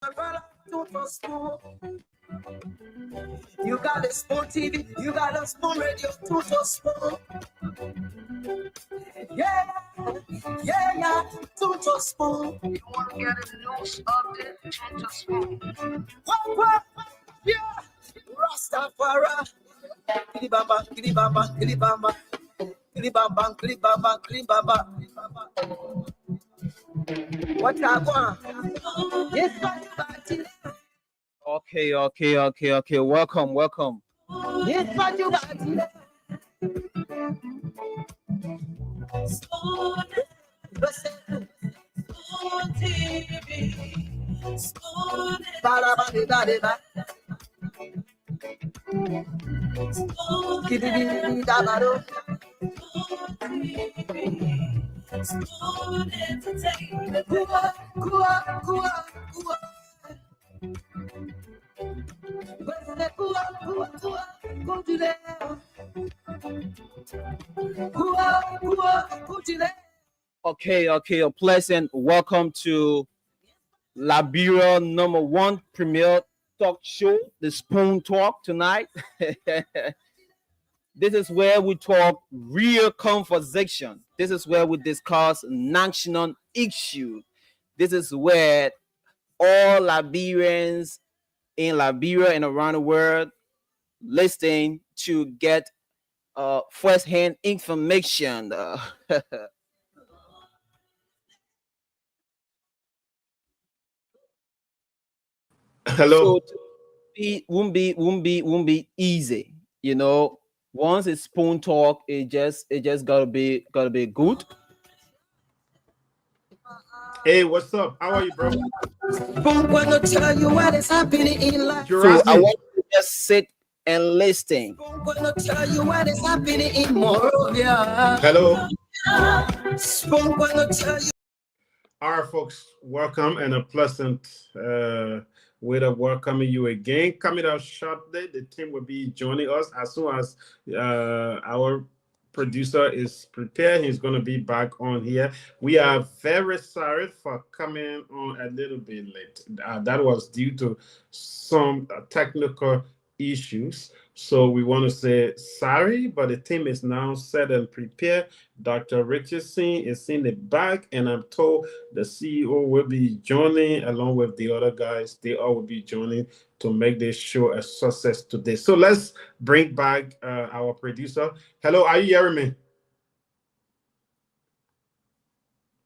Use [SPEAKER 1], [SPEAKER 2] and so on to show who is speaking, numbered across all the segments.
[SPEAKER 1] You got a spoon TV, you got a spoon radio, to spoon. Yeah, to spoon. You want to get a news update, to spoon. What? Yeah, Rastafari. Kilibamba, kilibamba, kilibamba. Kilibamba, kilibamba, kilibamba. What I want? Yes, party.
[SPEAKER 2] Okay. Welcome.
[SPEAKER 1] Yes, party.
[SPEAKER 2] Okay. A pleasant welcome to Liberia #1 premier talk show, the Spoon Talk tonight. This is where we talk real conversation. This is where we discuss national issues. This is where all Liberians in Liberia and around the world listen to get first-hand information.
[SPEAKER 3] Hello.
[SPEAKER 2] So it won't be easy, you know. Once it's Spoon Talk, it just gotta be good.
[SPEAKER 3] Hey, what's up? How are you, bro?
[SPEAKER 1] Spoon gonna tell you what is happening in life.
[SPEAKER 2] So I want you to just sit and listen.
[SPEAKER 1] Spoon gonna tell you what is happening in Monrovia.
[SPEAKER 3] Hello.
[SPEAKER 1] Spoon gonna tell you.
[SPEAKER 3] All right, folks, welcome and a pleasant way of welcoming you again. Coming up shortly, the team will be joining us as soon as our producer is prepared. He's going to be back on here. We are very sorry for coming on a little bit late. That was due to some technical issues. So we want to say sorry, but the team is now set and prepared. Dr. Richardson is in the back, and I'm told the CEO will be joining along with the other guys. They all will be joining to make this show a success today. So let's bring back our producer. Hello, are you hearing me?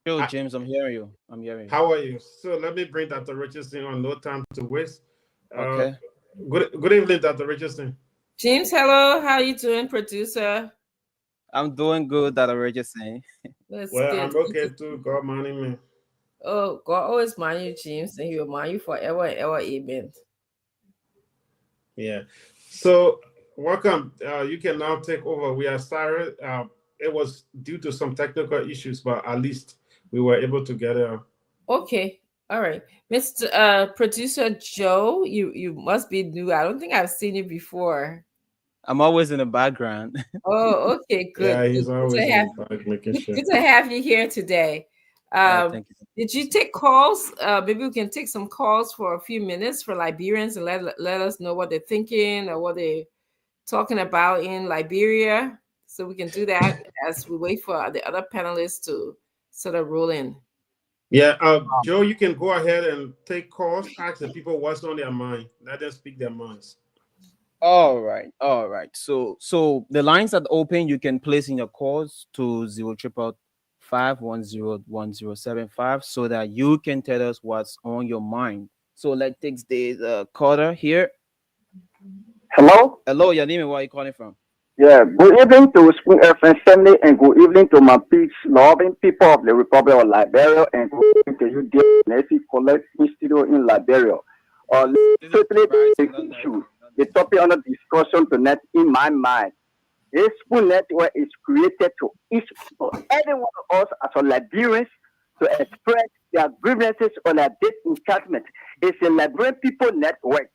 [SPEAKER 2] Hello, James, I'm hearing you.
[SPEAKER 3] How are you? So let me bring Dr. Richardson on. No time to waste.
[SPEAKER 2] Okay.
[SPEAKER 3] Good evening, Dr. Richardson.
[SPEAKER 4] James, hello. How are you doing, producer?
[SPEAKER 2] I'm doing good, Dr. Richardson.
[SPEAKER 4] That's
[SPEAKER 3] Well,
[SPEAKER 4] good.
[SPEAKER 3] I'm okay too. God minding me.
[SPEAKER 4] Oh, God always mind you, James, and He will mind you forever and ever. Amen.
[SPEAKER 3] Yeah. So welcome. You can now take over. We are sorry. It was due to some technical issues, but at least we were able to get it.
[SPEAKER 4] Okay. All right. Mr. Producer Joe, you must be new. I don't think I've seen you before.
[SPEAKER 2] I'm always in the background.
[SPEAKER 4] Oh, okay, good.
[SPEAKER 3] Yeah, he's always
[SPEAKER 4] good,
[SPEAKER 3] in the back making sure.
[SPEAKER 4] good to have you here today.
[SPEAKER 2] Thank you.
[SPEAKER 4] Did you take calls? Maybe we can take some calls for a few minutes for Liberians and let us know what they're thinking or what they're talking about in Liberia. So we can do that as we wait for the other panelists to sort of roll in.
[SPEAKER 3] Yeah, Joe, you can go ahead and take calls. Ask the people what's on their mind. Let them speak their minds.
[SPEAKER 2] All right. So the lines are open. You can place in your calls to 055101075 so that you can tell us what's on your mind. So let's take the caller here.
[SPEAKER 5] Hello?
[SPEAKER 2] Hello, your name and where are you calling from?
[SPEAKER 5] Yeah, good evening to Spoon FM family and good evening to my peace-loving people of the Republic of Liberia and good evening to you, dear Nancy Collect Studio in Liberia. Totally the issue, the topic under discussion tonight in my mind. This Spoon Network is created to each people, every one of us as a Liberians to express their grievances or their deep enchantment. It's a Liberian people network.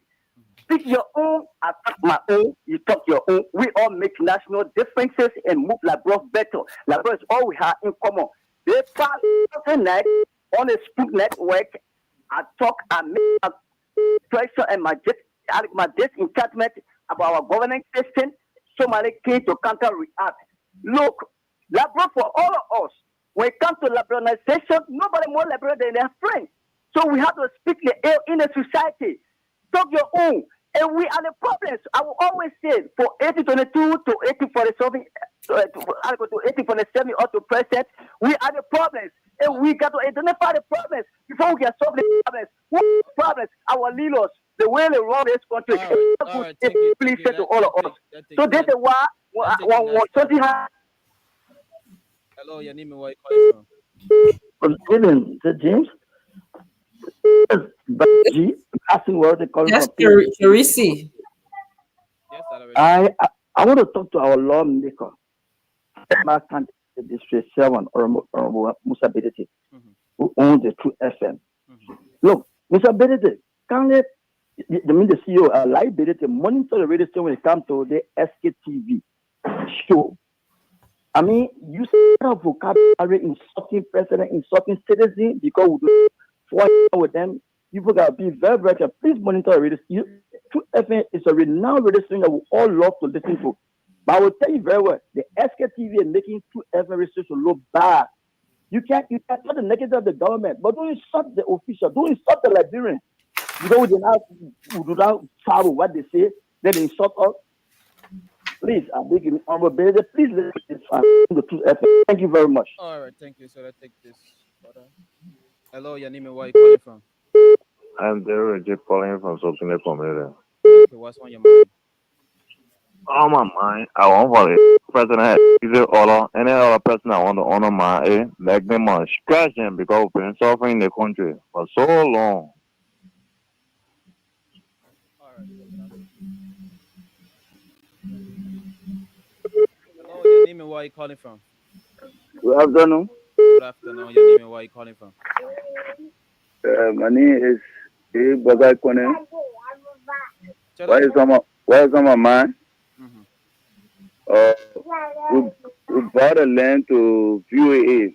[SPEAKER 5] Speak your own, I talk my own, you talk your own. We all make national differences and move Liberia better. Liberia is all we have in common. They pass tonight on the Spoon Network I talk and make a pressure and my disenchantment about our governing system. Somebody came to counter react. Look, liberal for all of us. When it comes to liberalization, nobody more liberal than their friends. So we have to speak the ill in the society. Talk your own. And we are the problems. I will always say for 1822 to 1847, to 1847 or to present, we are the problems. And we got to identify the problems before we can solve the problems. What are the problems? Our leaders, the way they run this country,
[SPEAKER 2] All right, thank you.
[SPEAKER 5] please say to all of us. So this is why something has.
[SPEAKER 2] Hello, your name is where you calling from?
[SPEAKER 5] Good evening, James. G, asking where they call
[SPEAKER 4] Yes,
[SPEAKER 5] from.
[SPEAKER 4] Carisi.
[SPEAKER 2] Yes,
[SPEAKER 5] I want to talk to our lawmaker, District 7 or Musa Bedete, who owns the True FM. Look, Mr. Bedete, kindly, the CEO, Live Bedete, monitor the radio station when it comes to the SKTV show. I mean, you have vocabulary insulting president, insulting citizens because we do fight with them. People gotta be very, very careful. Please monitor the radio. True FM is a renowned radio station that we all love to listen to. But I will tell you very well, the SKTV is making True FM radio station look bad. You can't talk the negative of the government, but don't insult the official, don't insult the Liberians. Because we do not follow what they say, then they insult us. Please, I beg you, Honorable Benedict, please let this the True FM. Thank you very much.
[SPEAKER 2] All right, thank you. So let's take this. Hello, your name is where you calling from?
[SPEAKER 6] I'm there, Jay calling from something community.
[SPEAKER 2] Okay, what's on your mind?
[SPEAKER 6] On my mind, I want for the president, either order, any other person I want to honor my like them and scratch them because we've been suffering in the country for so long.
[SPEAKER 2] All right. Hello, your name and where you calling from?
[SPEAKER 5] Good afternoon.
[SPEAKER 2] Good afternoon. Your name and where you calling from?
[SPEAKER 5] My name is Bazai Kone. Why is on my mind? We bought the land to VAA,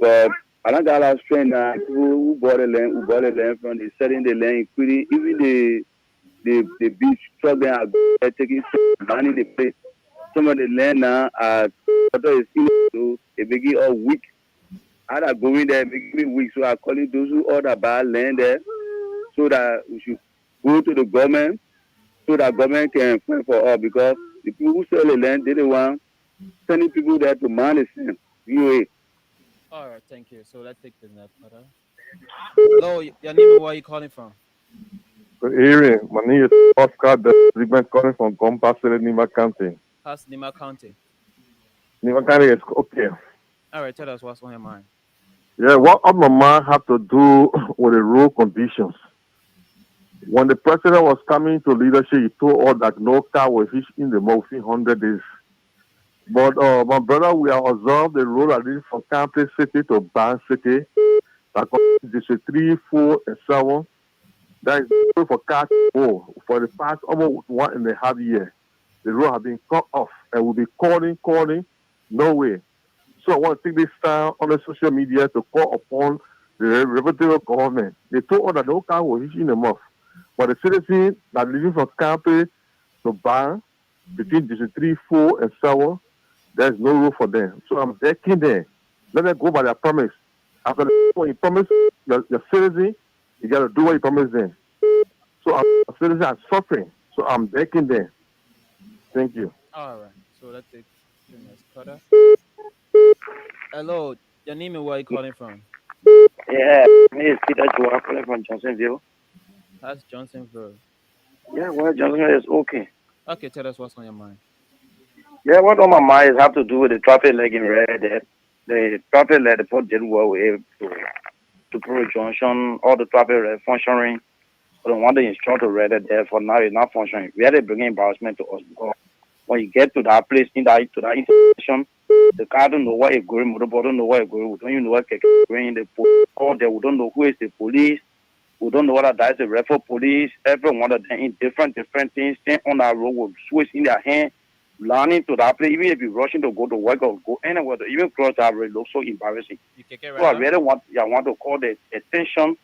[SPEAKER 5] but I don't got a lot of strength now. People who bought the land from the selling the land, including even the beach truck they are taking money they pay. Some of the land now are so they make it all weak. I don't go in there make me weak, so I call it those who order buy land there, so that we should go to the government, so that government can fight for us because the people who sell the land, they don't want sending people there to manage them. VOA.
[SPEAKER 2] All right, thank you. So let's take the next brother. Hello, your name and where you calling from?
[SPEAKER 7] Good evening. My name is Oscar, the segment calling from Compass Nima County.
[SPEAKER 2] How's Nima County?
[SPEAKER 7] Nima County is okay.
[SPEAKER 2] All right, tell us what's on your mind.
[SPEAKER 7] Yeah, what on my mind have to do with the rule conditions. When the president was coming to leadership, he told us that no car will fish in the mouth in 100 days. But my brother, we have observed the rule that is from County City to Ban City, that District 3, 4, and 7. That is the rule for car to go. For the past almost 1.5 years, the road has been cut off and will be calling, no way. So I want to take this time on the social media to call upon the representative government. They told us that no car will fish in the mouth. But the citizens that are living from Campe to Ban, between District 3, 4, and 7, there's no room for them. So I'm begging them. Let them go by their promise. After when you promise your citizens, you got to do what you promise them. So our citizens are suffering. So I'm begging them. Thank you.
[SPEAKER 2] All right. So let's take the next brother. Hello, your name and where you calling from?
[SPEAKER 8] Yeah, me is Peter Joa calling from Johnsonville.
[SPEAKER 2] That's Johnsonville.
[SPEAKER 8] Yeah, well, Johnsonville is okay.
[SPEAKER 2] Okay, tell us what's on your mind.
[SPEAKER 8] Yeah, what on my mind is have to do with the traffic light in red. The traffic light, the port did well to Pro Junction, all the traffic light functioning. But the one they instruct to red there for now is not functioning. We had to bring embarrassment to us because when you get to that place, to that intersection, the car don't know where it's going, motorboat don't know where it's going. We don't even know where it's going. The police all there, we don't know who is the police. We don't know whether that is the refer police. Every one of them in different things, staying on that road with switch in their hand, learning to that place. Even if you're rushing to go to work or go anywhere, to even cross that road looks so embarrassing. So I really want to call the attention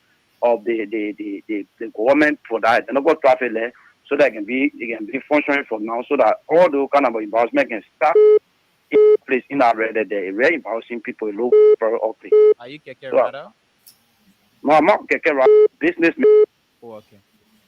[SPEAKER 8] of the government for that. And about traffic light so that it can be functioning from now so that all those kind of embarrassment can start in place in our red there. Very embarrassing people look very ugly.
[SPEAKER 2] Are you Keke Rada?
[SPEAKER 8] No, I'm not Keke businessman.
[SPEAKER 2] Oh, okay.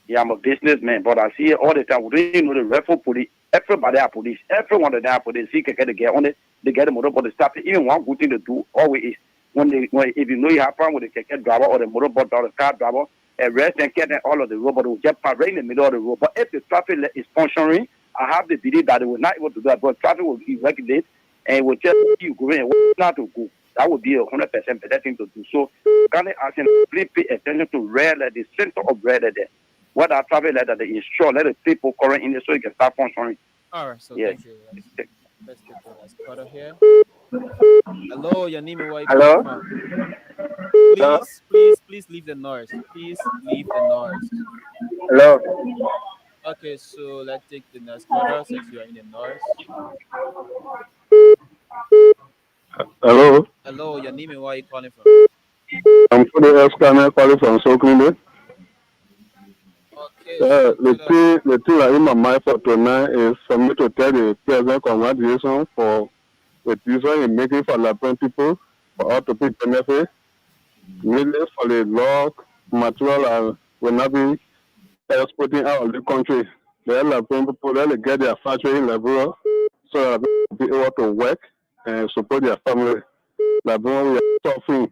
[SPEAKER 8] Yeah, I'm a businessman, but I see it all the time. We don't even know the referral police. Everybody are police. Everyone that are police. See, they get on it. They get the motorbike to stop it. Even one good thing to do always is when if you know you have problem with the keke driver or the motorbike or the car driver, arrest and get all of the road, but it will just parade in the middle of the road. But if the traffic is functioning, I have the belief that they will not able to do that. But traffic will be regulated and it will just keep going and not to go. That would be 100% better thing to do. So, can I ask you please pay attention to red light, the center of red light there. What are traffic light that they ensure let the people current in there so it can start functioning.
[SPEAKER 2] All right, so
[SPEAKER 8] yes.
[SPEAKER 2] Thank you. Let's take the last quarter here. Hello, your name and where you
[SPEAKER 5] Hello?
[SPEAKER 2] from? Please leave the noise. Please leave the noise.
[SPEAKER 5] Hello?
[SPEAKER 2] Okay, so let's take the next quarter since you are in the noise.
[SPEAKER 7] Hello?
[SPEAKER 2] Hello, your name and where you calling from?
[SPEAKER 7] I'm for the scanner calling from Sokune.
[SPEAKER 2] Okay.
[SPEAKER 7] The thing in my mind for tonight is for me to tell the present congratulations for the decision in making for Latin people, for all to be benefit, mainly for the law, material, and will not be exporting out of the country. The Latin people, they get their factory in Liberia so that they will be able to work and support their family. Liberia, we are suffering.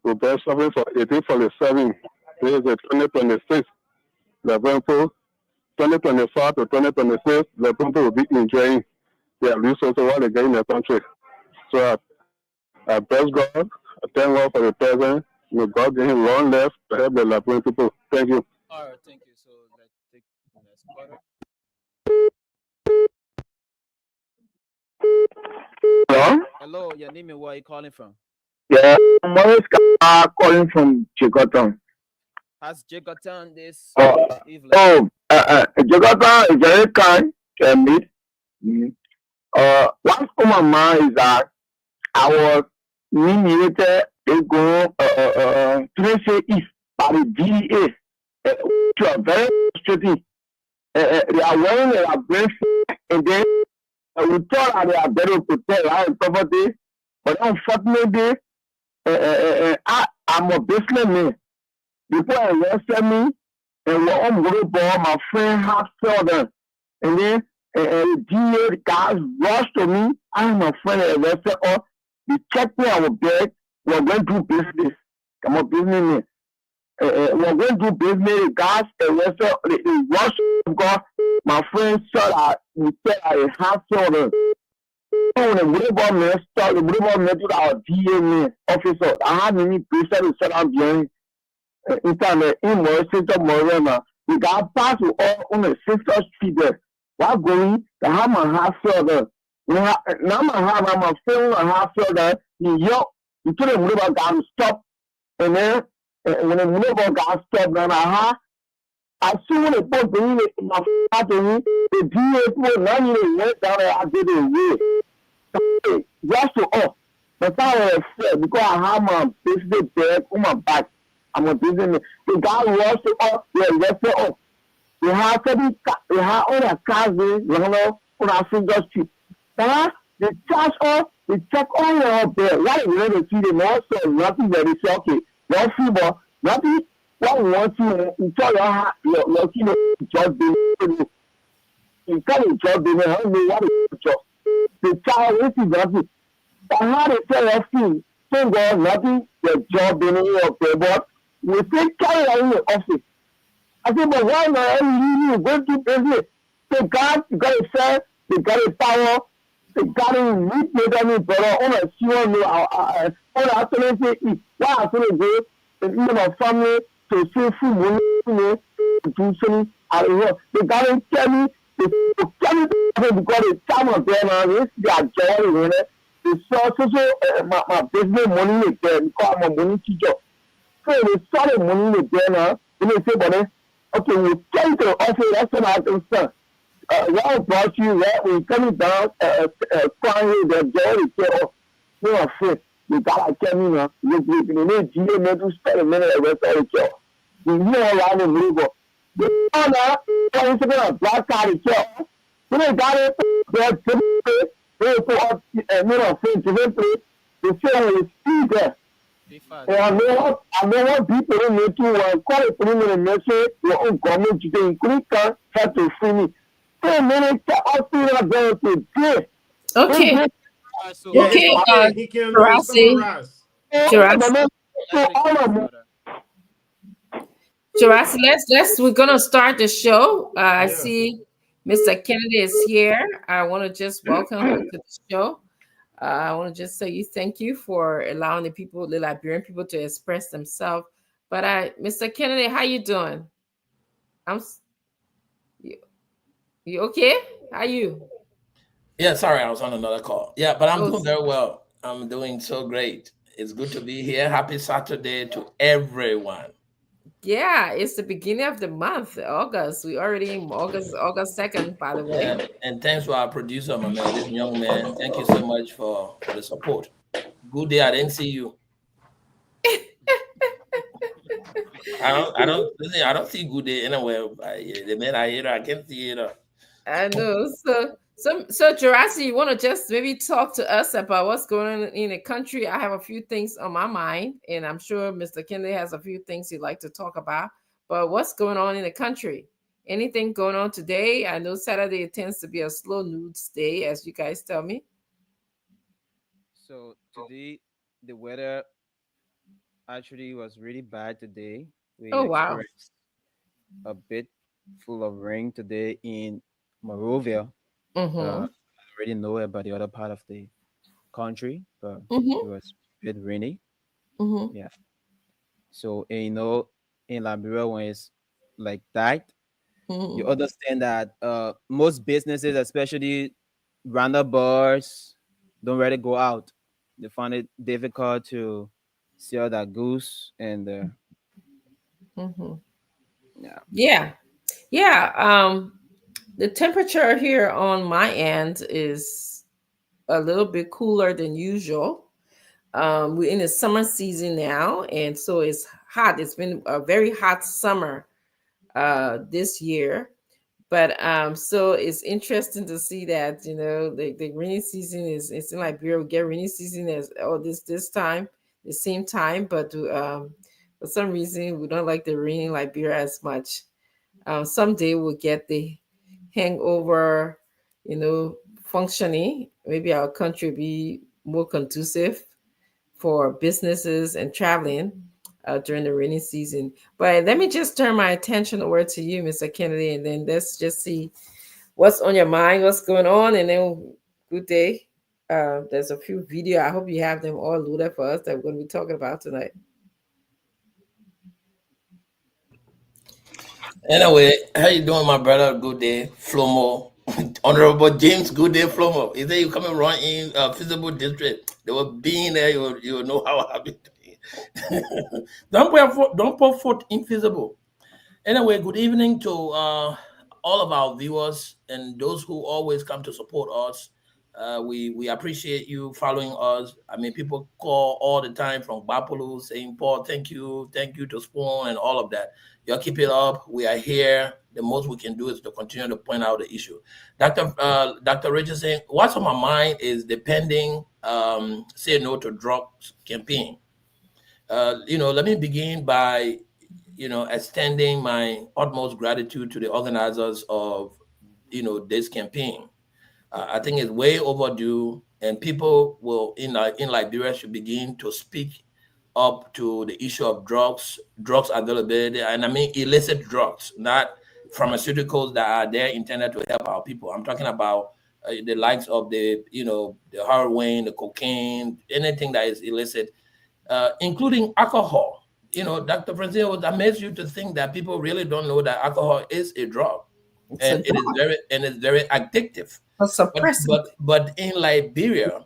[SPEAKER 7] We've been suffering for 1847. This is the 2026. The people, 2025 to 2026, the people will be enjoying their resources while they get in the country. So I bless God. I thank God for the present. May God give him long life to help the Latin people. Thank you.
[SPEAKER 2] All right, thank you. So let's take the next quarter.
[SPEAKER 5] Hello?
[SPEAKER 2] Hello, your name and where you calling from?
[SPEAKER 5] Yeah, I'm always calling from Chicoton.
[SPEAKER 2] Has Jigotan this evening?
[SPEAKER 5] Chicoton is very kind to me. One on my mind is that I was nominated to go to East by the DEA. Which are very frustrating. They are wearing their brains and then we thought that they are better protect our property, but unfortunately, I'm a businessman. Before I arrested me, and we're going my friend had sold them. And then the DA guys rushed to me. I and my friend arrested us. They checked me our bed. We're going to do business. I'm a businessman. We're going to do business. The guys arrested. They rushed because my friend saw that we said I had sold them. When the Liberia man started, the Liberia man to our DA officer. I had many places to set up behind. Internet in more sister Morena. We got past all on the sister street there. While going, the hammer half further. Now my have my phone and half further. You told the Liberia guy to stop. And then when the Liberia guy stopped, then I see when the boat being my father, the DA people not went down there. I did it way. Just to off. But I said because I have my business bag on my back. I'm a businessman. The guy was up, they arrested us. We have all the cars there, on our finger street. They charge us, they check all your up there. Why you never see them also? Nothing that is okay. No fever, nothing. What we want you tell your kid job doing. You can't job doing, I don't know what is job. The child, this is nothing. But how they tell us things, so God, nothing, the job doing up there, but we take care in the office. I said, but why not you go to business? They got to sell, they got to power, they got to meet me, but on a sure on a say, why I couldn't go, and even a family to see food money, to something, they got to tell me, they tell me because the time of them, this their joy, they saw my business money is there because I'm a money teacher. So they saw the money in there now. Then they say, but okay, we came to the office, that's what I understand. What brought you that? We coming down, crying, the door is there. No, afraid. We got to tell me now. We need GA to start a minute, the rest of the job. you around the river. The honor, what is going to black out the chair? You know, got it, but they put a middle thing to them to say we see there. And I know what people in the two call it putting in a message, your own government to include have to free me. 10 minutes, I'll see what I'm going to do.
[SPEAKER 4] Okay.
[SPEAKER 3] Yeah,
[SPEAKER 4] Okay,
[SPEAKER 3] it's okay. He can
[SPEAKER 4] Jurassic.
[SPEAKER 3] summarize.
[SPEAKER 4] Jurassic, let's we're gonna start the show. I see Mr. Kennedy is here. I want to just welcome him to the show. I want to just say thank you for allowing the Liberian people to express themselves. But Mr. Kennedy, how you doing? You okay? How you?
[SPEAKER 9] Yeah, sorry, I was on another call. Yeah, but I'm doing very well. I'm doing so great. It's good to be here. Happy Saturday to everyone.
[SPEAKER 4] Yeah, it's the beginning of the month, August. We already in August 2nd, by the way.
[SPEAKER 9] Yeah, and thanks to our producer, my man, this young man. Thank you so much for the support. Good day. I didn't see you. I don't see good day anywhere. The man I can't see it.
[SPEAKER 4] I know. So Jurassic, you want to just maybe talk to us about what's going on in the country? I have a few things on my mind, and I'm sure Mr. Kennedy has a few things he'd like to talk about. But what's going on in the country? Anything going on today? I know Saturday tends to be a slow news day, as you guys tell me.
[SPEAKER 2] So today, the weather actually was really bad today. We experienced a bit full of rain today in Monrovia. I already know about the other part of the country, but it was a bit rainy. Yeah. So, and in Liberia, when it's like that, you understand that most businesses, especially roundup bars, don't really go out. They find it difficult to sell that goose and
[SPEAKER 4] the temperature here on my end is a little bit cooler than usual. We're in the summer season now, and so it's hot. It's been a very hot summer this year. But so it's interesting to see that, the rainy season is, it's in Liberia. We get rainy season as this time, the same time, but for some reason we don't like the rain in Liberia as much. Someday we'll get the hangover, functioning. Maybe our country will be more conducive for businesses and traveling during the rainy season. But let me just turn my attention over to you, Mr. Kennedy, and then let's just see what's on your mind, what's going on, and then good day. There's a few videos. I hope you have them all loaded for us that we're going to be talking about tonight.
[SPEAKER 9] Anyway, how you doing, my brother? Good day, Flomo. Honorable James, good day, Flomo. Is there you coming around in feasible district? They were being there, you know how I be doing. Don't put foot invisible. Anyway, good evening to all of our viewers and those who always come to support us. We appreciate you following us. I mean, people call all the time from Bapulu saying, Paul, thank you to Spoon and all of that. Y'all keep it up. We are here. The most we can do is to continue to point out the issue. Dr. Richardson, what's on my mind is the pending Say No to Drugs campaign. Let me begin by, extending my utmost gratitude to the organizers of, this campaign. I think it's way overdue, and people in Liberia should begin to speak up to the issue of drugs availability, and I mean illicit drugs, not pharmaceuticals that are there intended to help our people. I'm talking about the likes of the heroin, the cocaine, anything that is illicit, including alcohol. Dr. Francine, would amaze you to think that people really don't know that alcohol is a drug, and it's very addictive. But in Liberia,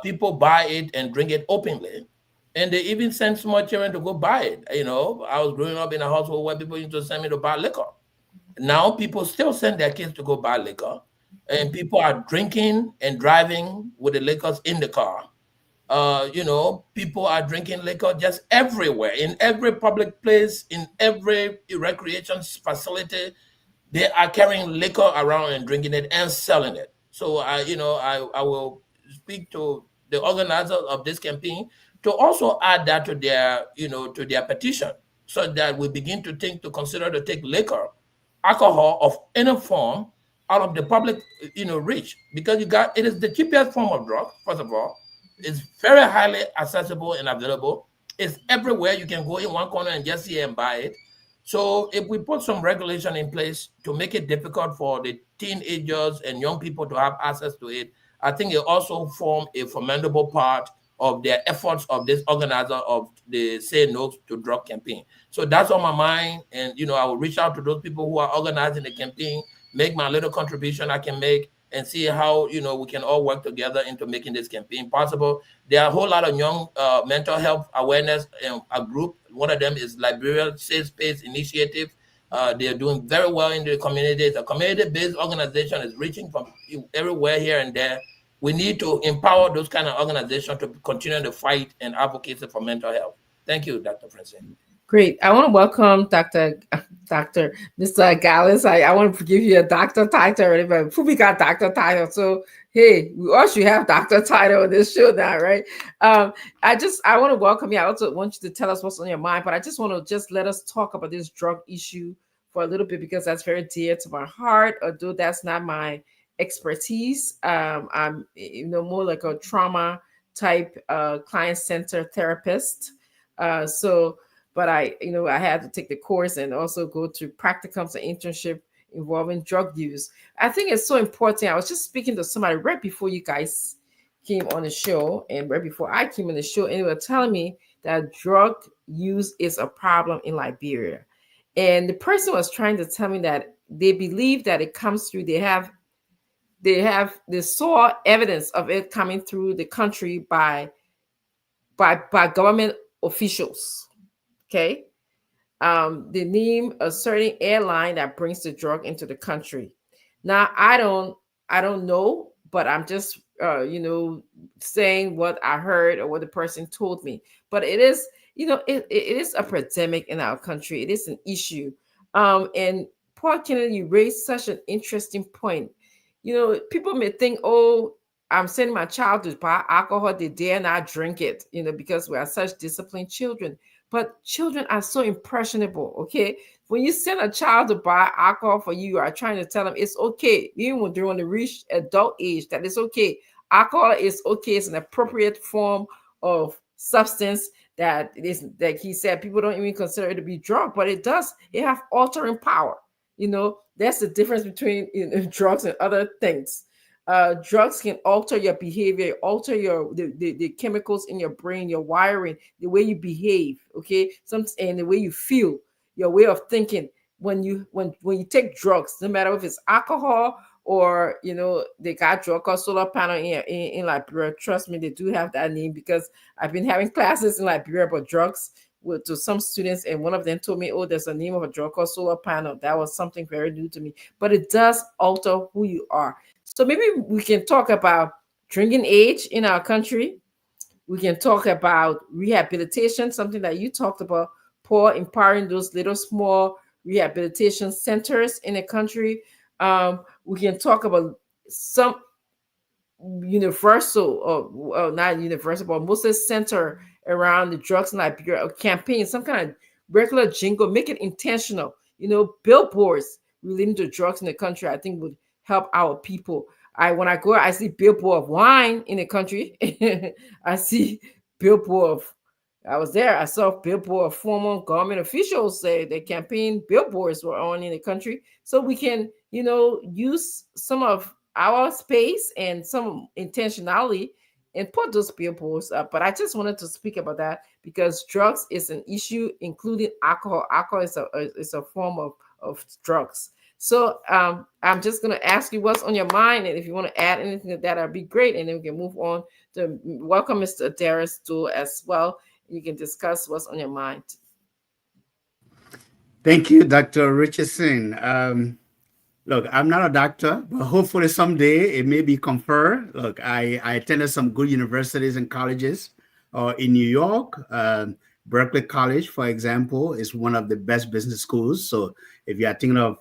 [SPEAKER 9] people buy it and drink it openly. And they even send small children to go buy it. I was growing up in a household where people used to send me to buy liquor. Now people still send their kids to go buy liquor. And people are drinking and driving with the liquors in the car. people are drinking liquor just everywhere, in every public place, in every recreation facility. They are carrying liquor around and drinking it and selling it. So I will speak to the organizers of this campaign to also add that to their petition, so that we begin to consider to take liquor, alcohol of any form out of the public reach, because it is the cheapest form of drug. First of all, it's very highly accessible and available. It's everywhere. You can go in one corner and just see and buy it. So if we put some regulation in place to make it difficult for the teenagers and young people to have access to it, I think it also form a formidable part of their efforts of this organizer of the Say No to Drug campaign. So that's on my mind. And, I will reach out to those people who are organizing the campaign, make my little contribution I can make, and see how, we can all work together into making this campaign possible. There are a whole lot of young mental health awareness a group. One of them is Liberia Safe Space Initiative. They are doing very well in the community. It's a community-based organization. Is reaching from everywhere here and there. We need to empower those kind of organizations to continue the fight and advocacy for mental health. Thank you, Dr. Francine.
[SPEAKER 4] Great. I want to welcome Mr. Gallus. I want to give you a doctor title already, but we got doctor title. So, hey, we all should have doctor title on this show now, right? I want to welcome you. I also want you to tell us what's on your mind, but I just want to let us talk about this drug issue for a little bit, because that's very dear to my heart, although that's not my expertise. I'm more like a trauma type client center therapist. But I had to take the course and also go to practicums and internship involving drug use. I think it's so important. I was just speaking to somebody right before you guys came on the show, and right before I came on the show, and they were telling me that drug use is a problem in Liberia. And the person was trying to tell me that they believe that it comes through, they saw evidence of it coming through the country by government officials. Okay. They name a certain airline that brings the drug into the country. Now, I don't know, but I'm just, saying what I heard or what the person told me. But it is, it is a pandemic in our country. It is an issue. And Paul Kennedy, you raised such an interesting point. People may think, oh, I'm sending my child to buy alcohol. They dare not drink it, because we are such disciplined children. But children are so impressionable, okay? When you send a child to buy alcohol for you, you are trying to tell them it's okay. Even when they're on the reach adult age, that it's okay. Alcohol is okay. It's an appropriate form of substance that is, like he said, people don't even consider it to be drug, but it does. It have altering power. That's the difference between drugs and other things. Drugs can alter your behavior, alter the chemicals in your brain, your wiring, the way you behave, okay, and the way you feel, your way of thinking. When you take drugs, no matter if it's alcohol or they got drug called solar panel in Liberia. Trust me, they do have that name, because I've been having classes in Liberia about drugs to some students, and one of them told me, oh, there's a name of a drug called solar panel. That was something very new to me, but it does alter who you are. So maybe we can talk about drinking age in our country. We can talk about rehabilitation, something that you talked about, Paul, empowering those little small rehabilitation centers in the country. We can talk about some universal, or not universal, but mostly center around the drugs in Liberia, a campaign, some kind of regular jingle, make it intentional. Billboards relating to drugs in the country, I think would help our people. When I go, I see billboard of wine in the country. I see billboard of, I was there, I saw billboard of former government officials say the campaign billboards were on in the country. So we can, use some of our space and some intentionality and put those billboards up. But I just wanted to speak about that, because drugs is an issue, including alcohol. Alcohol is a form of drugs. So I'm just going to ask you what's on your mind, and if you want to add anything to that, that'd be great. And then we can move on to welcome Mr. Darius too as well. You can discuss what's on your mind.
[SPEAKER 10] Thank you, Dr. Richardson. Look, I'm not a doctor, but hopefully someday it may be conferred. Look, I attended some good universities and colleges in New York. Berkeley College, for example, is one of the best business schools. So if you are thinking of,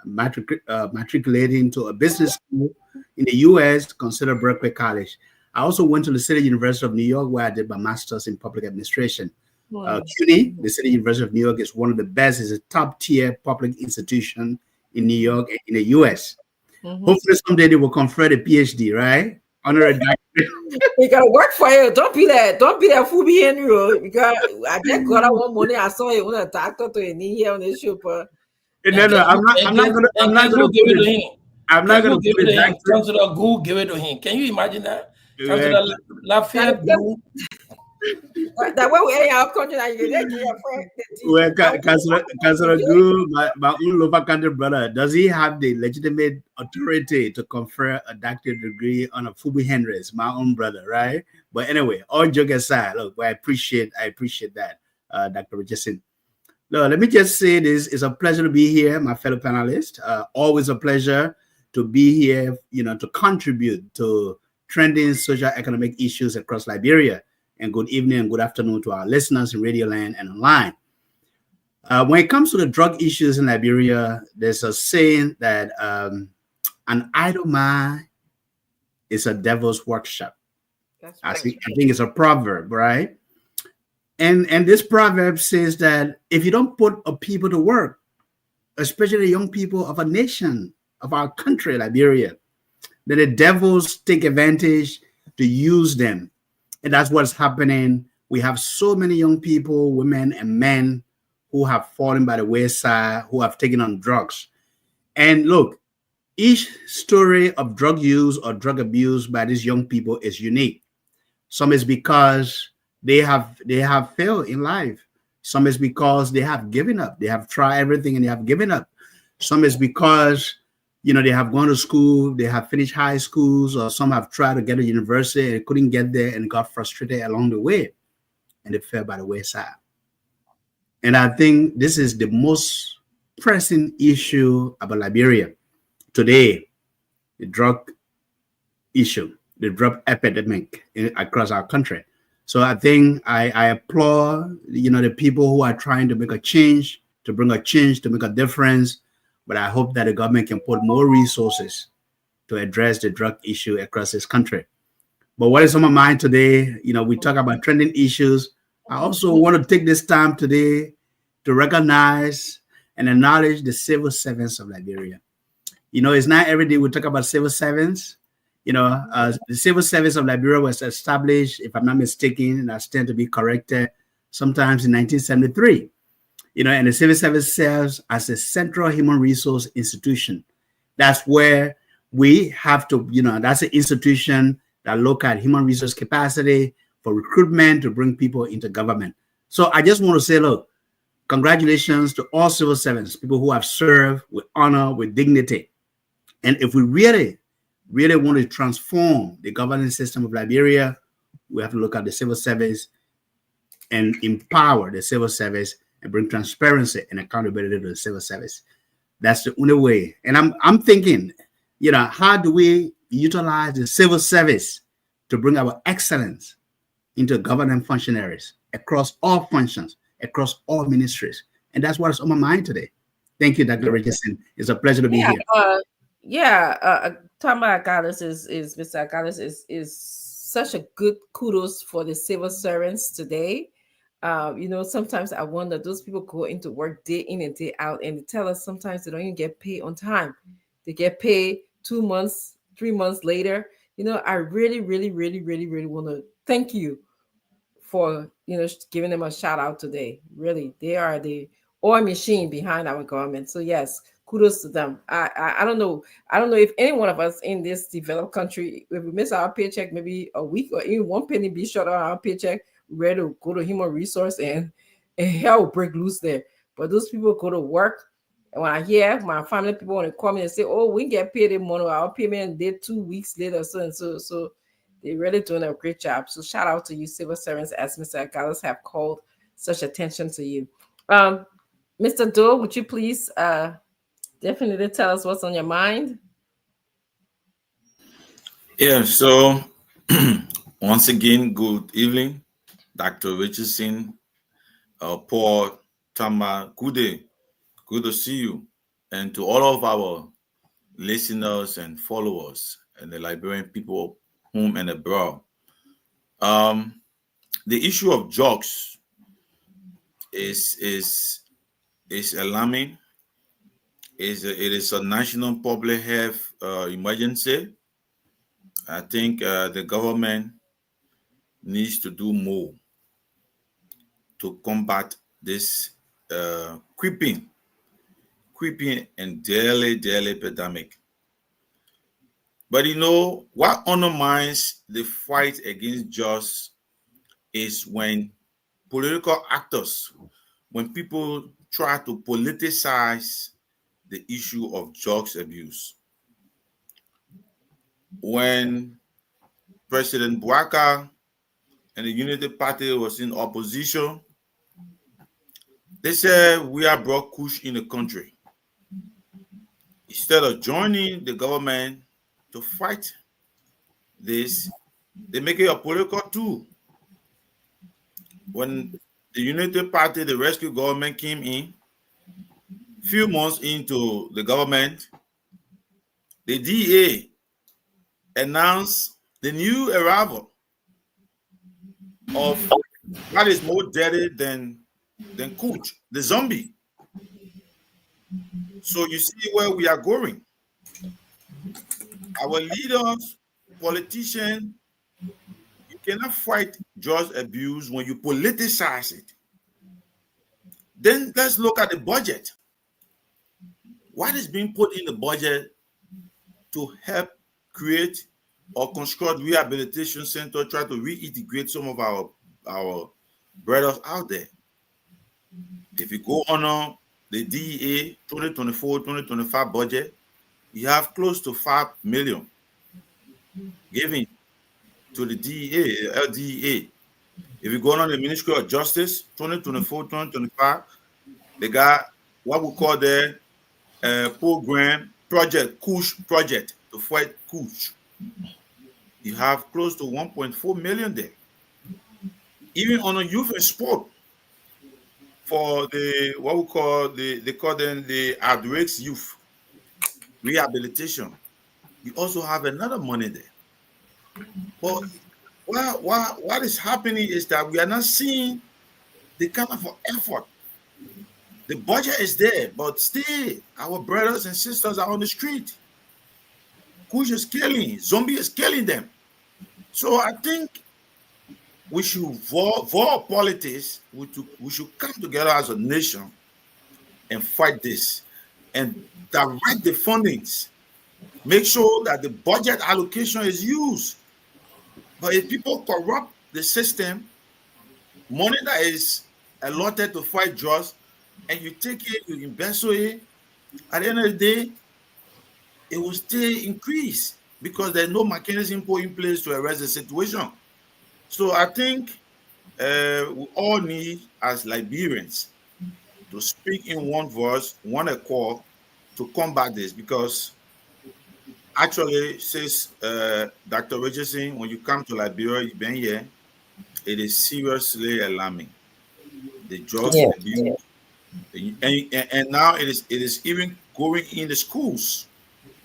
[SPEAKER 10] matriculating to a business school in the U.S., consider Berkeley College. I also went to the City University of New York, where I did my master's in public administration. CUNY, the City University of New York, is one of the best. It's a top tier public institution in New York and in the US. Hopefully someday they will confer a PhD, right? Honor a doctorate.
[SPEAKER 4] You gotta work for it. Don't be that Fubi Henry. Because I just got one money. I saw it when a doctor to in here on this show.
[SPEAKER 10] No, I'm not gonna
[SPEAKER 9] give it to him.
[SPEAKER 10] I'm not gonna
[SPEAKER 9] give it to him. Come to the Google, give it to him. Can you imagine that? Come to the Lafayette Google.
[SPEAKER 4] That way we ain't our country now. You get your friend.
[SPEAKER 10] Well, Councilor Gu, my own local country brother, does he have the legitimate authority to confer a doctorate degree on a Fubi Henrys, my own brother, right? But anyway, all joke aside, look, I appreciate that, Dr. Richardson. Look, let me just say this: it's a pleasure to be here, my fellow panelists. Always a pleasure to be here, to contribute to trending social economic issues across Liberia. And good evening and good afternoon to our listeners in Radio Land and online. When it comes to the drug issues in Liberia, there's a saying that an idle mind is a devil's workshop. I think it's a proverb, right? And this proverb says that if you don't put a people to work, especially young people of a nation, of our country, Liberia, then the devils take advantage to use them. And that's what's happening. We have so many young people, women and men who have fallen by the wayside, who have taken on drugs. And look, each story of drug use or drug abuse by these young people is unique. Some is because they have failed in life. Some is because they have given up. They have tried everything and they have given up. Some is because they have gone to school, they have finished high schools, or some have tried to get to university and couldn't get there and got frustrated along the way, and they fell by the wayside. And I think this is the most pressing issue about Liberia today, the drug issue, the drug epidemic across our country. So I think I applaud, the people who are trying to make a change, to bring a change, to make a difference. But I hope that the government can put more resources to address the drug issue across this country. But what is on my mind today, we talk about trending issues. I also want to take this time today to recognize and acknowledge the civil servants of Liberia. It's not every day we talk about civil servants. The civil service of Liberia was established, if I'm not mistaken, and I stand to be corrected, sometimes in 1973. And the civil service serves as a central human resource institution. That's where we have to, that's an institution that look at human resource capacity for recruitment to bring people into government. So I just want to say, look, congratulations to all civil servants, people who have served with honor, with dignity. And if we really want to transform the governance system of Liberia, we have to look at the civil service and empower the civil service and bring transparency and accountability to the civil service. That's the only way. And I'm thinking, how do we utilize the civil service to bring our excellence into government functionaries across all functions, across all ministries? And that's what's on my mind today. Thank you, Dr. Richardson. It's a pleasure to be here.
[SPEAKER 4] Talking about Agalis is Mr. Agalis is such a good kudos for the civil servants today. Sometimes I wonder, those people go into work day in and day out, and they tell us sometimes they don't even get paid on time. They get paid 2 months, 3 months later. I really, really, really, really, really want to thank you for, giving them a shout out today. Really, they are the oil machine behind our government. So yes, kudos to them. I don't know if any one of us in this developed country, if we miss our paycheck maybe a week or even one penny be short on our paycheck, we're ready to go to human resource and hell will break loose there. But those people go to work, and when I hear my family people want to call me and say, "Oh, we get paid in money, our payment did 2 weeks later," so and so. So they're really doing a great job. So shout out to you, civil servants, as Mr. Agalis have called such attention to you. Mr. Doe, would you please Definitely tell us what's on your mind.
[SPEAKER 11] Yeah, so once again, good evening, Dr. Richardson, Paul, Tama, good day. Good to see you. And to all of our listeners and followers and the Liberian people home and abroad. The issue of drugs is alarming. It is a national public health emergency. I think the government needs to do more to combat this creeping and daily epidemic. But you know what undermines the fight against drugs is when political actors, when people try to politicize the issue of drugs abuse. When President Bouaka and the Unity Party was in opposition, they said we are brought kush in the country. Instead of joining the government to fight this, they make it a political tool. When the Unity Party, the rescue government came in, few months into the government, the DA announced the new arrival of what is more deadly than Kuch, the zombie. So you see where we are going. Our leaders, politicians, you cannot fight drug abuse when you politicize it. Then let's look at the budget. What is being put in the budget to help create or construct rehabilitation center, try to reintegrate some of our brothers out there? If you go on the DEA 2024-2025 budget, you have close to 5 million given to the DEA, LDEA. If you go on the Ministry of Justice 2024-2025, they got what we call the program project, Kush project, to fight Kush. You have close to 1.4 million there. Even on a youth and sport, for the what we call they call them the at-risk youth rehabilitation, you also have another money there. But what is happening is that we are not seeing the kind of effort. The budget is there, but still our brothers and sisters are on the street. Kush is killing, zombie is killing them. So I think we should vote politics. We should come together as a nation and fight this and direct the fundings. Make sure that the budget allocation is used. But if people corrupt the system, money that is allotted to fight drugs, and you take it, you invest it, at the end of the day, it will still increase because there's no mechanism put in place to arrest the situation. So I think we all need, as Liberians, to speak in one voice, one accord, to combat this. Because actually, says Dr. Richardson, when you come to Liberia, you've been here, it is seriously alarming. The drugs abuse, and now it is even going in the schools.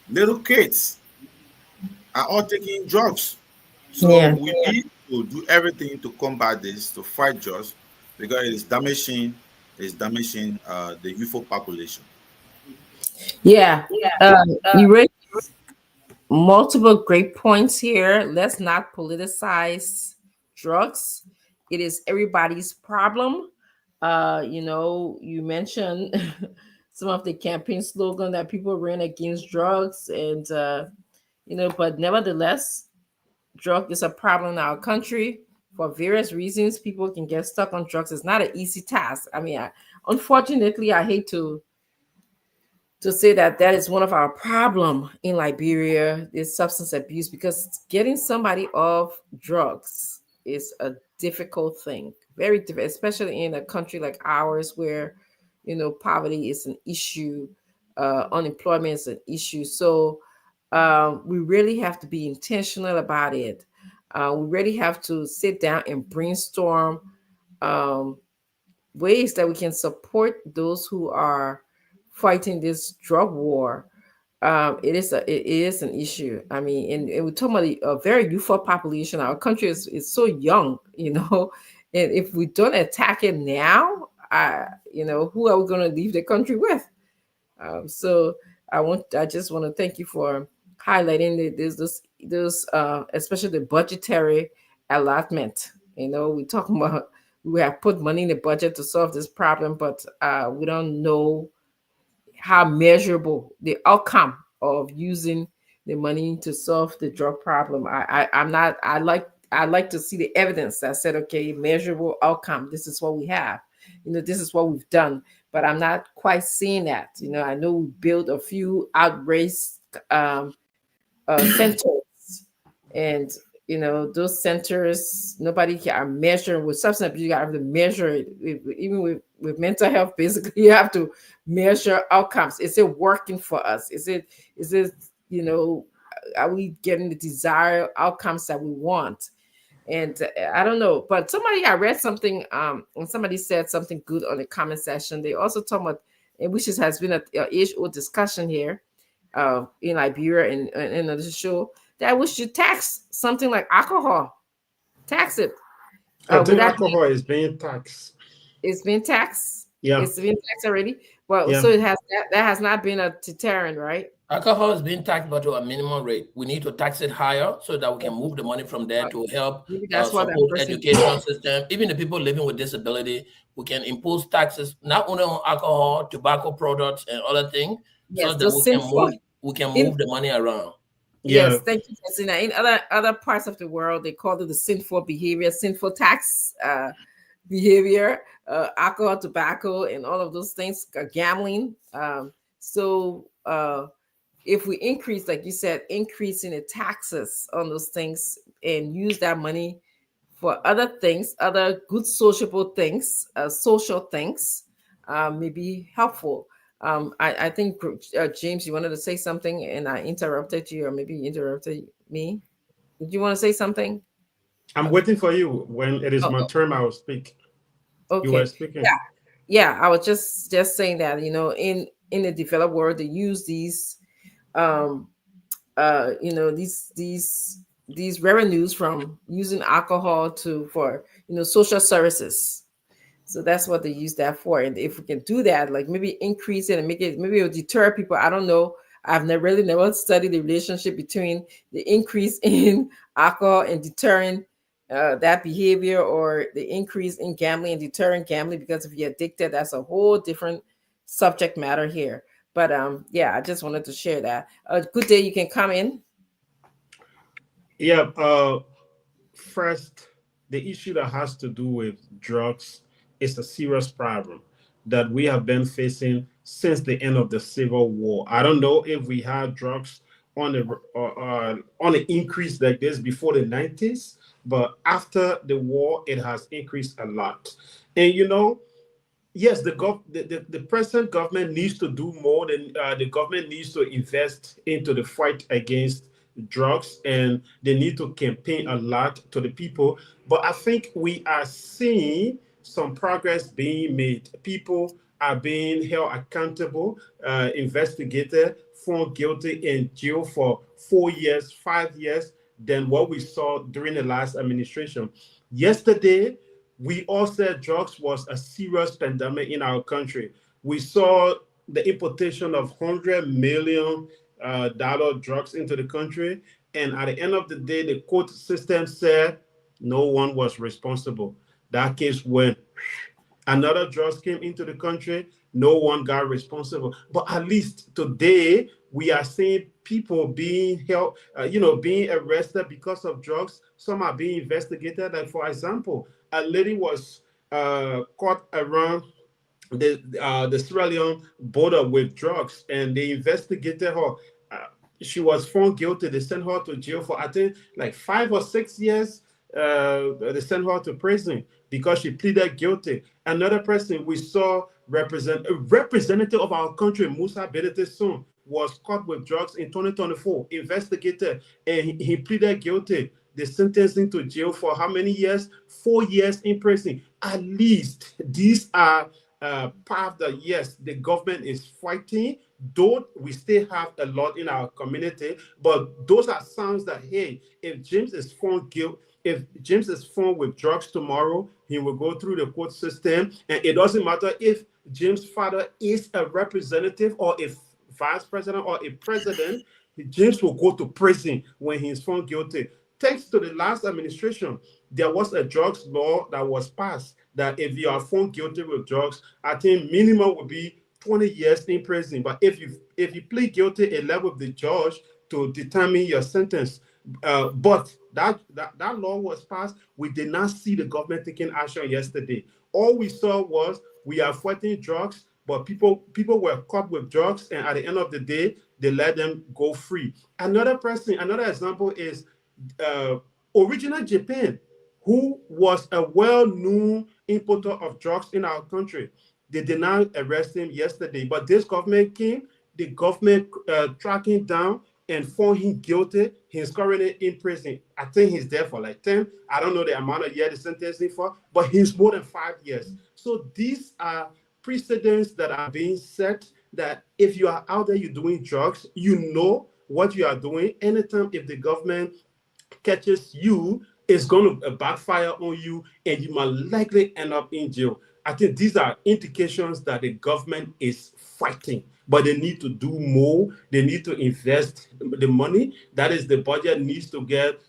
[SPEAKER 11] Little kids are all taking drugs. So we need to do everything to combat this, to fight drugs, because it is damaging the youth population.
[SPEAKER 4] You raised multiple great points here. Let's not politicize drugs. It is everybody's problem. You mentioned some of the campaign slogan that people ran against drugs, and but nevertheless, drug is a problem in our country for various reasons. People can get stuck on drugs. It's not an easy task. I mean, unfortunately, I hate to say that is one of our problem in Liberia, is substance abuse, because getting somebody off drugs is a difficult thing, very difficult, especially in a country like ours where poverty is an issue. unemployment is an issue. So we really have to be intentional about it. We really have to sit down and brainstorm ways that we can support those who are fighting this drug war. It is an issue. I mean, and we're talking about a very youthful population. Our country is so young, you know, and if we don't attack it now, you know, who are we going to leave the country with? So I just want to thank you for highlighting this especially the budgetary allotment. You know, we talking about we have put money in the budget to solve this problem, but we don't know how measurable the outcome of using the money to solve the drug problem. I like to see the evidence that said, okay, measurable outcome. This is what we have. You know, this is what we've done. But I'm not quite seeing that. You know, I know we built a few outrageous centers, and you know, those centers, nobody can measure with substance abuse. You have to measure it. Even with mental health, basically, you have to measure outcomes. Is it working for us? Is it, you know, are we getting the desired outcomes that we want? And I don't know, but I read something, and somebody said something good on the comment section. They also talk about, and which has been an age-old discussion here in Liberia and in the show, that we should tax something like alcohol. Tax it.
[SPEAKER 3] I think alcohol is being taxed.
[SPEAKER 4] It's been taxed.
[SPEAKER 3] Yeah,
[SPEAKER 4] it's been taxed already. Well,
[SPEAKER 3] yeah.
[SPEAKER 4] so it has that has not been a deterrent, right?
[SPEAKER 9] Alcohol is being taxed, but to a minimum rate. We need to tax it higher so that we can move the money from there to help support education system. Even the people living with disability, we can impose taxes not only on alcohol, tobacco products, and other things, so that we can move the money around.
[SPEAKER 4] Yes, thank you, Christina. In other parts of the world, they call it the sinful behavior, sinful tax behavior, alcohol, tobacco, and all of those things, gambling. So if we increase, like you said, increasing the taxes on those things and use that money for other things, other good social things, may be helpful. I think, James, you wanted to say something and I interrupted you, or maybe you interrupted me. Did you want to say something?
[SPEAKER 3] I'm waiting for you. When it is my turn, I will speak.
[SPEAKER 4] Okay.
[SPEAKER 3] You were speaking.
[SPEAKER 4] Yeah. I was just saying that, you know, in the developed world, they use these, you know, these revenues from using alcohol for, you know, social services. So that's what they use that for. And if we can do that, like maybe increase it and make it, maybe it'll deter people. I don't know. I've never studied the relationship between the increase in alcohol and deterring that behavior, or the increase in gambling and deterring gambling, because if you're addicted, that's a whole different subject matter here. But yeah, I just wanted to share that. Good day, you can come in.
[SPEAKER 3] Yeah. First, the issue that has to do with drugs is a serious problem that we have been facing since the end of the Civil War. I don't know if we had drugs on an increase like this before the 90s, but after the war, it has increased a lot. And you know, yes, the present government needs to do more. Than the government needs to invest into the fight against drugs, and they need to campaign a lot to the people. But I think we are seeing some progress being made. People are being held accountable, investigated, found guilty, in jail for 4 years, 5 years than what we saw during the last administration. Yesterday, we all said drugs was a serious pandemic in our country. We saw the importation of $100 million drugs into the country. And at the end of the day, the court system said no one was responsible. That case went. Another drugs came into the country. No one got responsible. But at least today, we are seeing people being held, being arrested because of drugs. Some are being investigated. Like, for example, a lady was caught around the Sierra Leone border with drugs, and they investigated her. She was found guilty. They sent her to jail for, I think, like 5 or 6 years. They sent her to prison because she pleaded guilty. Another person we saw a representative of our country, Musa Bedete Son, was caught with drugs in 2024, investigated, and he pleaded guilty. They sentenced him to jail for how many years? 4 years in prison. At least these are paths that, yes, the government is fighting, though we still have a lot in our community, but those are signs that, hey, if James is found guilty, if James is found with drugs tomorrow, he will go through the court system, and it doesn't matter if James' father is a representative or a vice president or a president, James will go to prison when he is found guilty. Thanks to the last administration, there was a drugs law that was passed that if you are found guilty with drugs, I think minimum would be 20 years in prison. But if you plead guilty, it left with the judge to determine your sentence. But that law was passed. We did not see the government taking action yesterday. All we saw was we are fighting drugs, but people were caught with drugs, and at the end of the day, they let them go free. Another example is original Japan, who was a well-known importer of drugs in our country. They did not arrest him yesterday, but this government came, the government tracked him down and found him guilty. He's currently in prison. I think he's there for like 10. I don't know the amount of years they sentenced him for, but he's more than 5 years. So these are precedents that are being set that if you are out there, you're doing drugs, you know what you are doing. Anytime if the government catches you, it's going to backfire on you, and you might likely end up in jail. I think these are indications that the government is fighting, but they need to do more. They need to invest the money. That is, the budget needs to get,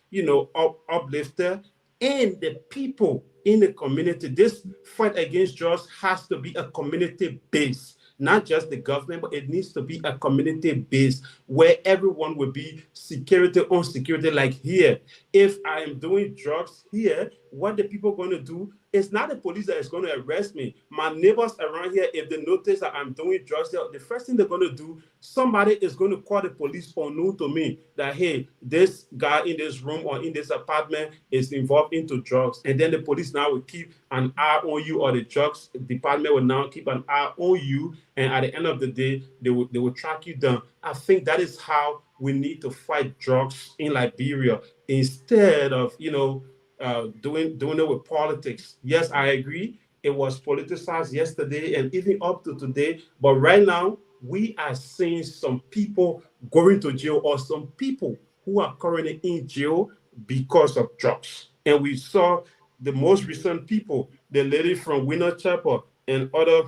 [SPEAKER 3] uplifted, and the people in the community. This fight against drugs has to be a community base. Not just the government, but it needs to be a community base where everyone will be security on security. Like here, if I am doing drugs here, what the people going to do? It's not the police that is going to arrest me. My neighbors around here, if they notice that I'm doing drugs, the first thing they're going to do, somebody is going to call the police unknown to me that, hey, this guy in this room or in this apartment is involved into drugs. And then the police now will keep an eye on you, or the drugs department will now keep an eye on you. And at the end of the day, they will track you down. I think that is how we need to fight drugs in Liberia, instead of, doing it with politics. Yes, I agree. It was politicized yesterday and even up to today. But right now, we are seeing some people going to jail, or some people who are currently in jail because of drugs. And we saw the most recent people, the lady from Winner Chapel and other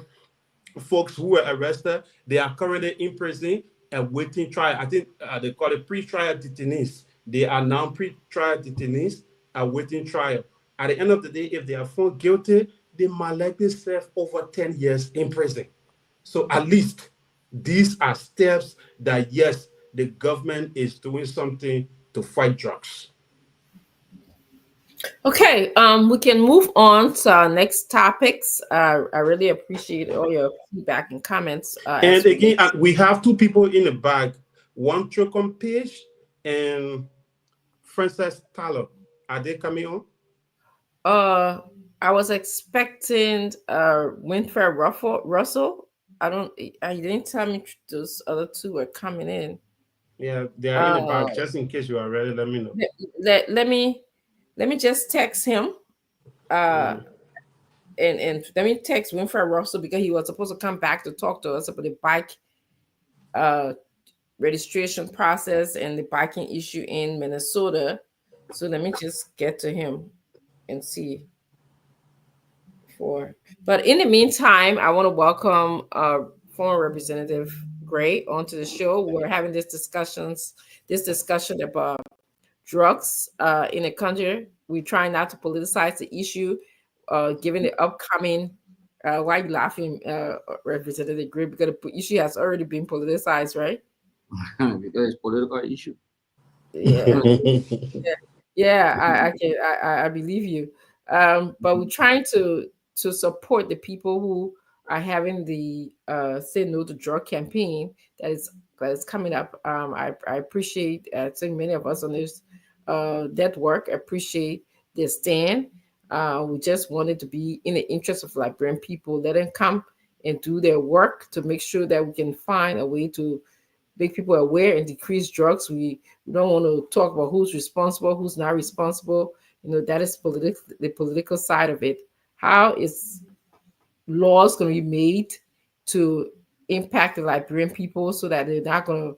[SPEAKER 3] folks who were arrested. They are currently in prison awaiting trial. I think they call it pre-trial detainees. They are now pre-trial detainees awaiting trial. At the end of the day, if they are found guilty, they might likely serve over 10 years in prison. So at least these are steps that, yes, the government is doing something to fight drugs.
[SPEAKER 4] Okay, we can move on to our next topics. I really appreciate all your feedback and comments.
[SPEAKER 3] And again, we have two people in the back, one Chocom Page and Frances Tyler. Are they coming on?
[SPEAKER 4] I was expecting Winfred Russell. You didn't tell me those other two were coming in.
[SPEAKER 3] Yeah, they are in the back. Just in case you are ready, let me know.
[SPEAKER 4] Let me just text him. And let me text Winfred Russell, because he was supposed to come back to talk to us about the bike registration process and the biking issue in Minnesota. So let me just get to him and see. But in the meantime, I want to welcome former Representative Gray onto the show. We're having this discussion about drugs in the country. We try not to politicize the issue, given the upcoming. Why are you laughing, Representative Gray? Because the issue has already been politicized, right?
[SPEAKER 12] Because it's a political issue.
[SPEAKER 4] Yeah. I believe you. But we're trying to support the people who are having the Say No to Drug campaign that is coming up. I appreciate, I think many of us on this network appreciate their stand. We just wanted to be in the interest of Liberian people. Let them come and do their work to make sure that we can find a way to make people aware and decrease drugs. We don't want to talk about who's responsible, who's not responsible. That is the political side of it. How is laws going to be made to impact the Liberian people so that they're not going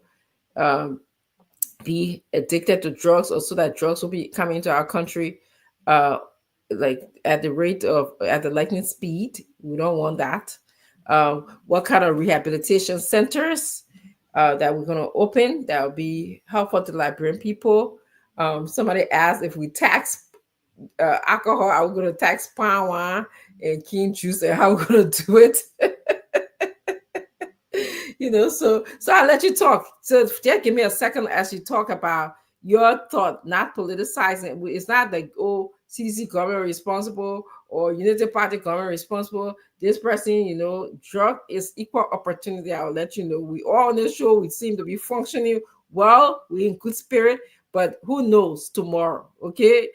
[SPEAKER 4] to be addicted to drugs, or so that drugs will be coming into our country like at the lightning speed? We don't want that. What kind of rehabilitation centers that we're going to open that will be helpful to Liberian people? Somebody asked if we tax alcohol, are we going to tax palm wine and cane juice, and how we're going to do it? So I'll let you talk. So just give me a second as you talk about your thought, not politicizing. It's not like, oh, CDC government responsible or Unity Party government responsible. This person, drug is equal opportunity. I'll let you know. We all on this show, we seem to be functioning well. We're in good spirit, but who knows tomorrow, okay?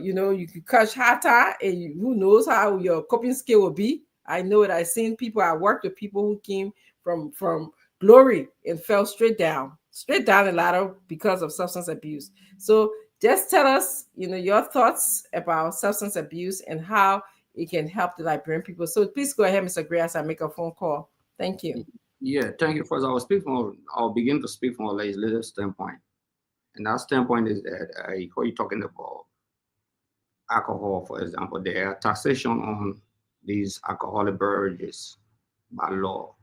[SPEAKER 4] You could catch Hata, and who knows how your coping skill will be. I know it. I've seen people, I worked with people who came from glory and fell straight down the ladder because of substance abuse. So just tell us, your thoughts about substance abuse and how it can help the Liberian people. So please go ahead, Mr. Gray, as I make a phone call. Thank you.
[SPEAKER 12] Yeah, thank you. First, I'll begin to speak from a legislative standpoint. And that standpoint is that when you're talking about alcohol, for example, there are taxation on these alcoholic beverages by law,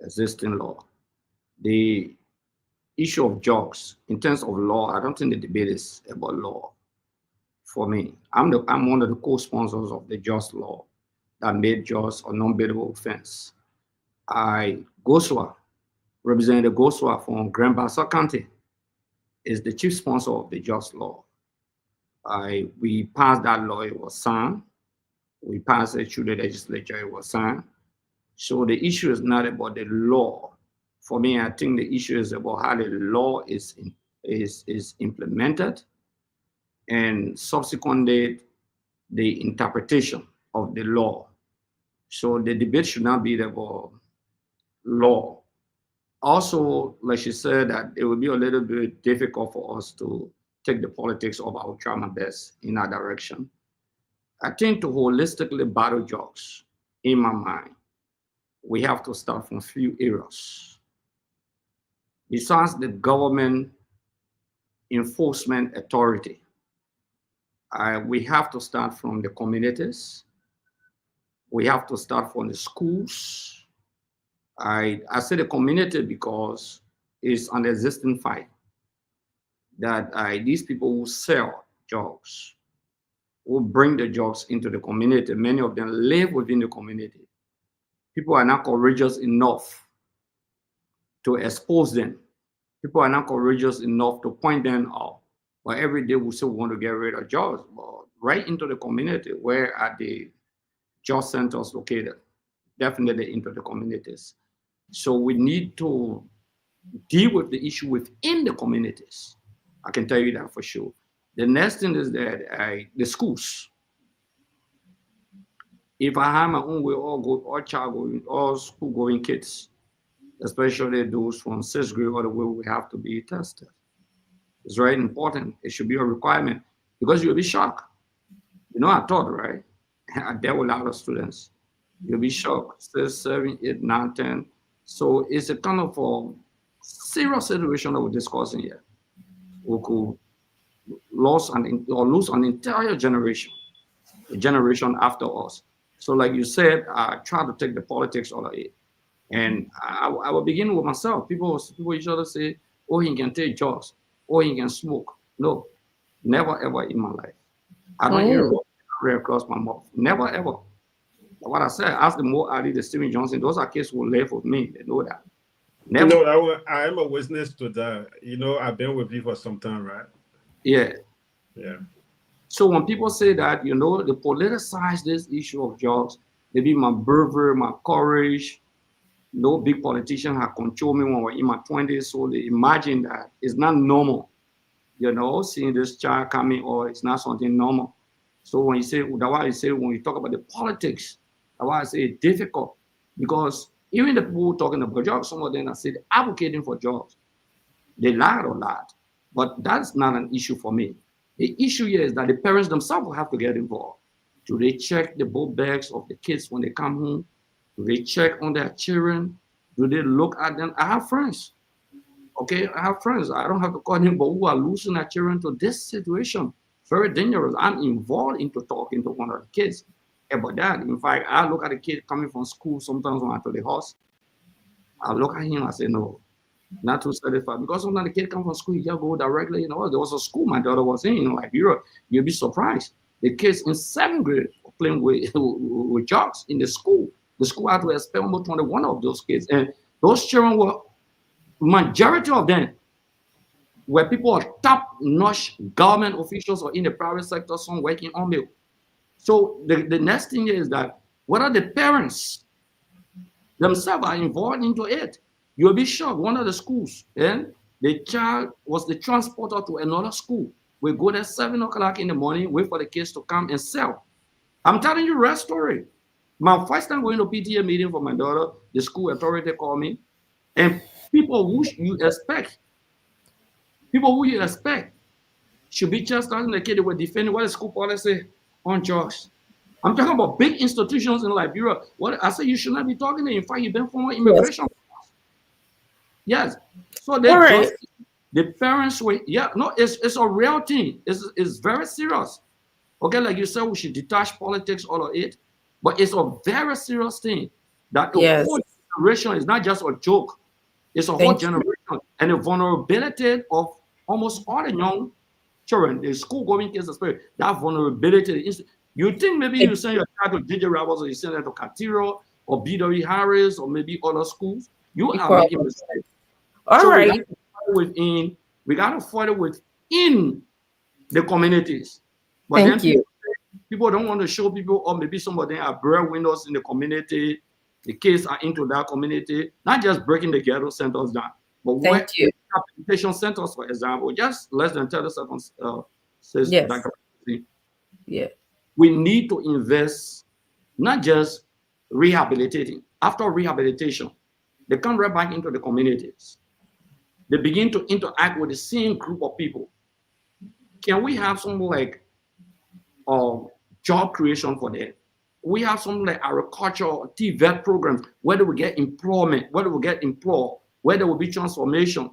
[SPEAKER 12] existing law. The issue of drugs, in terms of law, I don't think the debate is about law. For me, I'm one of the co-sponsors of the just law that made drugs a non-bailable offense. Goswa, Representative Goswa from Grand Bassa County, is the chief sponsor of the just law. We passed that law, it was signed. We passed it through the legislature, it was signed. So the issue is not about the law. For me, I think the issue is about how the law is implemented, and subsequently the interpretation of the law. So the debate should not be about law. Also, like she said, that it will be a little bit difficult for us to take the politics of our trauma best in that direction. I think to holistically battle drugs, in my mind, we have to start from a few areas. Besides the government enforcement authority, we have to start from the communities. We have to start from the schools. I say the community because it's an existing fight that these people who sell drugs will bring the drugs into the community. Many of them live within the community. People are not courageous enough to expose them. People are not courageous enough to point them out. But every day we still want to get rid of drugs, but right into the community. Where are the drug centers located? Definitely into the communities. So we need to deal with the issue within the communities. I can tell you that for sure. The next thing is that the schools. If I have my own way, all school going kids, especially those from 6th grade all the way, we have to be tested. It's very important. It should be a requirement because you'll be shocked. I taught, right? I dealt with a lot of students. You'll be shocked. 6, 7, 8, 9, 10. So it's a kind of a serious situation that we're discussing here. We could lose an entire generation, a generation after us. So like you said, I try to take the politics out of it. And I will begin with myself. People usually say, oh, he can take drugs, or he can smoke. No, never ever in my life. I don't hear it right across my mouth. Never ever. What I said, ask the Mo Ali, the Stephen Johnson, those are kids who live with me. They know that. Never.
[SPEAKER 3] I am a witness to that. I've been with you for some time, right?
[SPEAKER 12] Yeah.
[SPEAKER 3] Yeah.
[SPEAKER 12] So when people say that, they politicize this issue of drugs, maybe my bravery, my courage, no big politician had controlled me when we're in my 20s. So they imagine that it's not normal, seeing this child coming, or it's not something normal. So when you say, that's why I say, when you talk about the politics, that's why I say it's difficult. Because even the people talking about jobs, some of them are said advocating for jobs. They lie a lot, but that's not an issue for me. The issue here is that the parents themselves will have to get involved. Do they check the book bags of the kids when they come home? Do they check on their children? Do they look at them? I have friends. Okay, I have friends. I don't have to call them, but who are losing their children to this situation. Very dangerous. I'm involved into talking to one of the kids about that. In fact, I look at the kid coming from school sometimes when I'm to the house. I look at him, I say, no, not too satisfied. Because sometimes the kid come from school, he just go directly, there was a school my daughter was in Liberia. You'll be surprised. The kids in 7th grade were playing with jocks in the school. The school had to expel almost 21 of those kids. And those children were, majority of them were people of top-notch government officials or in the private sector, some working on milk. So the next thing is that whether the parents themselves are involved into it, you'll be shocked. One of the schools, and the child was the transporter to another school. We go there 7 o'clock in the morning, wait for the kids to come and sell. I'm telling you a real story. My first time going to PTA meeting for my daughter, the school authority called me, and people who you expect should be chastising the kid. They were defending what the school policy on drugs. I'm talking about big institutions in Liberia. What I say, you should not be talking to. In fact, you've been former immigration. Yes. So the parents were, it's a real thing. It's very serious. Okay, like you said, we should detach politics, all of it, but it's a very serious thing. That the whole generation is not just a joke. It's a whole generation, and the vulnerability of almost all the young children, the school-going kids, especially, that vulnerability. You think maybe you send your child to DJ Roberts, or you send them to Catiro or B.W. Harris or maybe other schools, you are making mistakes.
[SPEAKER 4] All right.
[SPEAKER 12] We got to fight it within the communities. But
[SPEAKER 4] Thank you.
[SPEAKER 12] People don't want to show people, or maybe some of them are breadwinners in the community. The kids are into that community, not just breaking the ghetto centers down, but rehabilitation centers, for example, just less than 30 seconds. We need to invest, not just rehabilitating. After rehabilitation, they come right back into the communities. They begin to interact with the same group of people. Can we have something like job creation for them? We have something like agriculture, TVET programs, where they will get employment, where they will get employed, where there will be transformation.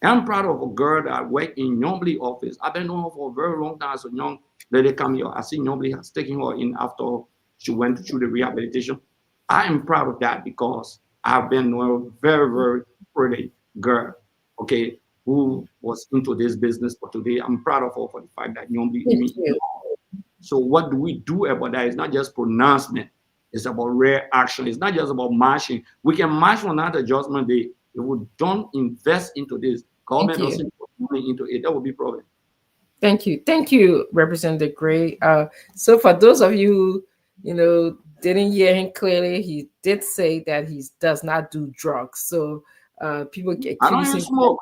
[SPEAKER 12] I'm proud of a girl that worked in Nyombli office. I've been knowing her for a very long time. So young lady come here. I see Nyombli has taken her in after she went through the rehabilitation. I am proud of that because I've been knowing a very, very pretty girl, okay, who was into this business. But today I'm proud of her for the fact that Nyombli. So what do we do about that? It's not just pronouncement. It's about real action. It's not just about marching. We can march on that adjustment day. If we don't invest into this, government doesn't put money into it, that will be a problem.
[SPEAKER 4] Thank you. Thank you, Representative Gray. So for those of you who, didn't hear him clearly, he did say that he does not do drugs. So people get accusing.
[SPEAKER 12] I don't even smoke.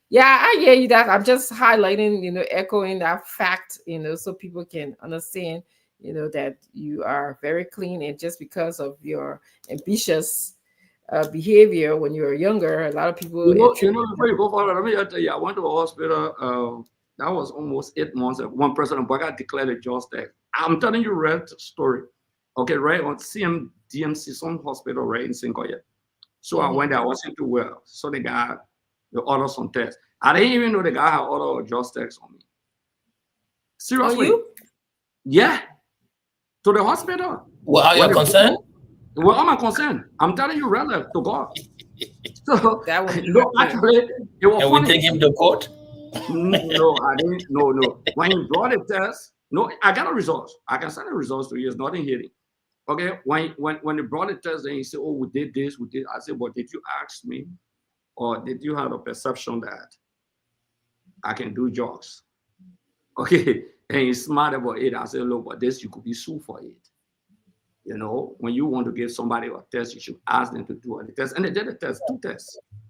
[SPEAKER 4] Yeah, I hear you. That I'm just highlighting, echoing that fact, so people can understand, that you are very clean, and just because of your ambitious behavior when you were younger, a lot of people.
[SPEAKER 12] Before you go forward, let me tell you, I went to a hospital. That was almost 8 months ago. One President Baga declared a just tax. I'm telling you a real story. Okay, right on DMC, some hospital right in Sinkoya. So I went there, I wasn't too well. So the guy, the order some tests. I didn't even know the guy had ordered just text on me. Seriously? Yeah. To the hospital.
[SPEAKER 9] Well, are you concerned?
[SPEAKER 12] Well, I'm concerned. I'm telling you, rather, to God. So
[SPEAKER 4] that was
[SPEAKER 12] actually, it was
[SPEAKER 9] and
[SPEAKER 12] funny.
[SPEAKER 9] We take him to court?
[SPEAKER 12] No, I didn't. No. When he brought the test, I got the results. I can send the results to you. It's nothing hidden. Okay. When they brought the test, then he said, "Oh, we did this, we did." I said, "But did you ask me, or did you have a perception that I can do drugs?" Okay. And he's smart about it. I said, "Look, but this you could be sued for it. When you want to give somebody a test, you should ask them to do a test." And they did a test,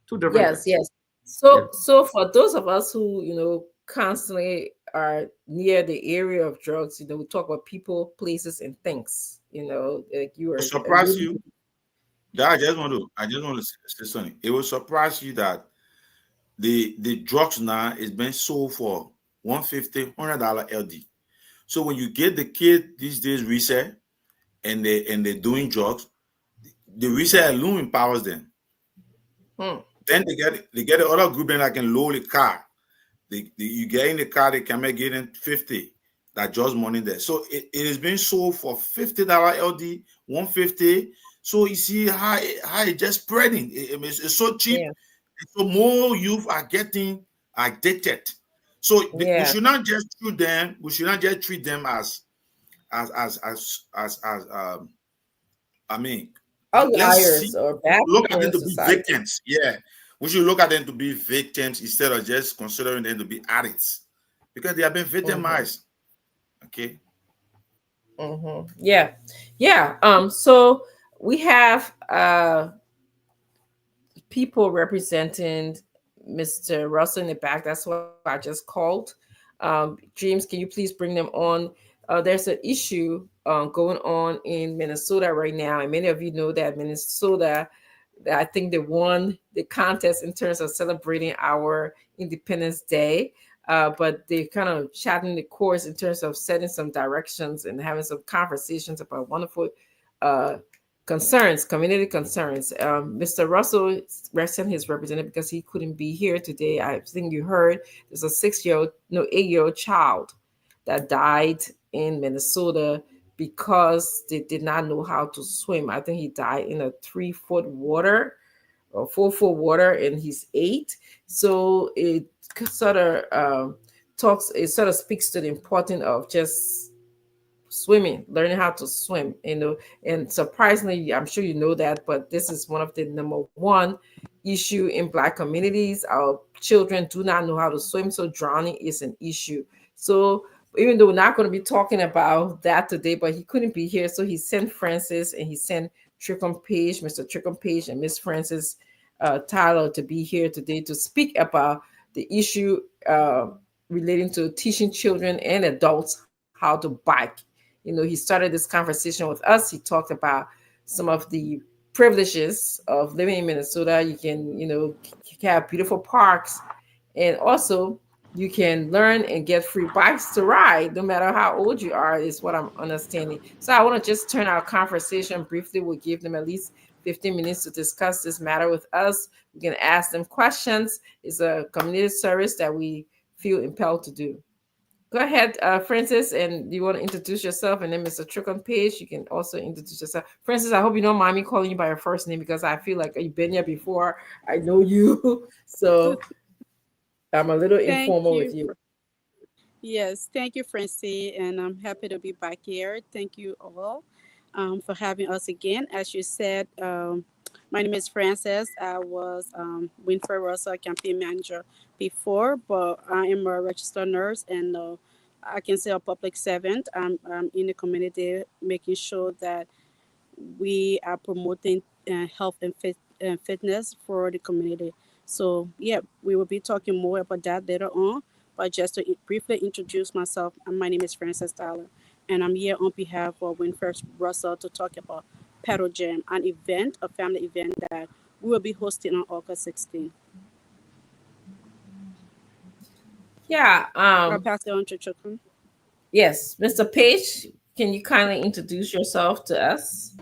[SPEAKER 12] two different tests.
[SPEAKER 4] Yes. So for those of us who, constantly are near the area of drugs, we talk about people, places, and things, like you are.
[SPEAKER 11] Surprise you. I just want to say something. It will surprise you that the drugs now is being sold for $150, $100 LD. So when you get the kid these days resale and they're doing drugs, the resale alone empowers them. Then they get the other group that can load the car. You get in the car, they can make it in 50. That just money there. So it is being sold for $50 LD, $150. So you see how it's just spreading. It's so cheap. Yeah. So more youth are getting addicted. So we should not just treat them. We should not just treat them as I mean,
[SPEAKER 4] outliers or bad.
[SPEAKER 11] Look at them to be victims. Yeah, we should look at them to be victims instead of just considering them to be addicts because they have been victimized. Okay.
[SPEAKER 4] Yeah. So we have people representing Mr. Russell in the back. That's what I just called. James, can you please bring them on? There's an issue going on in Minnesota right now, and many of you know that Minnesota, I think they won the contest in terms of celebrating our Independence Day. But they're kind of chatting the course in terms of setting some directions and having some conversations about wonderful concerns, community concerns. Mr. Russell sent his representative because he couldn't be here today. I think you heard there's a 8-year-old child that died in Minnesota because they did not know how to swim. I think he died in a 3-foot water or 4-foot water, and he's 8. So it sort of speaks to the importance of just swimming, learning how to swim, and surprisingly, I'm sure you know that, but this is one of the number one issue in Black communities. Our children do not know how to swim, so drowning is an issue. So even though we're not going to be talking about that today, but he couldn't be here, so he sent Francis and he sent Trickham Page, Mr. Trickham Page and Miss Francis Tyler to be here today to speak about the issue relating to teaching children and adults how to bike. He started this conversation with us. He talked about some of the privileges of living in Minnesota. You can have beautiful parks, and also you can learn and get free bikes to ride no matter how old you are, is what I'm understanding. So I want to just turn our conversation briefly. We'll give them at least 15 minutes to discuss this matter with us. We can ask them questions. It's a community service that we feel impelled to do. Go ahead, Francis, and you want to introduce yourself, and then Mr. Trickham Page, you can also introduce yourself. Francis, I hope you don't mind me calling you by your first name because I feel like you've been here before. I know you, so I'm a little informal with you.
[SPEAKER 13] Yes, thank you, Francie, and I'm happy to be back here. Thank you all for having us again. As you said, my name is Frances. I was Winfrey Russell campaign manager before, but I am a registered nurse and I can say a public servant. I'm in the community making sure that we are promoting health and fitness for the community. So yeah, we will be talking more about that later on. But just to briefly introduce myself, my name is Frances Tyler, and I'm here on behalf of Winfrey Russell to talk about Pedal Jam, an event, a family event that we will be hosting on August 16th.
[SPEAKER 4] Yeah.
[SPEAKER 13] I'll pass it on to Trickham.
[SPEAKER 4] Yes, Mr. Page, can you kindly introduce yourself to us?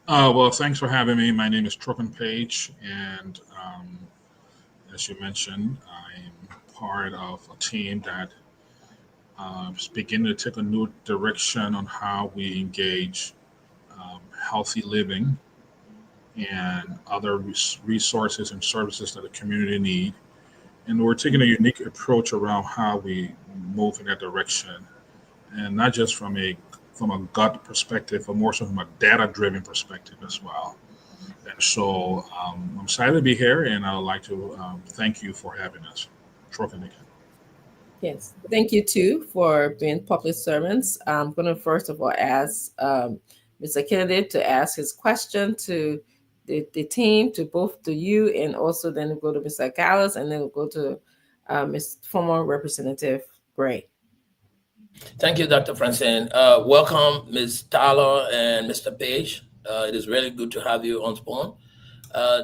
[SPEAKER 14] Well, thanks for having me. My name is Trickham Page, and as you mentioned, I'm part of a team that is beginning to take a new direction on how we engage healthy living and other resources and services that the community need. And we're taking a unique approach around how we move in that direction, and not just from a gut perspective, but more so from a data-driven perspective as well. And so I'm excited to be here, and I would like to thank you for having us. Trophy.
[SPEAKER 4] Yes, thank you too for being public servants. I'm going to first of all ask Mr. Kennedy to ask his question to the team, to both to you, and also then we'll go to Mr. Gallas, and then we'll go to former Representative Gray.
[SPEAKER 9] Thank you, Dr. Francine. Welcome, Ms. Tyler and Mr. Page. It is really good to have you on Spawn.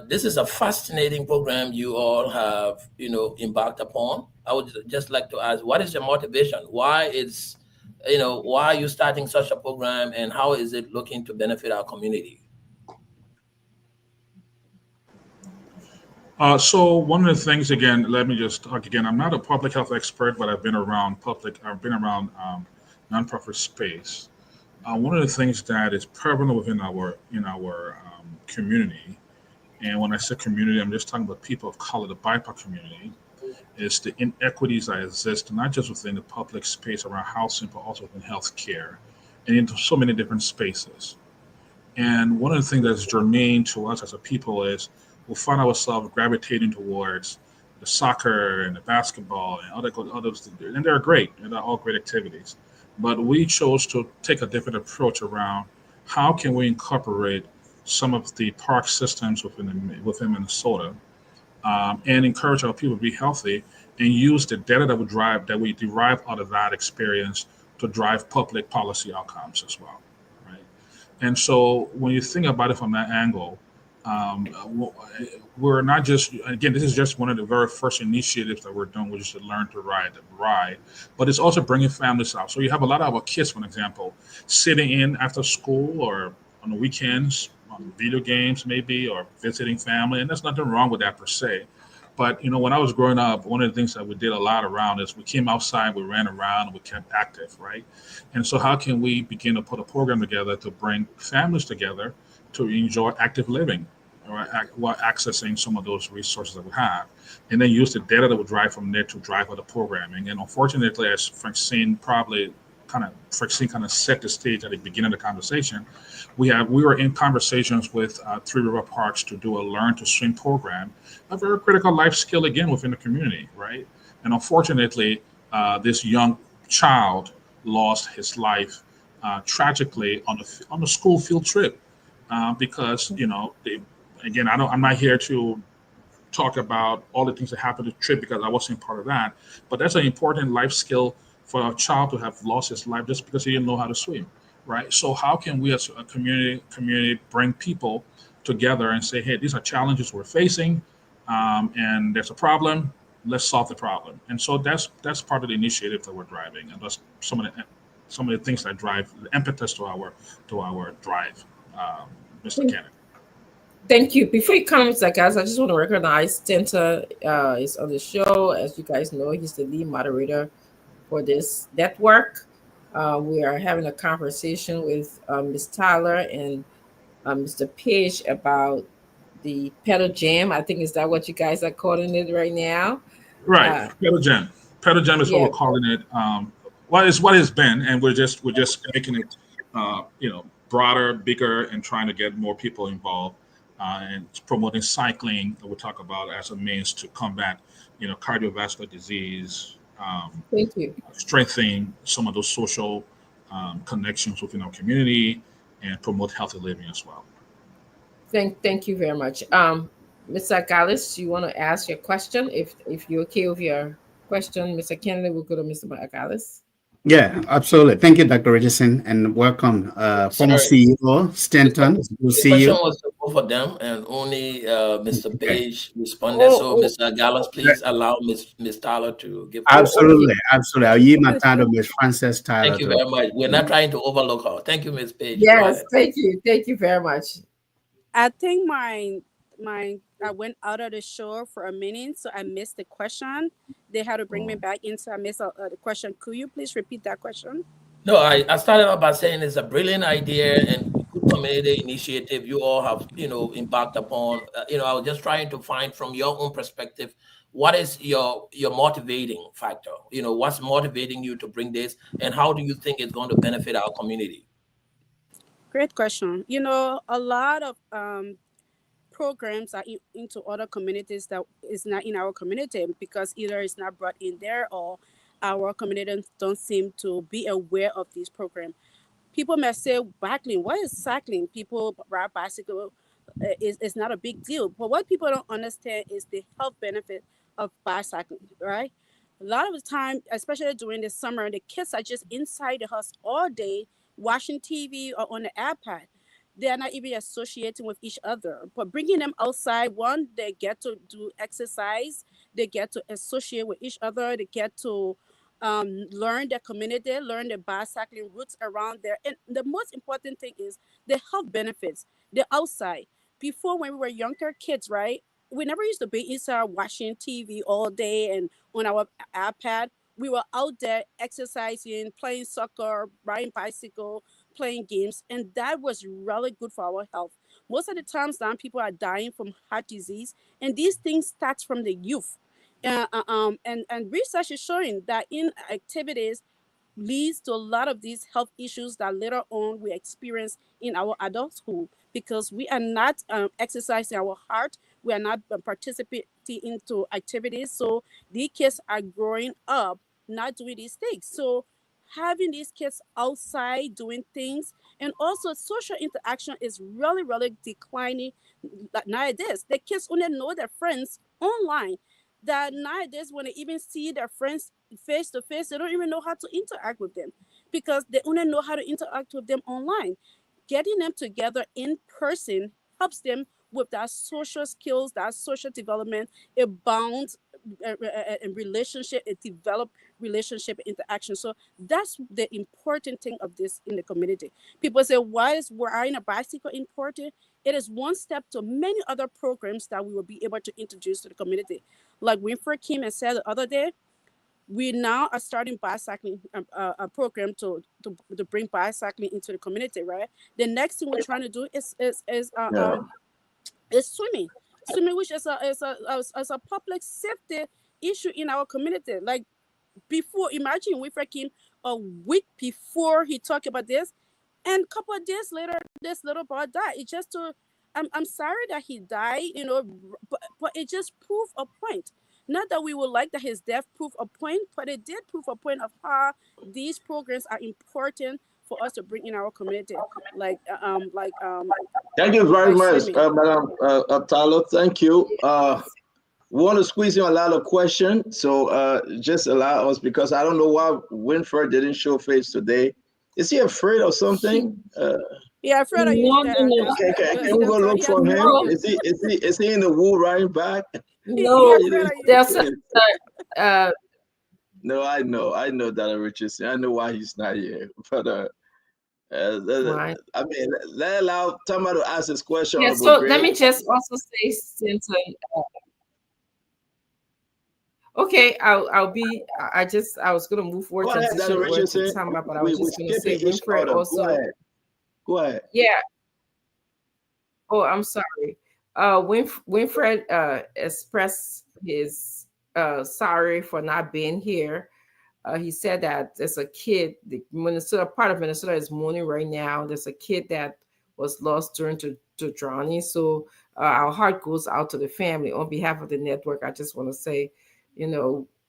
[SPEAKER 9] This is a fascinating program you all have, embarked upon. I would just like to ask, what is your motivation? Why are you starting such a program, and how is it looking to benefit our community?
[SPEAKER 14] So one of the things, again, let me just talk again. I'm not a public health expert, but I've been around nonprofit space. One of the things that is prevalent within our community, and when I say community, I'm just talking about people of color, the BIPOC community, is the inequities that exist not just within the public space around housing, but also within healthcare, and into so many different spaces. And one of the things that's germane to us as a people is we'll find ourselves gravitating towards the soccer and the basketball and others, and they're great, and they're all great activities. But we chose to take a different approach around how can we incorporate some of the park systems within Minnesota, and encourage our people to be healthy and use the data that we derive out of that experience to drive public policy outcomes as well, right? And so when you think about it from that angle, um, we're not just, again, this is just one of the very first initiatives that we're doing, which is to learn to ride, but it's also bringing families out. So you have a lot of our kids, for example, sitting in after school or on the weekends, on video games maybe, or visiting family, and there's nothing wrong with that per se. But when I was growing up, one of the things that we did a lot around is we came outside, we ran around, and we kept active, right? And so, how can we begin to put a program together to bring families together to enjoy active living, or while accessing some of those resources that we have, and then use the data that we drive from there to drive other programming. And unfortunately, as Francine kind of set the stage at the beginning of the conversation, we were in conversations with Three River Parks to do a learn to swim program, a very critical life skill again within the community, right? And unfortunately, this young child lost his life tragically on the school field trip, because again, I'm not here to talk about all the things that happened to the trip because I wasn't part of that, but that's an important life skill for a child to have lost his life just because he didn't know how to swim, right? So how can we as a community bring people together and say, hey, these are challenges we're facing, and there's a problem. Let's solve the problem. And so that's part of the initiative that we're driving, and that's some of the things that drive the impetus to our drive, Mr. Kennedy.
[SPEAKER 4] Thank you. Before you come, guys, I just want to recognize Tenta is on the show. As you guys know, he's the lead moderator for this network. We are having a conversation with Ms. Tyler and Mr. Page about the pedal jam. I think, is that what you guys are calling it right now?
[SPEAKER 14] Right, pedal jam. Pedal jam is what we're calling it. It's what it's been, and we're just making it, broader, bigger, and trying to get more people involved, and promoting cycling that we talk about as a means to combat, cardiovascular disease.
[SPEAKER 4] Thank you.
[SPEAKER 14] Strengthening some of those social connections within our community and promote healthy living as well.
[SPEAKER 4] Thank you very much. Mr. Gallus, you want to ask your question? If you're okay with your question, Mr. Kennedy, we'll go to Mr. Gallus.
[SPEAKER 10] Yeah, absolutely. Thank you, Dr. Richardson, and welcome, former CEO Stanton. We'll see you.
[SPEAKER 9] The question was for both of them, and only Mr. Page responded. So, Mr. Gallus, please allow Ms. Tyler to give.
[SPEAKER 10] Absolutely. I'll yield my time to Ms. Frances Tyler.
[SPEAKER 9] Thank you very much. We're not trying to overlook her. Thank you, Ms. Page.
[SPEAKER 4] Yes, thank you very much.
[SPEAKER 13] I think I went out of the show for a minute, so I missed the question. They had to bring me back in, so I missed the question. Could you please repeat that question?
[SPEAKER 9] No, I started out by saying it's a brilliant idea and good community initiative you all have, embarked upon. I was just trying to find from your own perspective, what is your motivating factor? What's motivating you to bring this, and how do you think it's going to benefit our community?
[SPEAKER 13] Great question. A lot of programs are into other communities that is not in our community because either it's not brought in there or our communities don't seem to be aware of this program. People may say, cycling, what is cycling? People ride bicycle, it's not a big deal. But what people don't understand is the health benefit of bicycling, right? A lot of the time, especially during the summer, the kids are just inside the house all day watching TV or on the iPad. they are not even associating with each other. But bringing them outside, one, they get to do exercise, they get to associate with each other, they get to learn their community, learn the bicycling routes around there. And the most important thing is the health benefits. The outside. Before, when we were younger kids, right? We never used to be inside watching TV all day and on our iPad. We were out there exercising, playing soccer, riding bicycle, playing games, and that was really good for our health. Most of the times now people are dying from heart disease, and these things start from the youth. And research is showing that in activities leads to a lot of these health issues that later on we experience in our adulthood because we are not exercising our heart, we are not participating into activities. So these kids are growing up not doing these things. So having these kids outside doing things and also social interaction is really, really declining nowadays. The kids only know their friends online. That nowadays, when they even see their friends face to face, they don't even know how to interact with them because they only know how to interact with them online. Getting them together in person helps them with that social skills, that social development. It bonds a relationship, it develop relationship interaction. So that's the important thing of this in the community. People say, why is riding a bicycle important? It is one step to many other programs that we will be able to introduce to the community. Like Winfred came and said the other day, we now are starting bicycling a program to bring bicycling into the community, right? The next thing we're trying to do is swimming, which is a public safety issue in our community. Like before, imagine Winfred came a week before he talked about this, and a couple of days later, this little boy died. It just to, I'm sorry that he died, but it just proved a point. Not that we would like that his death proved a point, but it did prove a point of how these programs are important for us to bring in our community.
[SPEAKER 15] Thank you very much,
[SPEAKER 13] swimming.
[SPEAKER 15] Madam Talo. Thank you. We want to squeeze in a lot of questions, so just allow us, because I don't know why Winfred didn't show face today. Is he afraid of something?
[SPEAKER 13] Yeah, afraid of you.
[SPEAKER 15] No. Can we go look for him? Is he in the wood riding back?
[SPEAKER 4] No, there's
[SPEAKER 15] No, I know that Richardson. I know why he's not here. But
[SPEAKER 4] Right.
[SPEAKER 15] I mean, let allow Tama to ask his question.
[SPEAKER 4] Yeah, so let me just also say, since okay, I was gonna move forward
[SPEAKER 15] Go ahead,
[SPEAKER 4] transition
[SPEAKER 15] Dr.
[SPEAKER 4] over to
[SPEAKER 15] Richardson.
[SPEAKER 4] Tama, but I
[SPEAKER 15] We
[SPEAKER 4] was just gonna say
[SPEAKER 15] skipping each
[SPEAKER 4] Winfred
[SPEAKER 15] other.
[SPEAKER 4] also.
[SPEAKER 15] Go ahead.
[SPEAKER 4] Yeah. Oh, I'm sorry. Winfred expressed his sorry for not being here. He said that there's a kid, part of Minnesota is mourning right now. There's a kid that was lost during to drowning. So our heart goes out to the family. On behalf of the network, I just want to say,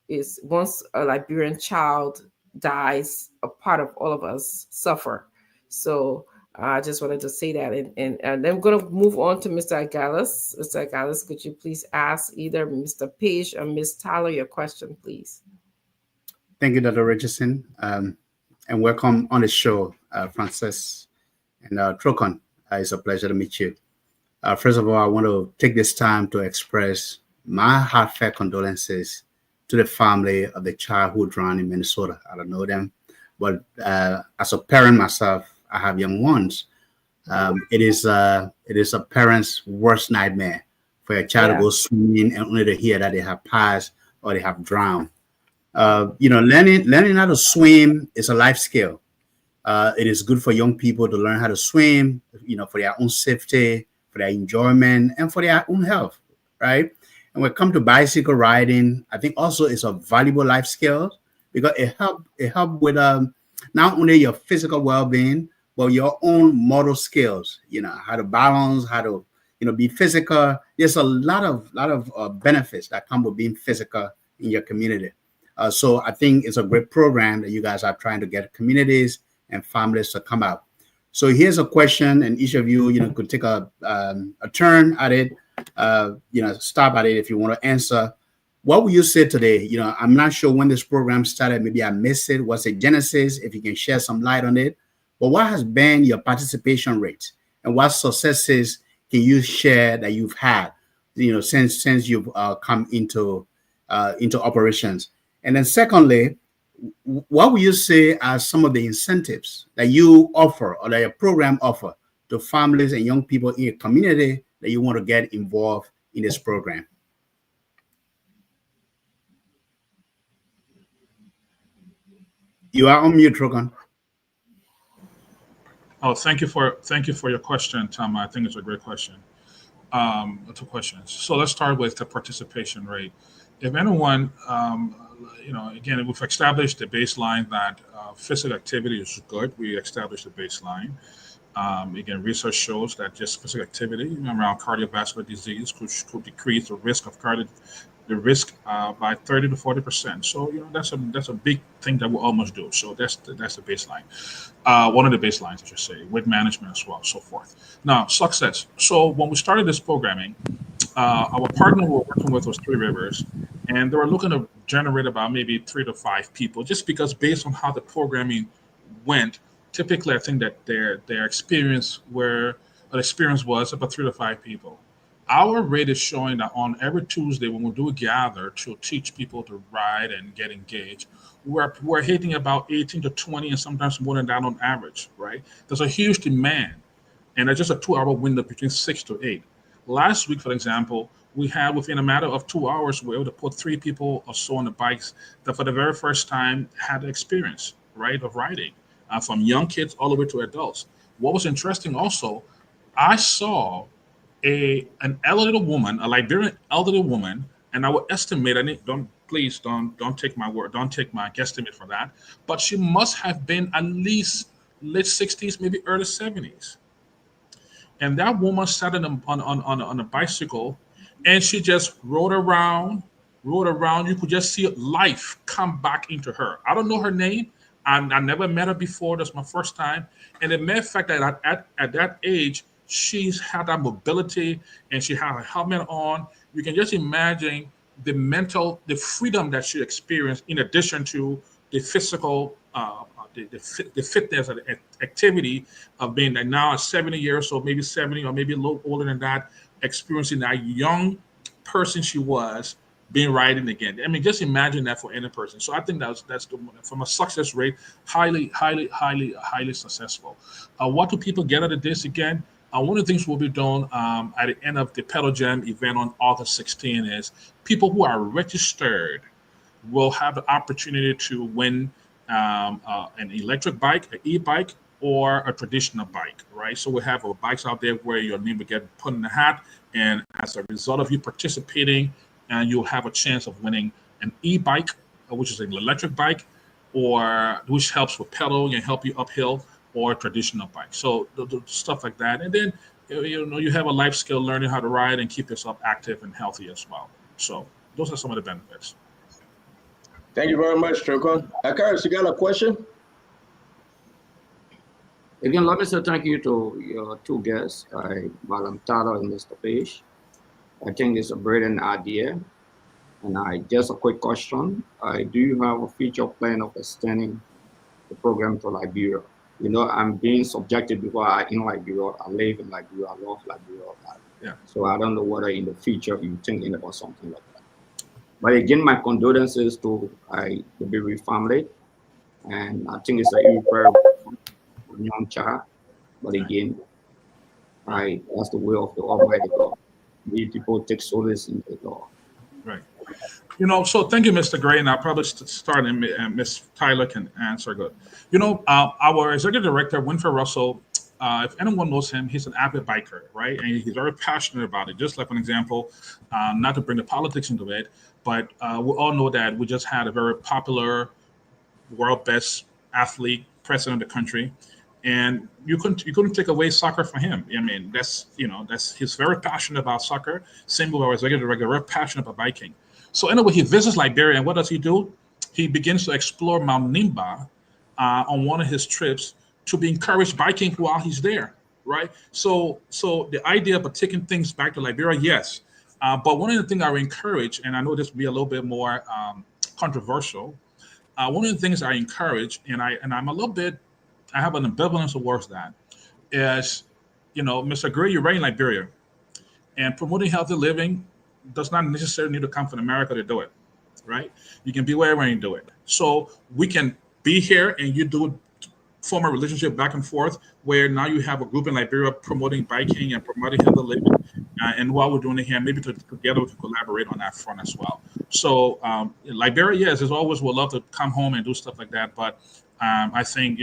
[SPEAKER 4] is once a Liberian child dies, a part of all of us suffer. So I just wanted to say that. And then I'm going to move on to Mr. Agalis. Mr. Agalis, could you please ask either Mr. Page or Ms. Tyler your question, please?
[SPEAKER 10] Thank you, Dr. Richardson, and welcome on the show, Francis and Trocon. It's a pleasure to meet you. First of all, I want to take this time to express my heartfelt condolences to the family of the child who drowned in Minnesota. I don't know them, but as a parent myself, I have young ones. It is a parent's worst nightmare for a child to go swimming and only to hear that they have passed or they have drowned. Learning how to swim is a life skill. It is good for young people to learn how to swim, for their own safety, for their enjoyment, and for their own health, right? And when it comes to bicycle riding, I think also it's a valuable life skill because it help with not only your physical well-being, but your own motor skills, how to balance, how to, be physical. There's a lot of benefits that come with being physical in your community. So I think it's a great program that you guys are trying to get communities and families to come out. So here's a question, and each of you, could take a turn at it, stop at it if you want to answer. What will you say today? I'm not sure when this program started. Maybe I missed it. What's the genesis? If you can share some light on it. But what has been your participation rate? and what successes can you share that you've had, since you've come into operations? And then secondly, what would you say are some of the incentives that you offer or that your program offer to families and young people in your community that you want to get involved in this program? You are on mute, Trogan.
[SPEAKER 14] Oh, thank you for your question, Tom. I think it's a great question. Two questions. So let's start with the participation rate. If anyone, again, we've established the baseline that physical activity is good. We established the baseline. Again, research shows that just physical activity around cardiovascular disease could decrease the risk of by 30 to 40%. So that's a big thing that we almost do. So that's the baseline. One of the baselines, I should say, with management as well, so forth. Now, success. So when we started this programming, our partner we were working with was Three Rivers, and they were looking to generate about maybe 3 to 5 people, just because based on how the programming went, typically I think that their experience was about 3 to 5 people. Our rate is showing that on every Tuesday when we do a gather to teach people to ride and get engaged, we're hitting about 18 to 20 and sometimes more than that on average, right? There's a huge demand, and there's just a 2-hour window between 6 to 8. Last week, for example, we had within a matter of 2 hours, we were able to put 3 people or so on the bikes that for the very first time had the experience, right, of riding, from young kids all the way to adults. What was interesting also, I saw an elderly woman, a Liberian elderly woman, and I would estimate, don't take my word, don't take my guesstimate for that, but she must have been at least late 60s, maybe early 70s. And that woman sat on a bicycle, and she just rode around. You could just see life come back into her. I don't know her name. I never met her before. That's my first time. And the mere fact that at that age, she's had that mobility and she had her helmet on. You can just imagine the freedom that she experienced in addition to the physical, the fitness and activity of being like now at 70 years old, maybe 70 or maybe a little older than that, experiencing that young person she was being riding again. I mean, just imagine that for any person. So I think that's from a success rate, highly successful. What do people get out of this again? One of the things we'll be doing at the end of the Pedal Jam event on August 16 is people who are registered will have the opportunity to win an electric bike, an e-bike, or a traditional bike, right? So we have bikes out there where your name will get put in the hat, and as a result of you participating, you'll have a chance of winning an e-bike, which is an electric bike, or which helps with pedaling and help you uphill, or a traditional bike. So the stuff like that. And then you have a life skill, learning how to ride and keep yourself active and healthy as well. So those are some of the benefits.
[SPEAKER 15] Thank you very much, Trokon. Akaris, you got a question?
[SPEAKER 12] Again, let me say thank you to your two guests, Madam Tado and Mr. Page. I think it's a brilliant idea. And just a quick question. Do you have a future plan of extending the program to Liberia? I'm being subjected because I'm in Liberia. I live in Liberia. I love Liberia.
[SPEAKER 14] Yeah.
[SPEAKER 12] So I don't know whether in the future you're thinking about something like that. But again, my condolences to the baby family. And I think it's an irreparable young child. But again, that's the will of the Almighty God. We people take solace in the Lord.
[SPEAKER 14] Right. So thank you, Mr. Gray, and I'll probably start, and Ms. Tyler can answer good. Our executive director, Winfrey Russell, if anyone knows him, he's an avid biker, right? And he's very passionate about it. Just like an example, not to bring the politics into it, but we all know that we just had a very popular world best athlete, president of the country, and you couldn't take away soccer from him. I mean, he's very passionate about soccer. Same with our executive director, very passionate about biking. So anyway, he visits Liberia, and what does he do? He begins to explore Mount Nimba on one of his trips to be encouraged biking while he's there, right? So the idea of taking things back to Liberia, yes. But one of the things I would encourage, and I know this will be a little bit more controversial, one of the things I encourage, and I'm a little bit, I have an ambivalence towards that, is, Mr. Gray, you're right in Liberia. And promoting healthy living does not necessarily need to come from America to do it, right? You can be wherever and do it. So we can be here and you do form a relationship back and forth where now you have a group in Liberia promoting biking and promoting healthy living. And while we're doing it here, maybe together we can collaborate on that front as well. So Liberia, yes, as always, would love to come home and do stuff like that. But I think,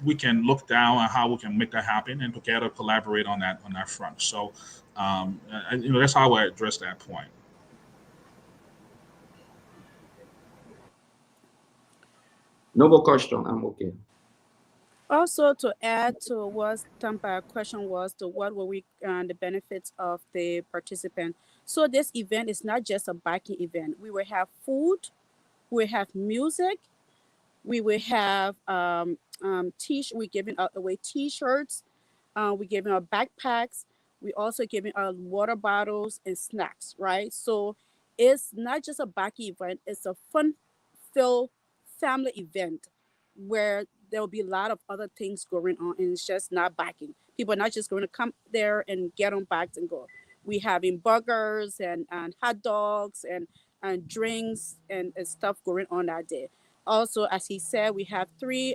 [SPEAKER 14] we can look down on how we can make that happen and together collaborate on that front. So, that's how I address that point.
[SPEAKER 12] No more question. I'm okay.
[SPEAKER 13] Also, to add to what Tampa question was, to what were the benefits of the participant. So this event is not just a biking event. We will have food, we will have music, we will have we're giving away T-shirts, we're giving out backpacks, we also giving out water bottles and snacks, right? So it's not just a biking event; it's a fun-filled family event where there will be a lot of other things going on, and it's just not biking. People are not just going to come there and get on bikes and go. We having burgers and hot dogs and drinks and stuff going on that day. Also, as he said, we have three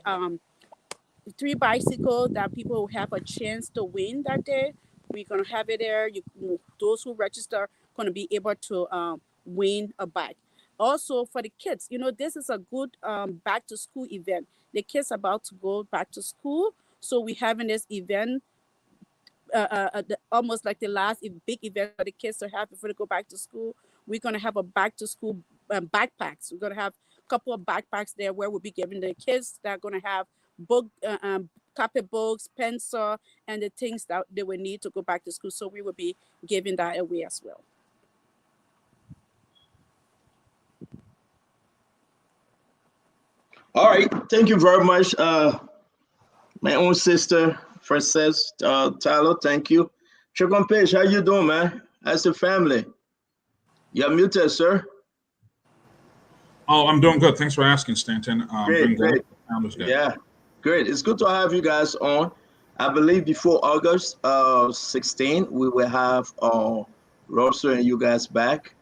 [SPEAKER 13] bicycles that people will have a chance to win that day. We're gonna have it there. Those who register gonna be able to win a bike. Also for the kids, this is a good back to school event. The kids are about to go back to school, so we're having this event almost like the last big event for the kids to have before they go back to school. We're gonna have a back to school backpacks. We're gonna have a couple of backpacks there where we'll be giving the kids that are gonna have book copybooks, pencil, and the things that they will need to go back to school. So we will be giving that away as well.
[SPEAKER 15] All right, thank you very much. My own sister, Frances Tyler, thank you. Chukon Page, how you doing, man? How's the family? You're muted, sir.
[SPEAKER 14] Oh, I'm doing good. Thanks for asking, Stanton.
[SPEAKER 15] Great. Yeah, great. It's good to have you guys on. I believe before August 16, we will have Russell and you guys back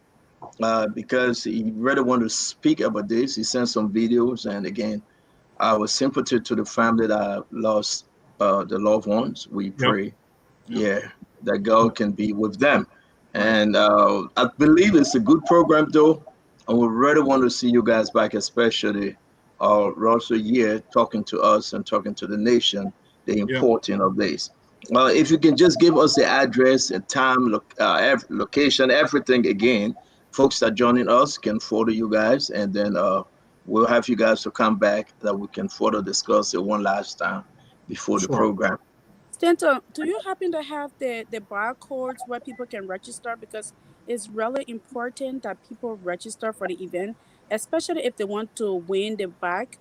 [SPEAKER 15] because he really want to speak about this. He sent some videos, and again, our sympathy to the family that lost the loved ones. We pray, that God can be with them. And I believe it's a good program, though. And we really want to see you guys back, especially Russell here talking to us and talking to the nation, the importance of this. If you can just give us the address and time, location, everything again, folks that are joining us can follow you guys, and then we'll have you guys to come back that we can further discuss it one last time before the program.
[SPEAKER 13] Stanton, do you happen to have the barcodes where people can register? Because it's really important that people register for the event, especially if they want to win the bag.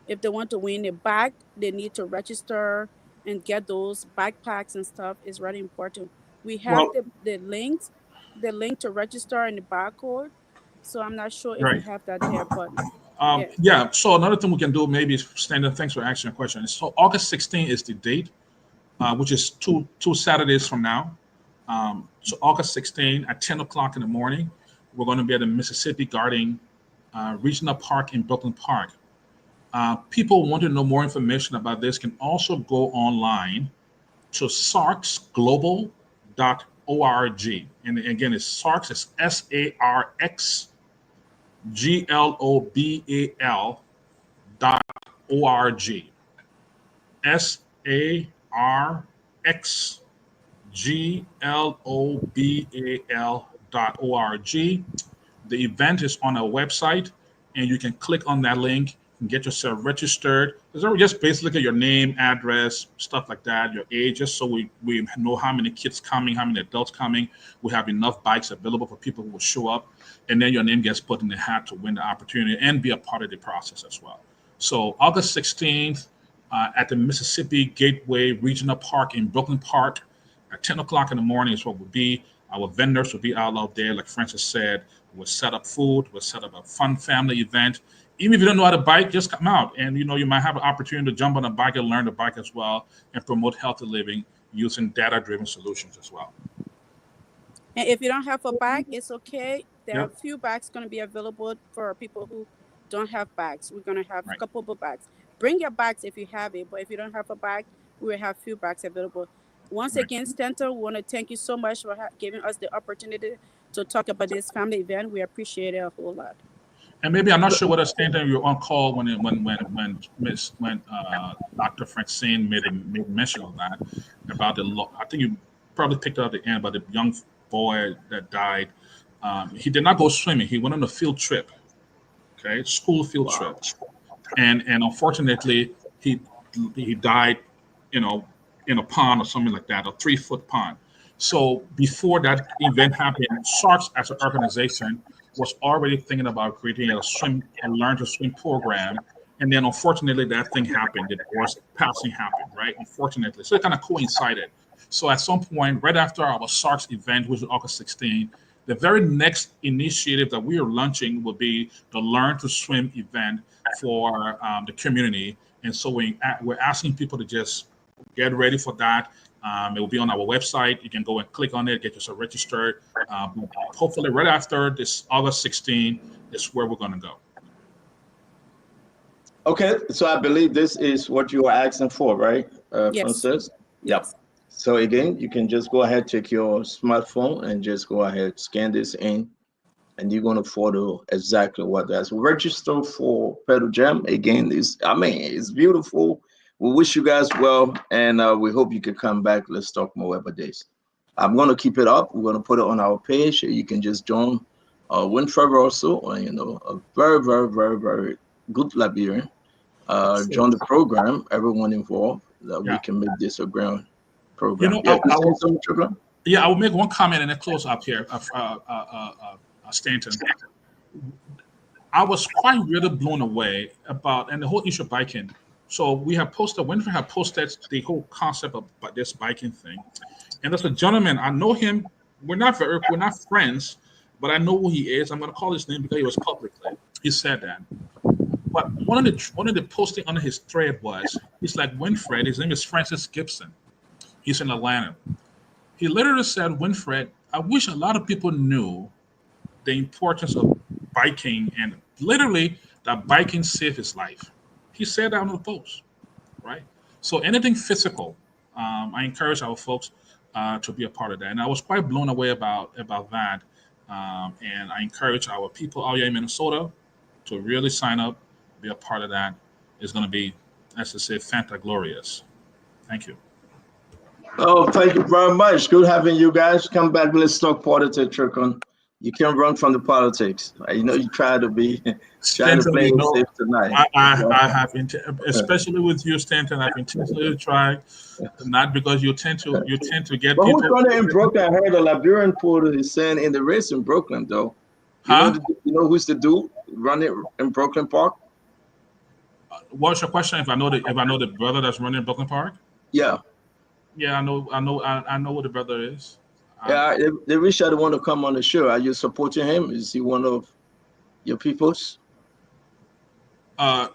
[SPEAKER 13] If they want to win the bag, they need to register and get those backpacks and stuff. Is really important. We have the link to register and the barcode. So I'm not sure if we have that there, but
[SPEAKER 14] So another thing we can do maybe is Stanton. Thanks for asking a question. So August 16th is the date, which is two Saturdays from now. So August 16th at 10 o'clock in the morning, we're going to be at the Mississippi Garden Regional Park in Brooklyn Park. People want to know more information about this can also go online to sarxglobal.org. And again, it's SARX, it's SARXGLOBAL.org. SARXGLOBAL.org. The event is on our website, and you can click on that link and get yourself registered. It's just basically your name, address, stuff like that, your age, just so we know how many kids coming, how many adults coming. We have enough bikes available for people who will show up, and then your name gets put in the hat to win the opportunity and be a part of the process as well. So August 16th at the Mississippi Gateway Regional Park in Brooklyn Park at 10 o'clock in the morning is what will be. Our vendors will be out there, like Francis said. We'll set up food. We'll set up a fun family event. Even if you don't know how to bike, just come out, and you might have an opportunity to jump on a bike and learn to bike as well, and promote healthy living using data-driven solutions as well.
[SPEAKER 13] And if you don't have a bag, it's okay. There are
[SPEAKER 14] Yep.
[SPEAKER 13] a few bags going to be available for people who don't have bags. We're going to have a couple of bags. Bring your bags if you have it, but if you don't have a bag, we will have few bags available. Once again, Stanton, we want to thank you so much for giving us the opportunity to talk about this family event. We appreciate it a whole lot.
[SPEAKER 14] And maybe I'm not sure whether Stanton you were on call when Dr. Francine made mention of that about the law. I think you probably picked up at the end about the young boy that died. He did not go swimming. He went on a field trip, okay, school field trip, and unfortunately he died, in a pond or something like that, a 3-foot pond. So before that event happened, Sharks as an organization was already thinking about creating a swim and learn to swim program. And then unfortunately that thing happened, the divorce passing happened, right? Unfortunately. So it kind of coincided. So at some point, right after our Sharks event, which was August 16, the very next initiative that we are launching will be the Learn to Swim event for the community. And so we're asking people to just get ready for that. It will be on our website. You can go and click on it, get yourself registered. Hopefully right after this August 16 is where we're going to go.
[SPEAKER 15] Okay, so I believe this is what you are asking for, right,
[SPEAKER 13] Yes.
[SPEAKER 15] Francis? Yep. So again, you can just go ahead, take your smartphone and just go ahead, scan this in, and you're going to follow exactly what that's. Register for Pedal Jam. Again, it's beautiful. We wish you guys well, and we hope you can come back. Let's talk more about this. I'm going to keep it up. We're going to put it on our page. You can just join Winfrey also, a very, very, very, very good Liberian. Join the program, everyone involved, that we can make this a grand program.
[SPEAKER 14] I will make one comment and then close up here, Stanton. I was quite really blown away about, and the whole issue of biking. So we have posted, Winfrey have posted the whole concept of this biking thing. And there's a gentleman, I know him, we're not friends, but I know who he is. I'm going to call his name because he was publicly. He said that. But one of the posting under his thread was, he's like, Winfred, his name is Francis Gibson. He's in Atlanta. He literally said, Winfred, I wish a lot of people knew the importance of biking and literally that biking saved his life. He said that on the post, right? So anything physical, I encourage our folks to be a part of that. And I was quite blown away about that. And I encourage our people out here in Minnesota to really sign up, be a part of that. It's going to be, as I say, fantaglorious. Thank you.
[SPEAKER 15] Oh, thank you very much. Good having you guys. Come back. Let's talk politics, Tricon. You can't run from the politics. You try to play it safe tonight.
[SPEAKER 14] I have, especially with you, Stanton. I've intentionally tried, not because you tend to get.
[SPEAKER 15] But
[SPEAKER 14] people.
[SPEAKER 15] who's running in Brooklyn? I heard a Liberian porter is saying in the race in Brooklyn, though. You know who's the dude running in Brooklyn Park?
[SPEAKER 14] What's your question? If I know the brother that's running in Brooklyn Park?
[SPEAKER 15] Yeah.
[SPEAKER 14] Yeah, I know what the brother is.
[SPEAKER 15] Yeah, they wish I'd want to come on the show. Are you supporting him? Is he one of your peoples?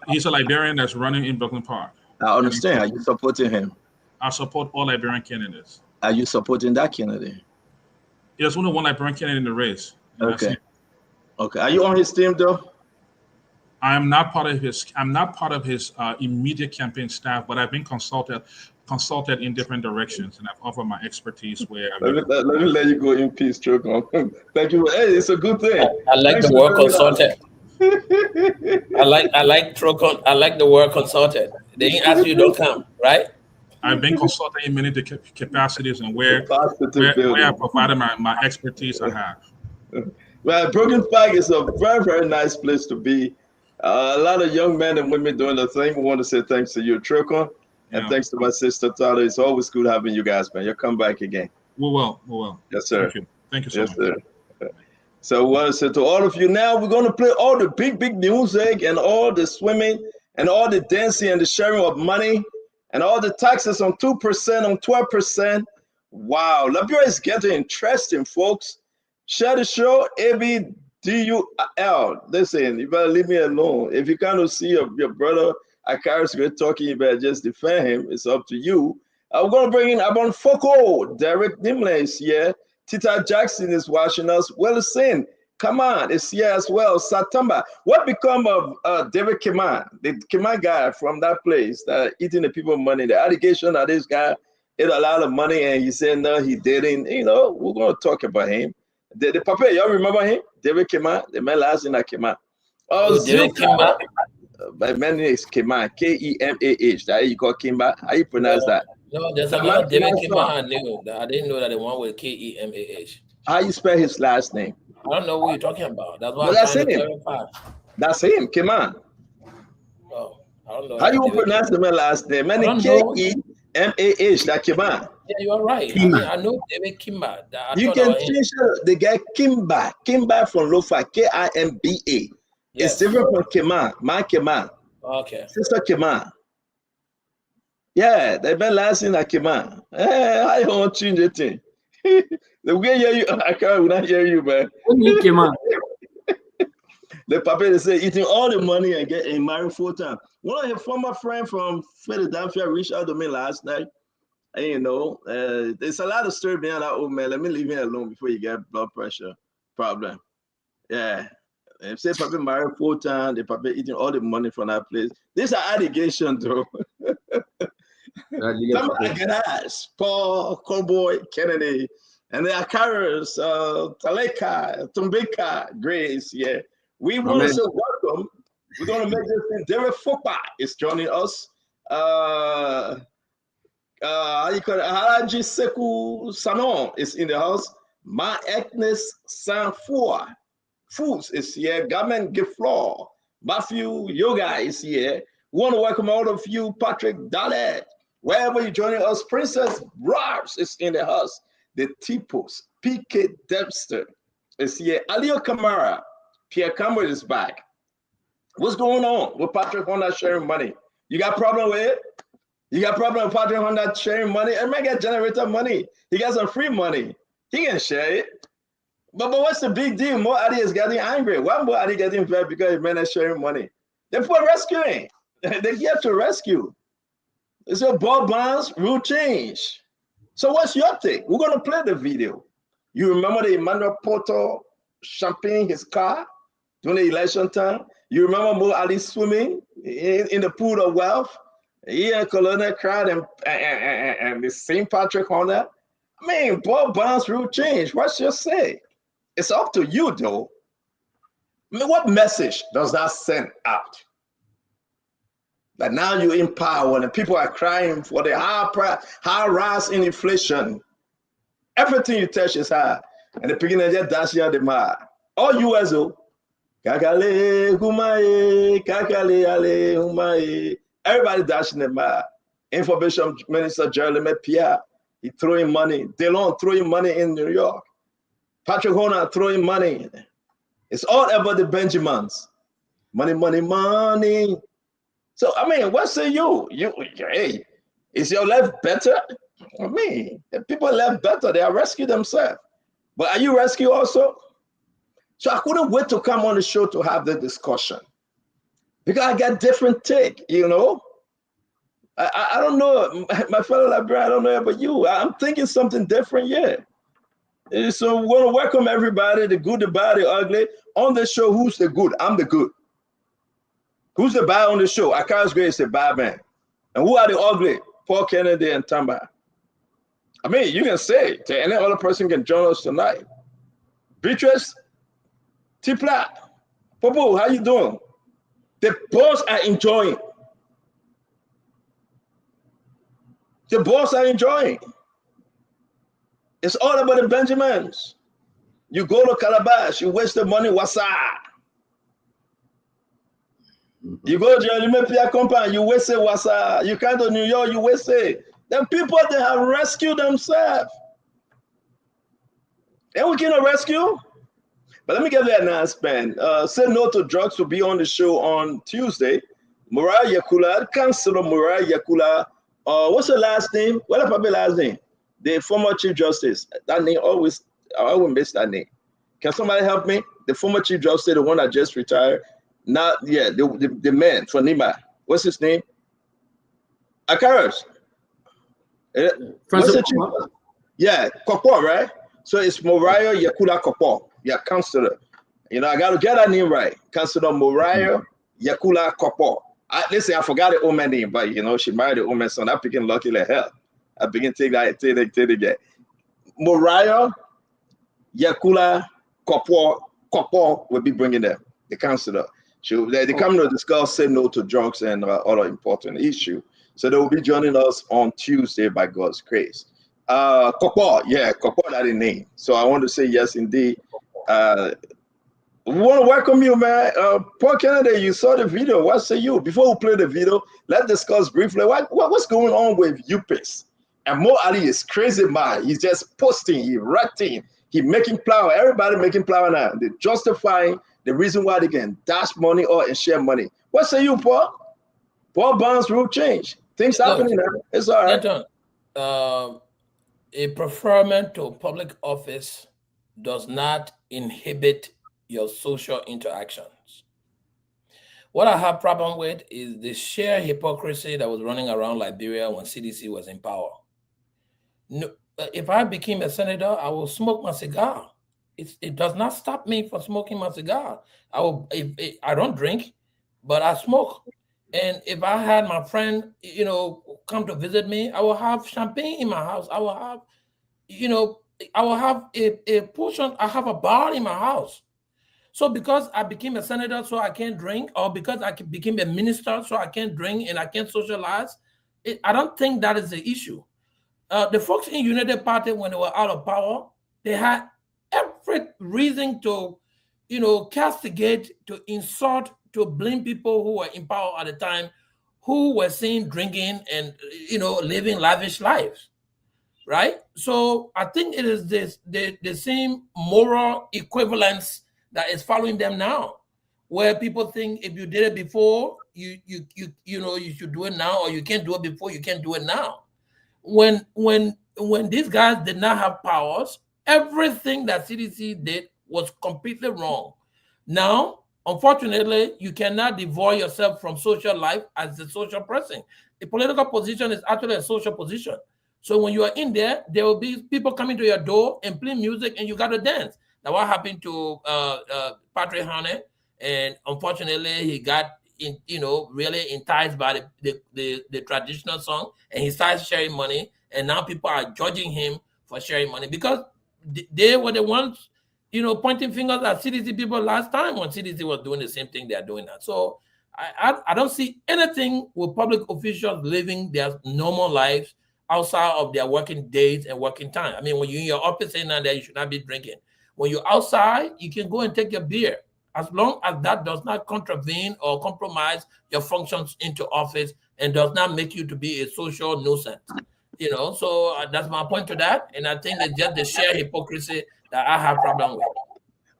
[SPEAKER 14] He's a Liberian that's running in Brooklyn Park.
[SPEAKER 15] I understand. Are you supporting him?
[SPEAKER 14] I support all Liberian candidates.
[SPEAKER 15] Are you supporting that candidate?
[SPEAKER 14] There's only one Liberian candidate in the race.
[SPEAKER 15] Okay. Okay. Are you on his team though?
[SPEAKER 14] I am not part of his. I'm not part of his immediate campaign staff, but I've been consulted in different directions, and I've offered my expertise where.
[SPEAKER 15] Let me let you go in peace, Trocon. Thank you. Hey, it's a good thing.
[SPEAKER 9] I like the word consulted. I like Trocon. I like the word consulted. They didn't ask you, don't come, right?
[SPEAKER 14] I've been consulted in many capacities and where I provided my expertise I have.
[SPEAKER 15] Well, Brooklyn Park is a very, very nice place to be. A lot of young men and women doing the thing. We want to say thanks to you, Trocon, and thanks to my sister Tyler. It's always good having you guys, man. You'll come back again.
[SPEAKER 14] We will.
[SPEAKER 15] Yes, sir.
[SPEAKER 14] Thank you so much.
[SPEAKER 15] Sir. So what I said to all of you now, we're going to play all the big music and all the swimming and all the dancing and the sharing of money and all the taxes on 2%, on 12%. Wow, Liberia is getting interesting, folks. Share the show, ABDUL. Listen, you better leave me alone. If you cannot see your brother Akaris great talking, you better just defend him. It's up to you. I'm going to bring in Abon Foko. Derek Nimle is here. Tita Jackson is watching us. Wilson, come on, is here as well. Satamba. What become of David Keman, the Keman guy from that place that eating the people money? The allegation that this guy ate a lot of money and he said no, he didn't. You know, we're going to talk about him. The papa, y'all remember him? David Keman, the man last in that Keman. Oh,
[SPEAKER 9] David Kimba.
[SPEAKER 15] My name is Keman, K-E-M-A-H. That you call Kimba. How you pronounce that?
[SPEAKER 9] No, there's another David Kimba I knew. I didn't know that the one with K-E-M-A-H.
[SPEAKER 15] How you spell his last name?
[SPEAKER 9] I don't know what you're talking about. That's why
[SPEAKER 15] Well,
[SPEAKER 9] I'm
[SPEAKER 15] that's
[SPEAKER 9] trying to
[SPEAKER 15] him.
[SPEAKER 9] clarify.
[SPEAKER 15] That's him, Keman.
[SPEAKER 9] Oh, I don't know.
[SPEAKER 15] How you pronounce the man last name? Man, K-E-M-A-H. That Keman.
[SPEAKER 9] Yeah, you are right. I mean, I know David Kimba.
[SPEAKER 15] You can change the guy Kimba. Kimba from Lofa, K-I-M-B-A.
[SPEAKER 9] Yes.
[SPEAKER 15] It's different from Keman. Man Keman.
[SPEAKER 9] Okay.
[SPEAKER 15] Sister Keman. Yeah, they've been last in that Keman. I don't change the thing. The way you, I can't not hear you, man. The papa they say eating all the money and getting married full time. One of his former friend from Philadelphia reached out to me last night. And, you know, there's a lot of story behind that old man. Let me leave him alone before you get blood pressure problem. Yeah. If say papa married full time, the papa eating all the money from that place. These are allegations, though. Paul, Cowboy, Kennedy, and the Akaras, Taleka, Tumbeka, Grace. Yeah, we want to say welcome. We're going to make this thing. Derek Fopa is joining us. How you call it? Haraji Seku Sanon is in the house. Ma Agnes Sanfua Foods is here. Gamen Geflor, Matthew Yoga is here. We want to welcome all of you, Patrick Dalet. Wherever you're joining us, Princess Rars is in the house. The Tipos, PK Dempster is here. Alio Kamara, Pierre Cameron is back. What's going on with Patrick Honda sharing money? You got problem with it? You got problem with Patrick Honda sharing money? It might get generator money. He got some free money. He can share it. But what's the big deal? More Adi is getting angry. Why more Adi getting fed because he man is sharing money? They're for rescuing. They're here to rescue. It's a ball bonds, rule change. So what's your take? We're going to play the video. You remember the Emmanuel Porto champagne his car during the election time? You remember Mo Ali swimming in the pool of wealth? He and Colonel crowd and the St. Patrick Honda. I mean, ball bonds, rule change. What's your say? It's up to you, though. I mean, what message does that send out? That now you're in power and people are crying for the high rise in inflation. Everything you touch is high. And the beginning just dash out the mar. All you as well. Kakale, humaye, kakale, ale, humaye. Everybody dashing the mar. Information Minister Jeremy Pierre, he throwing money. Delon throwing money in New York. Patrick Horner throwing money. It's all about the Benjamins. Money, money, money. So, I mean, what say you? Hey, is your life better? I mean, if people live better, they are rescue themselves. But are you rescue also? So I couldn't wait to come on the show to have the discussion. Because I got different take, you know? I don't know, my fellow librarian, I don't know about you. I'm thinking something different, yeah. So we want to welcome everybody, the good, the bad, the ugly. On the show, who's the good? I'm the good. Who's the bad on the show? Akaris Gray is the bad man. And who are the ugly? Paul Kennedy and Tamba. I mean, you can say to any other person can join us tonight. Beatrice, Tipla, Popo, how you doing? The boys are enjoying. The boys are enjoying. It's all about the Benjamins. You go to Calabash, you waste the money, what's up? You go to your Olympia compound, you waste it, what's up? You come to New York, you waste it. Then people, they have rescued themselves. And we cannot rescue. But let me give you an announcement. Say no to drugs will be on the show on Tuesday. Mariah Yakula, Councilor Mariah Yakula. What's her last name? What's her last name? the former Chief Justice. That name always, I always miss that name. Can somebody help me? The former Chief Justice, the one that just retired. Not yeah, the man from Nima. What's his name? Akaros. What's the chief? Yeah, Kopo, right? So it's Moriah Yakula Kopo. Yeah, counselor. You know, I got to get that name right. Counselor Moriah Yakula Kopo. Listen, I forgot the old man name, but you know, she married the old man son. I begin lucky like hell. I begin take that, take it. Moriah Yakula Kopo will be bringing them, the counselor. They come to discuss, say no to drugs and other important issues. So they will be joining us on Tuesday by God's grace. Kopo, yeah, Kopo, that is name. So I want to say yes, indeed. We want to welcome you, man. Paul Kennedy, you saw the video. What say you? Before we play the video, let's discuss briefly what's going on with UPIS. And Mo Ali is crazy, man. He's just posting, he's writing, he's making flour. Everybody making flour now. They're justifying the reason why they can dash money or and share money. What say you, Paul? Paul Barnes rule change. Things happening now. It's all right.
[SPEAKER 9] A preferment to public office does not inhibit your social interactions. What I have problem with is the sheer hypocrisy that was running around Liberia when CDC was in power. No, if I became a senator, I will smoke my cigar. It does not stop me from smoking my cigar. I don't drink, but I smoke. And if I had my friend, you know, come to visit me, I will have champagne in my house. I will have, you know, I will have a portion. I have a bar in my house. So because I became a senator, so I can't drink, or because I became a minister, so I can't drink and I can't socialize, I don't think that is the issue. The folks in United Party, when they were out of power, they had every reason to, you know, castigate, to insult, to blame people who were in power at the time, who were seen drinking and, you know, living lavish lives, right? So I think it is the same moral equivalence that is following them now, where people think if you did it before, you know, you should do it now, or you can't do it before, you can't do it now. When these guys did not have powers, everything that CDC did was completely wrong. Now, unfortunately, you cannot devoid yourself from social life as a social person. A political position is actually a social position. So when you are in there, there will be people coming to your door and playing music, and you got to dance. Now, what happened to Patrick Haney? And unfortunately, he got really enticed by the traditional song, and he started sharing money. And now people are judging him for sharing money because they were the ones, you know, pointing fingers at CDC people last time when CDC was doing the same thing they are doing now. So I don't see anything with public officials living their normal lives outside of their working days and working time. I mean, when you're in your office saying that you should not be drinking. When you're outside, you can go and take your beer, as long as that does not contravene or compromise your functions into office and does not make you to be a social nuisance. You know, so that's my point to that. And I think it's just the sheer hypocrisy that I have problem with.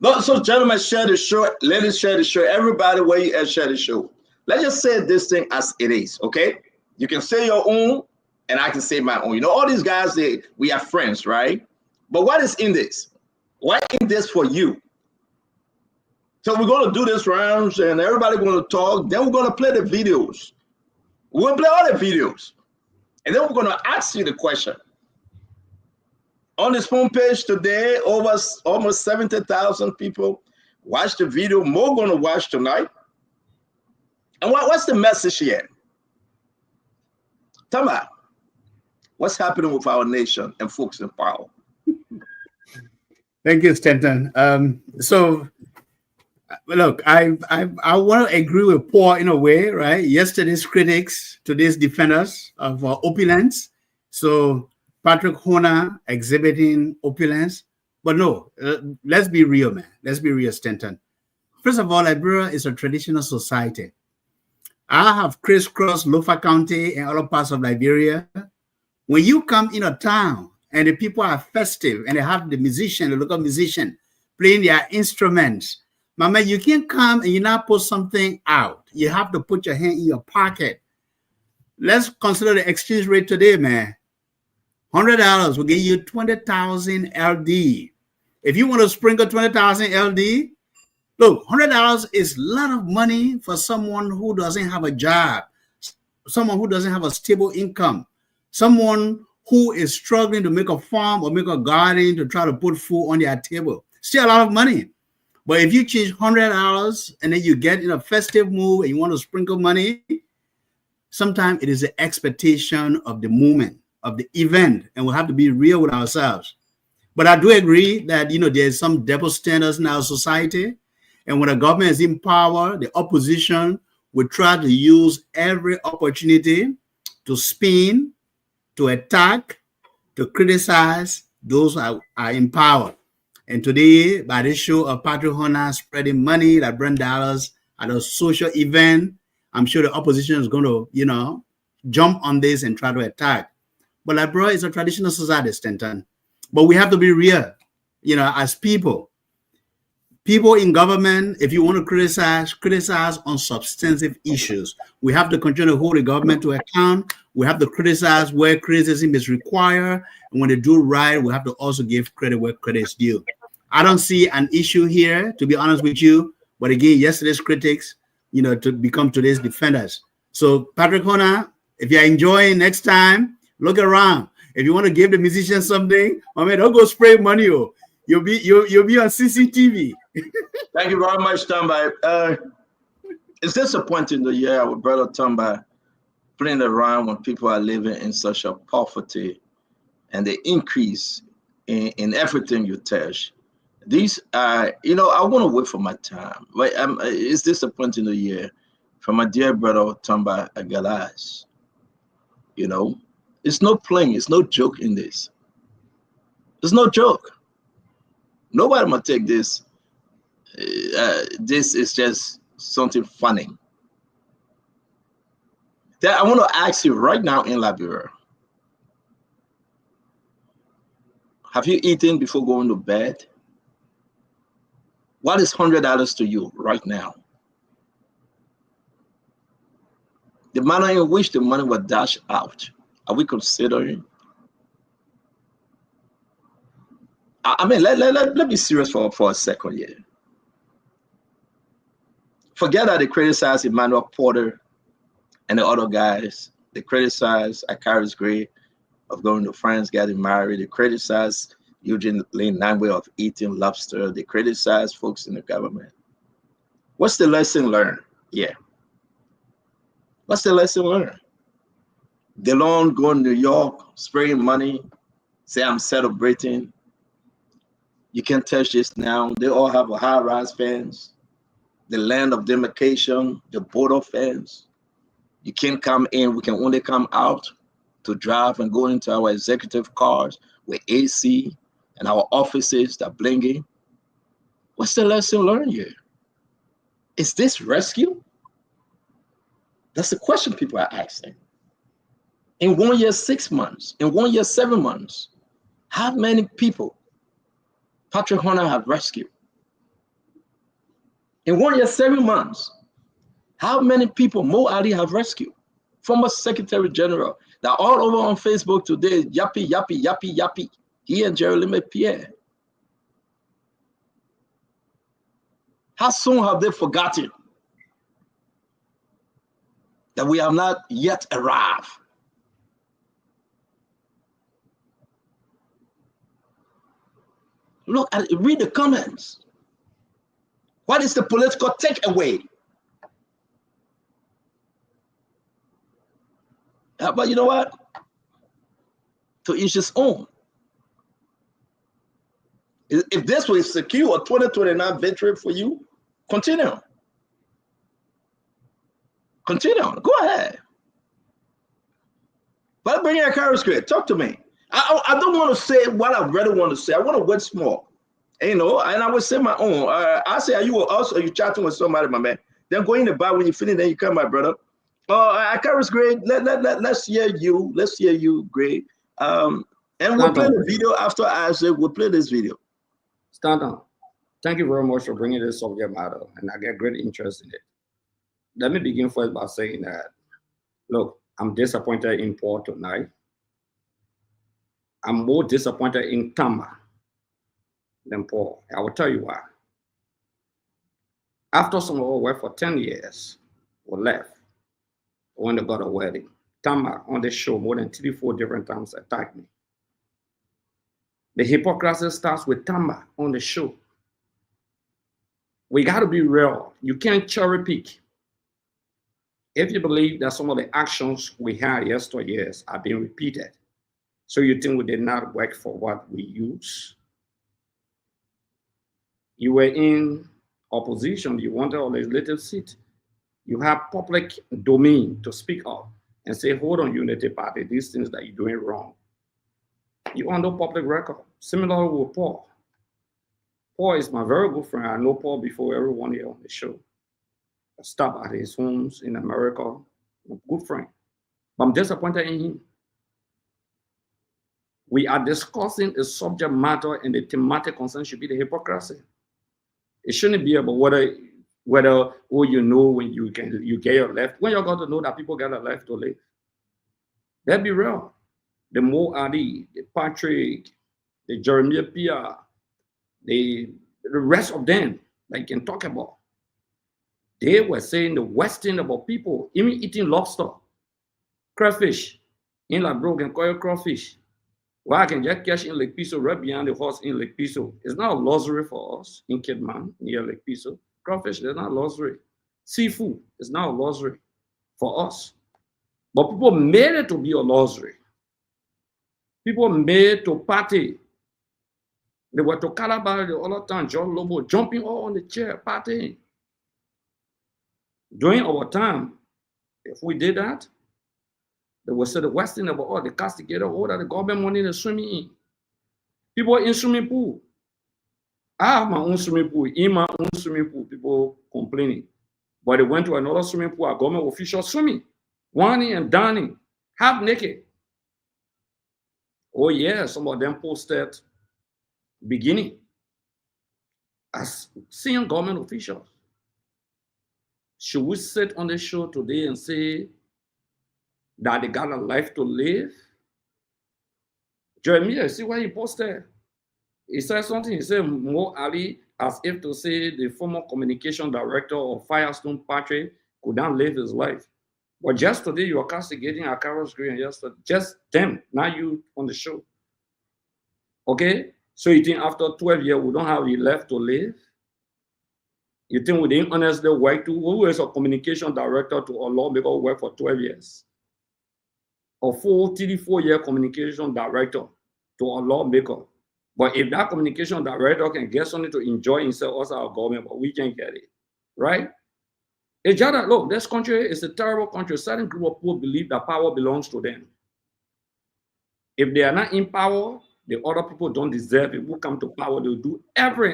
[SPEAKER 15] No, so gentlemen, share the show. Let us share the show. Everybody where you at, share the show. Let's just say this thing as it is, okay? You can say your own, and I can say my own. You know, all these guys, we are friends, right? But what is in this? What in this for you? So we're going to do this rounds, and everybody going to talk. Then we're going to play the videos. We're going to play all the videos. And then we're going to ask you the question. On this homepage today, over almost 70,000 people watched the video. More going to watch tonight. And what's the message here? Tell me, what's happening with our nation and folks in power?
[SPEAKER 10] Thank you, Stanton. So, look, I want to agree with Paul in a way, right? Yesterday's critics, today's defenders of opulence. So, Patrick Hona exhibiting opulence. But no, let's be real, man. Let's be real, Stanton. First of all, Liberia is a traditional society. I have crisscrossed Lofa County and other parts of Liberia. When you come in a town and the people are festive and they have the local musician playing their instruments, Mama, you can't come and you not put something out. You have to put your hand in your pocket. Let's consider the exchange rate today, man. $100 will give you 20,000 LD. If you want to sprinkle 20,000 LD, look, $100 is a lot of money for someone who doesn't have a job, someone who doesn't have a stable income, someone who is struggling to make a farm or make a garden to try to put food on their table. Still a lot of money. But if you change $100 and then you get in a festive mood and you want to sprinkle money, sometimes it is the expectation of the moment, of the event, and we'll have to be real with ourselves. But I do agree that, there's some double standards in our society. And when the government is in power, the opposition will try to use every opportunity to spin, to attack, to criticize those who are in power. And today, by this show of Patrick Hunter spreading money that bring dollars at a social event, I'm sure the opposition is going to, jump on this and try to attack. But Liberia is a traditional society, Stanton. But we have to be real, as people. People in government, if you want to criticize on substantive issues. We have to continue to hold the government to account. We have to criticize where criticism is required. And when they do right, we have to also give credit where credit is due. I don't see an issue here, to be honest with you. But again, yesterday's critics, to become today's defenders. So Patrick Hunter, if you're enjoying next time, look around. If you want to give the musicians something, don't go spray money. You'll be on CCTV.
[SPEAKER 15] Thank you very much, Tamba. It's disappointing to hear our brother Tamba playing around when people are living in such a poverty and the increase in everything you touch. These are, I want to wait for my time. But it's disappointing to hear from my dear brother Tamba Galas. It's no playing, it's no joke in this. There's no joke. Nobody will take this. This is just something funny. I want to ask you right now in Liberia, have you eaten before going to bed? What is $100 to you right now? The manner in which the money was dashed out, are we considering? Let me serious for a second here. Forget that they criticize Emmanuel Porter and the other guys. They criticize Akaris Gray of going to France, getting married. They criticize Eugene Lane Nangwe of eating lobster. They criticize folks in the government. What's the lesson learned? Yeah. What's the lesson learned? DeLon going to New York, spraying money, say I'm celebrating. You can't touch this now. They all have a high-rise fence, the land of demarcation, the border fence. You can't come in. We can only come out to drive and go into our executive cars with AC and our offices that blinking. What's the lesson learned here? Is this rescue? That's the question people are asking. In 1 year, 6 months, in 1 year, 7 months, how many people Patrick Hunter have rescued? In 1 year, 7 months, how many people Mo Ali have rescued? Former Secretary General. They're all over on Facebook today, yappy, yappy, yappy, yappy. He and Jeremy Pierre. How soon have they forgotten that we have not yet arrived? Look at it, read the comments. What is the political takeaway? But you know what? To each his own. If this will secure a 2029 victory for you, continue. Continue. Go ahead. But bring your courage, Greg. Talk to me. I don't want to say what I really want to say. I want to wait small. And I will say my own. I say, are you with us or you chatting with somebody, my man? Then go in the bar when you finish, then you come, my brother. I courage, Greg. Let's hear you. Let's hear you, Greg. And we'll play the video after I say we'll play this video.
[SPEAKER 12] Stanton, thank you very much for bringing this subject matter, and I get great interest in it. Let me begin first by saying that, look, I'm disappointed in Paul tonight. I'm more disappointed in Tamba than Paul. I will tell you why. After some of us worked for 10 years, we left when they got a wedding. Tamba on the show more than 3-4 different times attacked me. The hypocrisy starts with Tamba on the show. We got to be real. You can't cherry pick. If you believe that some of the actions we had yesteryears are being repeated, so you think we did not work for what we use? You were in opposition, you wanted a legislative seat. You have public domain to speak up and say, hold on, Unity Party, these things that you're doing wrong. You under public record. Similar with Paul. Paul is my very good friend. I know Paul before everyone here on the show. I stopped at his homes in America. I'm a good friend. But I'm disappointed in him. We are discussing a subject matter and the thematic concern should be the hypocrisy. It shouldn't be about whether you know when you get your left. When you're going to know that people get a left to live. Let's be real. The Mo Ali, the Patrick, the Jeremiah Pia, the rest of them that you can talk about. They were saying the worst thing about people, even eating lobster, crayfish, in La Brogue and Coil crawfish. Why I can get cash in Lake Piso right behind the horse in Lake Piso. It's not a luxury for us in Kidman near Lake Piso. Crawfish, they're not luxury. Seafood is not a luxury for us. But people made it to be a luxury. People made to party. They were to Calabar the other time, John Lobo jumping all on the chair, partying. During our time, if we did that, they will say the worst thing about all the castigator, all that the government money is swimming in. People in swimming pool. I have my own swimming pool. In my own swimming pool, people complaining. But they went to another swimming pool, a government official swimming, whining and dining, half naked. Oh yeah, some of them posted beginning as seeing government officials. Should we sit on the show today and say that they got a life to live? Jeremiah, see what he posted? He said something, he said, Mo Ali, as if to say the former communication director of Firestone Patrick could not live his life. But just today, you are castigating Akaros Green, yesterday, just them, not you on the show. Okay? So you think after 12 years, we don't have any left to live? You think we didn't honestly work to, who is a communication director to a lawmaker who worked for 12 years? A full 3-4-year communication director to a lawmaker. But if that communication director can get something to enjoy himself as our government, but we can't get it, right? It's just that, look, this country is a terrible country. A certain group of people believe that power belongs to them. If they are not in power, the other people don't deserve it. Who come to power, they'll do anything.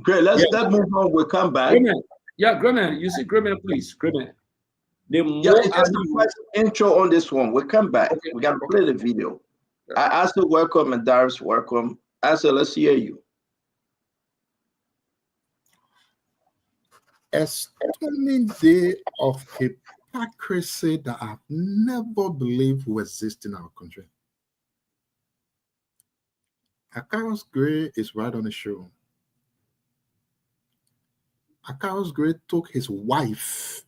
[SPEAKER 15] Great, let's move on. We'll come back.
[SPEAKER 12] Grayman. Yeah, Grayman, you see Grayman, please, Grayman.
[SPEAKER 15] Just a quick intro on this one. We'll come back. Okay. We got to play the video. I also welcome and Darius welcome. Also, let's hear you.
[SPEAKER 16] A stunning day of hypocrisy that I've never believed will exist in our country. Akaros Gray is right on the show. Akaros Gray took his wife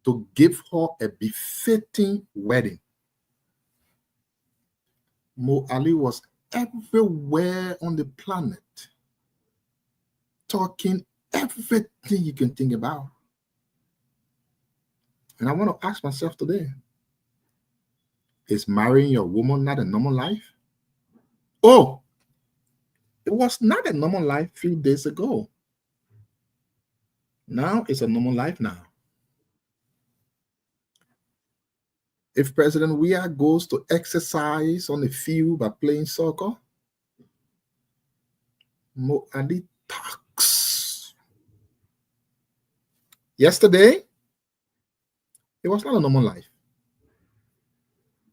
[SPEAKER 16] to give her a befitting wedding. Mo Ali was everywhere on the planet, talking everything you can think about. And I want to ask myself today, is marrying your woman not a normal life? Oh, it was not a normal life a few days ago. Now it's a normal life now. If President Weah goes to exercise on the field by playing soccer, Mo Ali talks. Yesterday, it was not a normal life.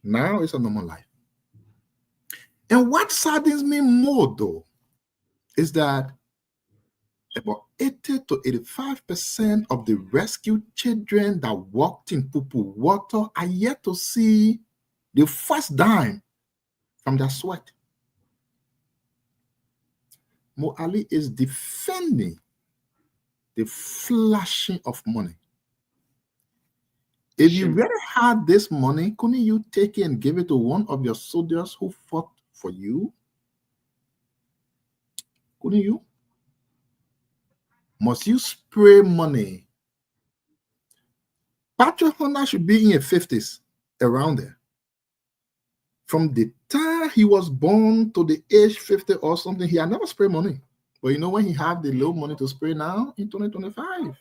[SPEAKER 16] Now it's a normal life. And what saddens me more, though, is that about 80 to 85% of the rescued children that walked in poo-poo water are yet to see the first dime from their sweat. Mo Ali is defending the flashing of money. If you really had this money, couldn't you take it and give it to one of your soldiers who fought for you? Couldn't you? Must you spray money? Patrick Honda should be in your 50s, around there. From the time he was born to the age 50 or something, he had never sprayed money. But you know when he have the little money to spray now in 2025?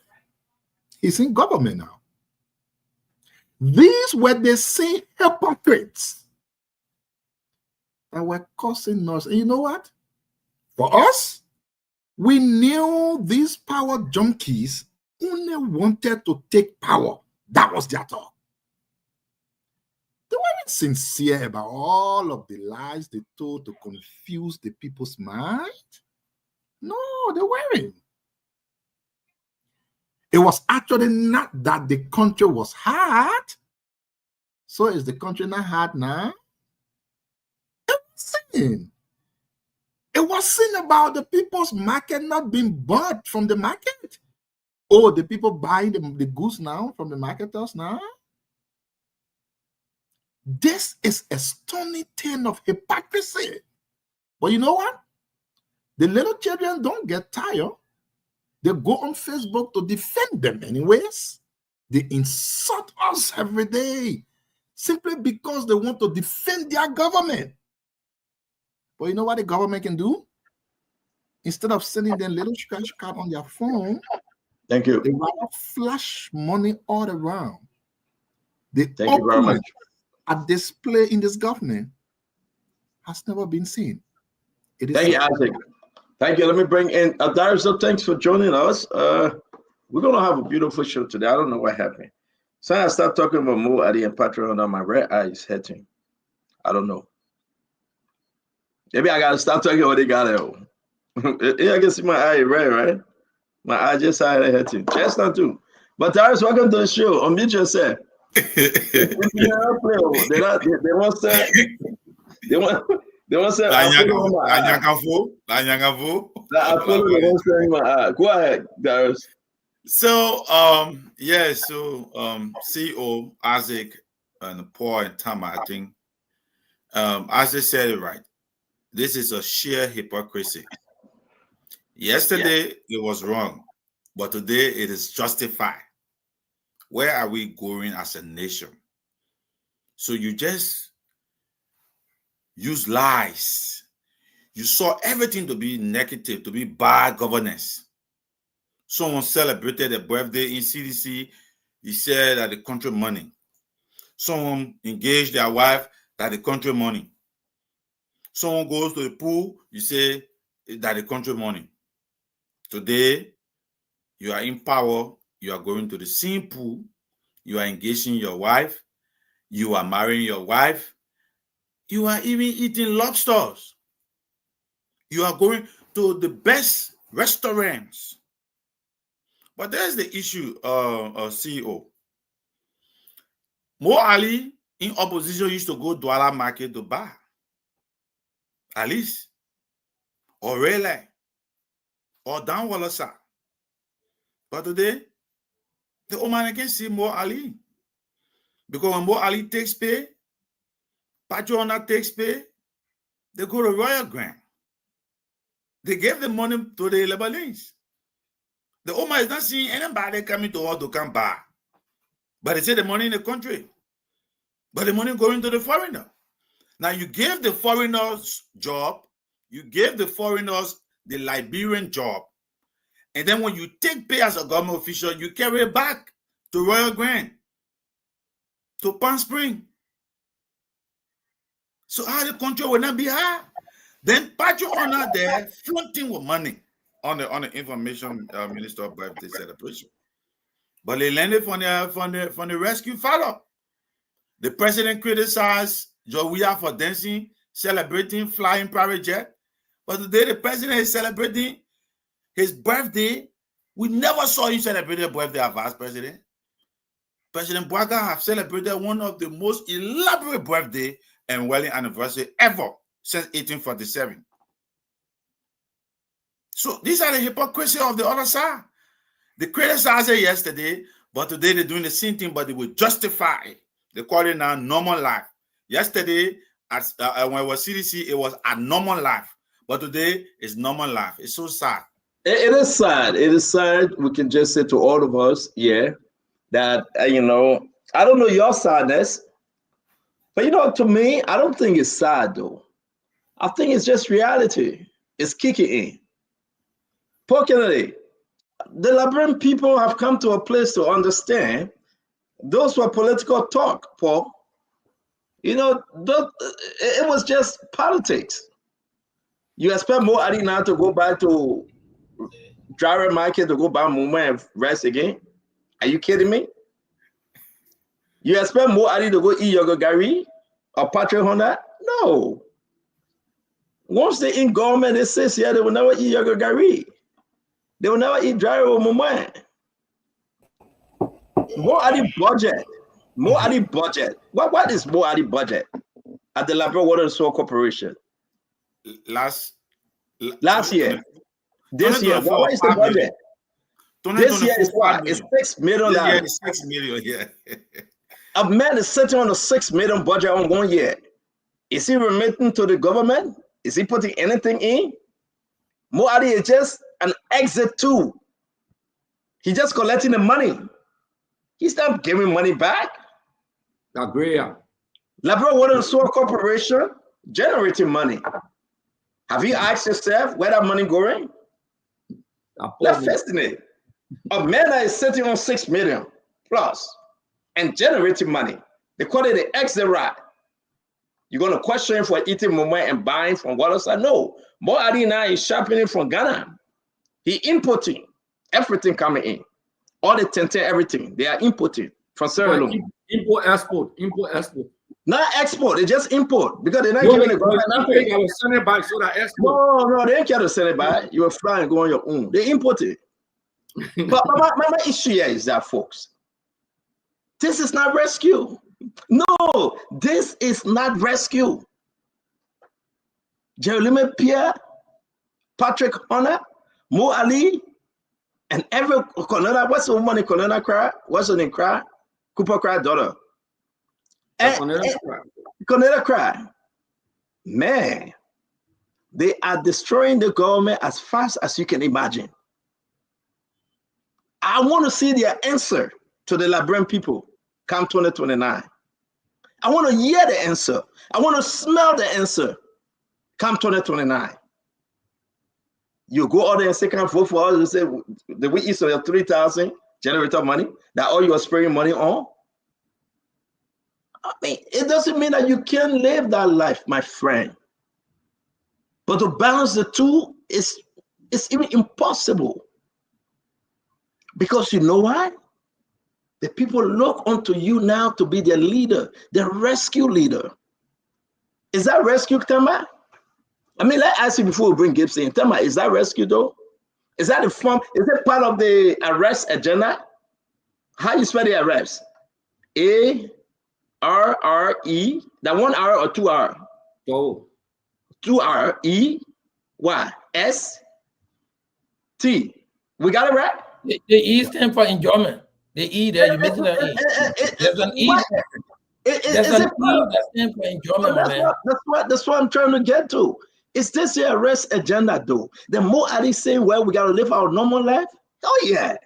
[SPEAKER 16] He's in government now. These were the same hypocrites that were causing us. And you know what? For us, we knew these power junkies only wanted to take power. That was their talk. They weren't sincere about all of the lies they told to confuse the people's mind. No, they weren't. It was actually not that the country was hard. So is the country not hard now? It wasn't. It wasn't about the people's market not being bought from the market. Oh, the people buying the goods now from the marketers now? This is a stunning tale of hypocrisy. But you know what? The little children don't get tired. They go on Facebook to defend them anyways. They insult us every day simply because they want to defend their government. But you know what the government can do? Instead of sending them little scratch card on their phone,
[SPEAKER 15] thank you.
[SPEAKER 16] They rather flash money all around.
[SPEAKER 15] Thank you very much.
[SPEAKER 16] A display in this government has never been seen.
[SPEAKER 15] Thank you, Isaac. Thank you. Let me bring in Darius. So thanks for joining us. We're gonna have a beautiful show today. I don't know what happened. So I start talking about Mo Ali and Patrick Honda, my red eye is hurting. I don't know. Maybe I gotta start talking what they got there. Yeah, I can see my eye red, right? My eye just started hurting. Just not too. But Darius, welcome to the show. Unmute yourself. They want to say go ahead, Darius.
[SPEAKER 11] So CEO Isaac and Paul and Tama, I think Isaac said it right. This is a sheer hypocrisy. Yesterday it was wrong, but today it is justified. Where are we going as a nation? So you just use lies. You saw everything to be negative, to be bad governance. Someone celebrated a birthday in CDC. He said that the country money. Someone engaged their wife that the country money. Someone goes to the pool, you say that the country money. Today, you are in power. You are going to the same pool. You are engaging your wife. You are marrying your wife. You are even eating lobsters. You are going to the best restaurants. But there's the issue, CEO. Mo Ali in opposition used to go Douala Market to buy. At least. Or Raleigh. Or down Wallasa. But today, the woman can see Mo Ali. Because when Mo Ali takes pay, Patrona takes pay, they go to Royal Grant. They gave the money to the Lebanese. The Oma is not seeing anybody coming to her to come buy. But they say the money in the country. But the money going to the foreigner. Now you gave the foreigners job, you gave the foreigners the Liberian job. And then when you take pay as a government official, you carry it back to Royal Grant, to Palm Spring. So how the country will not be high? Then Patrick Honda there flaunting with money on the information minister birthday celebration. But they landed from the rescue follow. The president criticized Joia for dancing, celebrating, flying private jet. But today the president is celebrating his birthday. We never saw him celebrate the birthday of vice president. President Bouaga have celebrated one of the most elaborate birthday and wedding anniversary ever since 1847. So these are the hypocrisy of the other side. They criticized it yesterday, but today they're doing the same thing, but they will justify it. They call it now normal life. Yesterday, when it was CDC, it was a normal life, but today it's normal life. It's so sad.
[SPEAKER 15] It is sad. It is sad. We can just say to all of us, that, I don't know your sadness, but to me, I don't think it's sad though. I think it's just reality. It's kicking in. Fortunately, the Liberian people have come to a place to understand those were political talk, Paul. It was just politics. You expect more Adi now to go back to driver market to go buy Muma and rest again? Are you kidding me? You expect more Adi to go eat yogurt Gary or Patrick Honda? No. Once they're in government, they say they will never eat yogurt Gary. They will never eat driver or Muma. More Adi budget. More Adi budget. What is more Adi budget at the Liberia Water and Soil Corporation?
[SPEAKER 11] Last
[SPEAKER 15] year. This year, what is the budget? This year is what? It's $6 million.
[SPEAKER 11] This year is $6 million, yeah.
[SPEAKER 15] A man is sitting on a $6 million budget on 1 year. Is he remitting to the government? Is he putting anything in? Moadi is just an exit tool. He's just collecting the money. He's not giving money back.
[SPEAKER 12] Liberia
[SPEAKER 15] Water and Soil Corporation generating money. Have you asked yourself where that money going? Let's face it. A man that is sitting on 6 million plus and generating money. They call it the exit right. You're going to question him for eating Muma and buying from what else? No. More Adina is shopping from Ghana. He importing everything coming in. All the tente, everything. They are importing from Sierra Leone.
[SPEAKER 12] Import, export.
[SPEAKER 15] Not export, they just import because they're not giving the government nothing.
[SPEAKER 12] I was sending back so that export.
[SPEAKER 15] No, they ain't care to send it back. You will fly and go on your own. They import it. But my issue here is that, folks, this is not rescue. No, this is not rescue. Jeremy Pierre, Patrick Honor, Mo Ali, and every Conella, what's the woman in Conella cry? What's her name cry? Cooper cry daughter. Conella cry. Man, they are destroying the government as fast as you can imagine. I want to see their answer to the Liberian people come 2029. I want to hear the answer. I want to smell the answer come 2029. You go out there and say, "Can't vote for us." You say, "Did we eat some of 3,000 generator money? That all you are spraying money on?" I mean, it doesn't mean that you can't live that life, my friend. But to balance the two is even impossible. Because you know why? The people look unto you now to be their leader, their rescue leader. Is that rescue, Tema? I mean, let's ask you before we bring Gibson in. Tema, is that rescue though? Is that the form? Is it part of the arrest agenda? How you spell the arrest? A-R-R-E, that one R or two R?
[SPEAKER 12] Oh.
[SPEAKER 15] 2-R-E-Y-S-T. We got it right?
[SPEAKER 9] The E stands for enjoyment. The E there, you mentioned that E. There's an E. There's an E that stands for enjoyment, man.
[SPEAKER 15] That's what I'm trying to get to. Is this the arrest agenda, though? The more Ali saying, well, we got to live our normal life? Oh, yeah.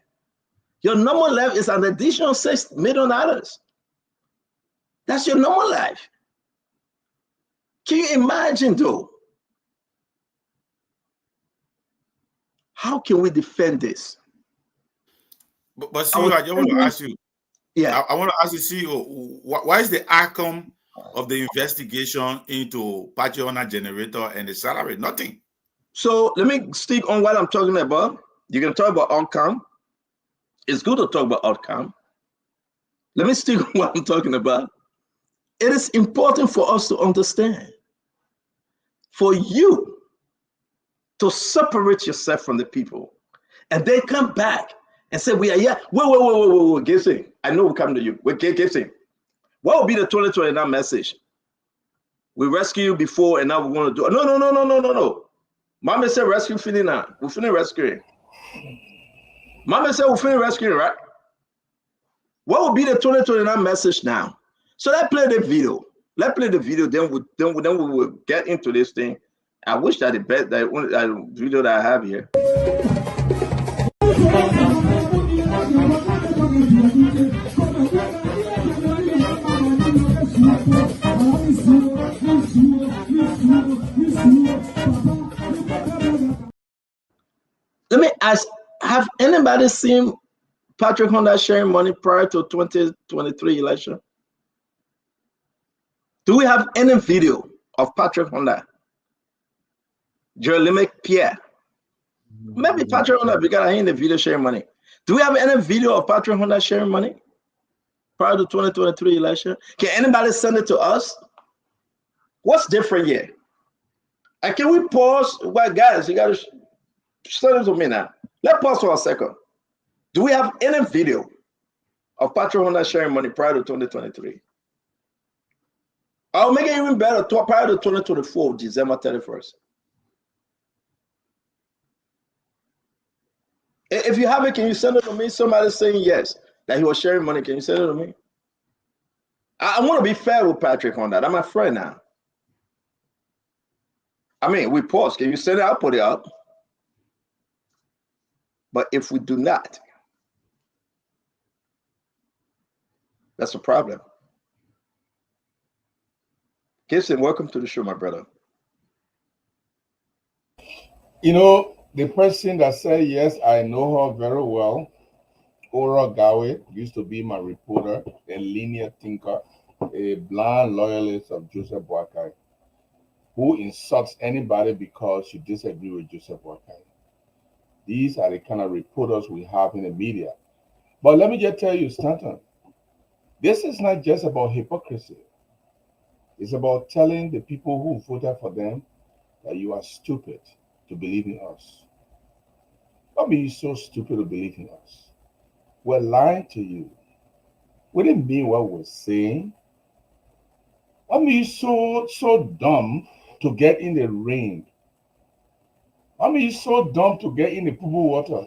[SPEAKER 15] Your normal life is an additional $6 million. That's your normal life. Can you imagine, though? How can we defend this?
[SPEAKER 11] But CEO, I just want to ask you.
[SPEAKER 15] Yeah,
[SPEAKER 11] I want to ask you, CEO, why is the outcome of the investigation into Pachiona generator and the salary nothing?
[SPEAKER 15] So let me stick on what I'm talking about. You can talk about outcome. It's good to talk about outcome. Let me stick on what I'm talking about. It is important for us to understand. For you to separate yourself from the people, and they come back and say, we are here. Wait, Gibson. I know we'll come to you. Wait, Gibson. What will be the 2029 message? We rescue you before, and now we want to do it. No. Mama said rescue finish now. We finish rescuing. Mama said we finish rescuing, right? What will be the 2029 message now? So let's play the video. Let's play the video. Then we will get into this thing. I wish that that video that I have here. Let me ask, have anybody seen Patrick Honda sharing money prior to 2023 election? Do we have any video of Patrick Honda? Jeremy Pierre. Maybe Patrick Honda because in the video sharing money. Do we have any video of Patrick Honda sharing money prior to 2023 election? Can anybody send it to us? What's different here? And can we pause? Well, guys, you gotta send it to me now. Let's pause for a second. Do we have any video of Patrick Honda sharing money prior to 2023? I'll make it even better prior to 2024, December 31st. If you have it, can you send it to me? Somebody saying yes, that he was sharing money. Can you send it to me? I want to be fair with Patrick Honda. That's my friend now. I mean, we pause. Can you send it? I'll put it up. But if we do not, that's a problem. Gibson, welcome to the show, my brother.
[SPEAKER 17] You know, the person that said yes, I know her very well. Ora Gawe used to be my reporter, a linear thinker, a blind loyalist of Joseph Boakai, who insults anybody because you disagree with Joseph Boakai. These are the kind of reporters we have in the media. But let me just tell you, Stanton, this is not just about hypocrisy. It's about telling the people who voted for them that you are stupid to believe in us. Don't be so stupid to believe in us. We're lying to you. We didn't mean what we're saying. Don't be so dumb to get in the ring. Don't be so dumb to get in the poo water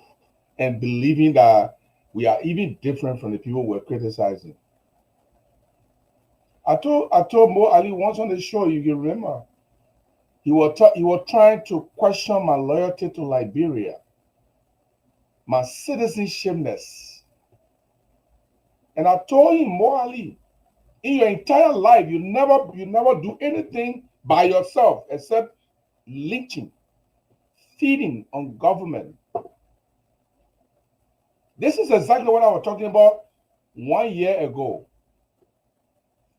[SPEAKER 17] and believing that we are even different from the people we're criticizing. I told Mo Ali once on the show, you can remember, he was trying to question my loyalty to Liberia, my citizenshipness. And I told him, Mo Ali, in your entire life, you never do anything by yourself except lynching, feeding on government. This is exactly what I was talking about 1 year ago.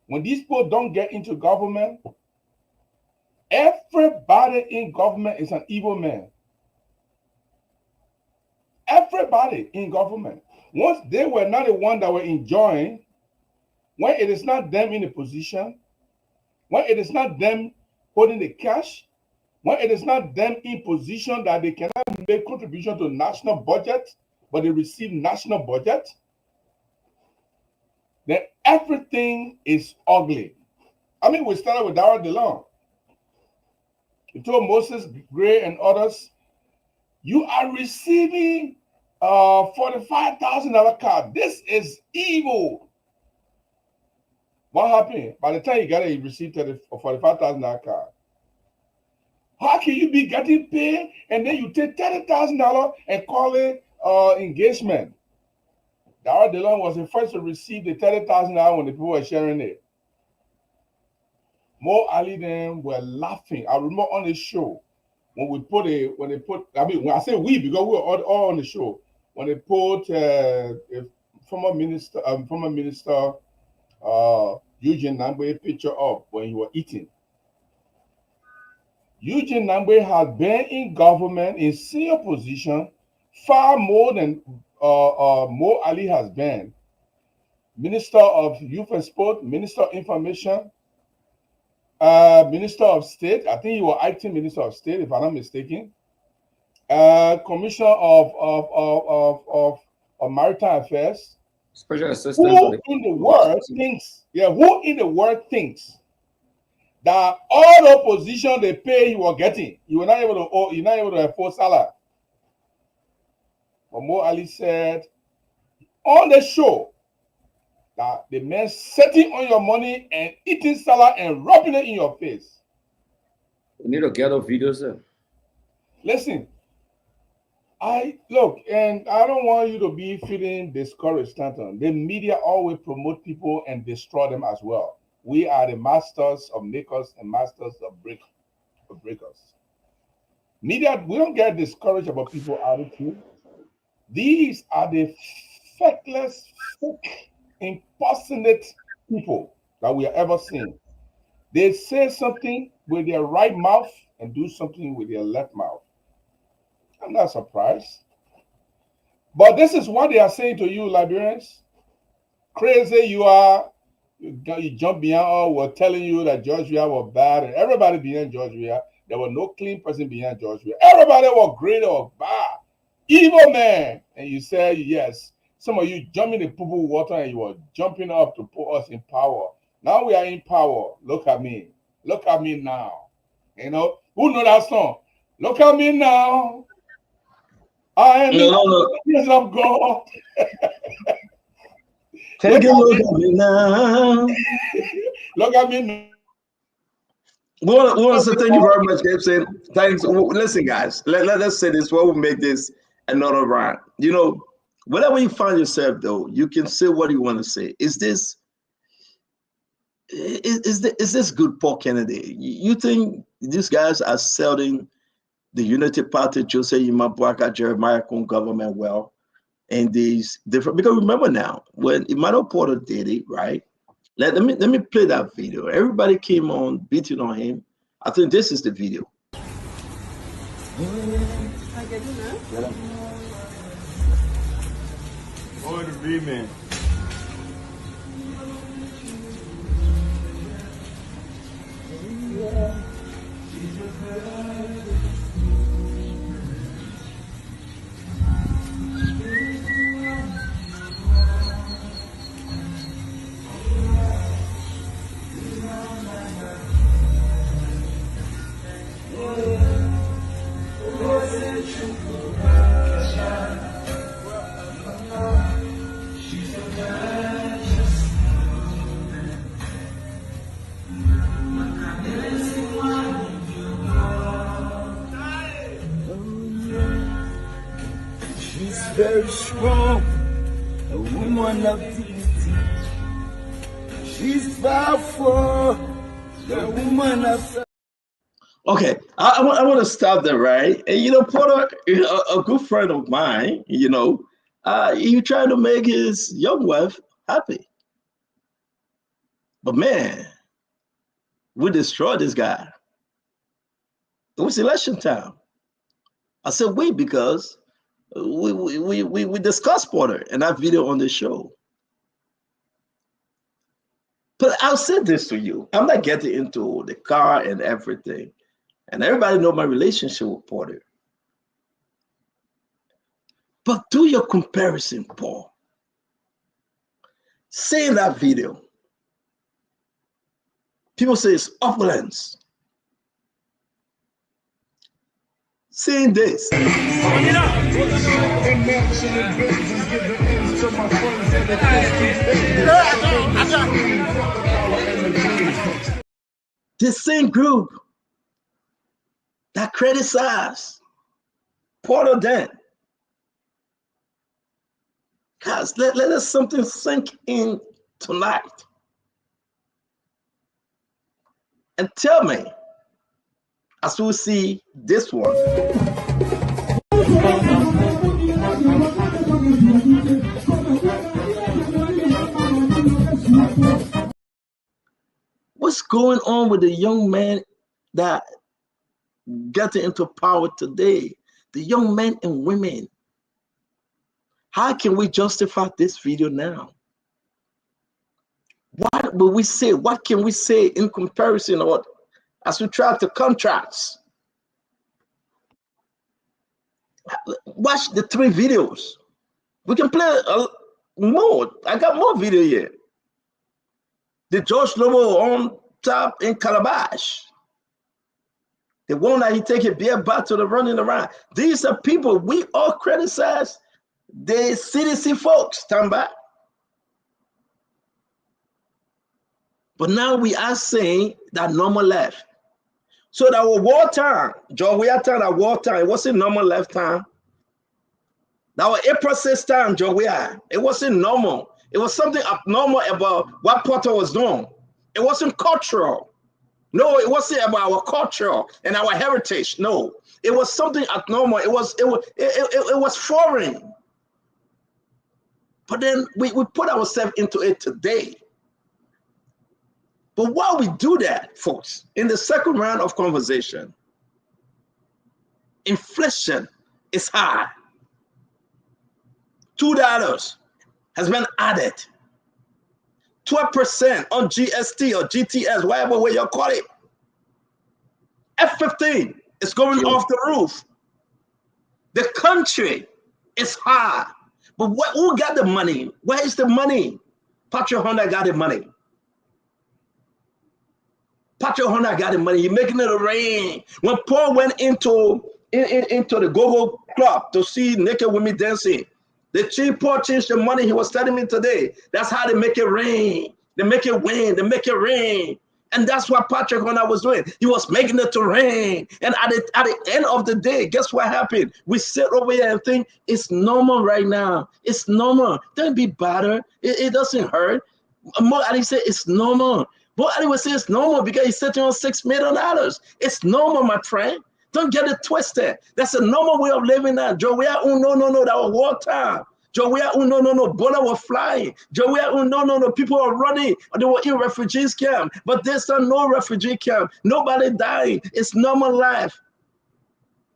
[SPEAKER 17] When these people don't get into government, everybody in government is an evil man. Everybody in government. Once they were not the one that were enjoying, when it is not them in the position, when it is not them holding the cash, when it is not them in position that they cannot make contribution to national budget, but they receive national budget, then everything is ugly. I mean, we started with Dara DeLong. He told Moses Gray and others, you are receiving $45,000 card. This is evil. What happened? By the time you got it, you received a $45,000 card. How can you be getting paid and then you take $30,000 and call it engagement? Dara DeLong was the first to receive the $30,000 when the people were sharing it. Mo Ali then were laughing. I remember on the show when I say we because we were all on the show when they put a former minister Eugene Nangbe picture up when he was eating. Eugene Nangbe has been in government in senior position far more than Mo Ali has been. Minister of Youth and Sport, Minister of Information, Minister of State. I think he was acting Minister of State, if I'm not mistaken. Commissioner of Maritime Affairs.
[SPEAKER 12] Special Assistant.
[SPEAKER 17] Who in the world thinks that all the position they pay he was getting, you were not able to, you're not able to afford salary. But Mo Ali said on the show that the man sitting on your money and eating salad and rubbing it in your face.
[SPEAKER 12] We need to get off videos there.
[SPEAKER 17] Listen, look, and I don't want you to be feeling discouraged, Stanton. The media always promote people and destroy them as well. We are the masters of makers and masters of breakers. Media, we don't get discouraged about people's attitude. These are the feckless, fake, impersonate people that we have ever seen. They say something with their right mouth and do something with their left mouth. I'm not surprised. But this is what they are saying to you, Liberians. Crazy you are. You jump beyond all. We're telling you that George Weah was bad, and everybody behind George Weah. There was no clean person behind George Weah. Everybody was great or bad. Evil man. And you said yes. Some of you jumping in poo-poo water and you were jumping up to put us in power. Now we are in power. Look at me. Look at me now. You know, who know that song? Look at me now. I am the yes of God.
[SPEAKER 15] Take a look at me now.
[SPEAKER 17] Look at me now.
[SPEAKER 15] We want to say thank you very much, Gabe. Saying thanks. Listen, guys, let's say this. What will make this another round? You know, whenever you find yourself, though, you can say what you want to say. Is this good Paul Kennedy? You think these guys are selling the Unity Party, Jose Imabwaka, Jeremiah Kun government well, and these different? Because remember now, when Emmanuel Porter did it, right? Let me play that video. Everybody came on beating on him. I think this is the video.
[SPEAKER 18] Oh, the V-man.
[SPEAKER 1] Very strong, a woman of dignity. She's powerful, the woman of.
[SPEAKER 15] Okay, I want to stop there, right? And you know, Porter, a good friend of mine, you know, he tried to make his young wife happy. But man, we destroyed this guy. It was election time. I said wait, because we discussed Porter in that video on the show. But I'll say this to you. I'm not getting into the car and everything. And everybody know my relationship with Porter. But do your comparison, Paul. Say in that video, people say it's opulence. Saying this. The same group that criticized Porter then. Guys, let us something sink in tonight. And tell me, as we see this one. What's going on with the young man that getting into power today? The young men and women. How can we justify this video now? What will we say? What can we say in comparison or as we try to contrast? Watch the 3 videos. We can play more. I got more video here. The George Lobo on rooftop in Calabash. The one that he take a beer back to the running around. These are people we all criticize. The CDC folks, stand back. But now we are saying that normal left. So that was wartime. John, we are talking about wartime. It wasn't normal left time. That was April 6th time, John. It wasn't normal. It was something abnormal about what Potter was doing. It wasn't cultural. No, it wasn't about our culture and our heritage. No, it was something abnormal. It was foreign. But then we put ourselves into it today. But while we do that, folks, in the second round of conversation, inflation is high. $2 has been added. 12% on GST or GTS, whatever way you call it. F-15 is going off the roof. The country is high. But who got the money? Where is the money? Patrick Honda got the money. Patrick Honda got the money. He's making it rain. When Paul went into the go-go club to see naked women dancing, Paul changed the money. He was telling me today. That's how they make it rain. They make it win. They make it rain. And that's what Patrick Honda was doing. He was making it to rain. And at the end of the day, guess what happened? We sit over here and think it's normal right now. It's normal. Don't be bothered. It doesn't hurt. Mo Ali said it's normal. Mo Ali would say it's normal because he's sitting on $6 million. It's normal, my friend. Don't get it twisted. That's a normal way of living now. Joe, we are, no, that was wartime. Joe, we are, no, Bola was flying. Joe, we are, no, people are running. They were in refugees camp. But there's no refugee camp. Nobody dying. It's normal life.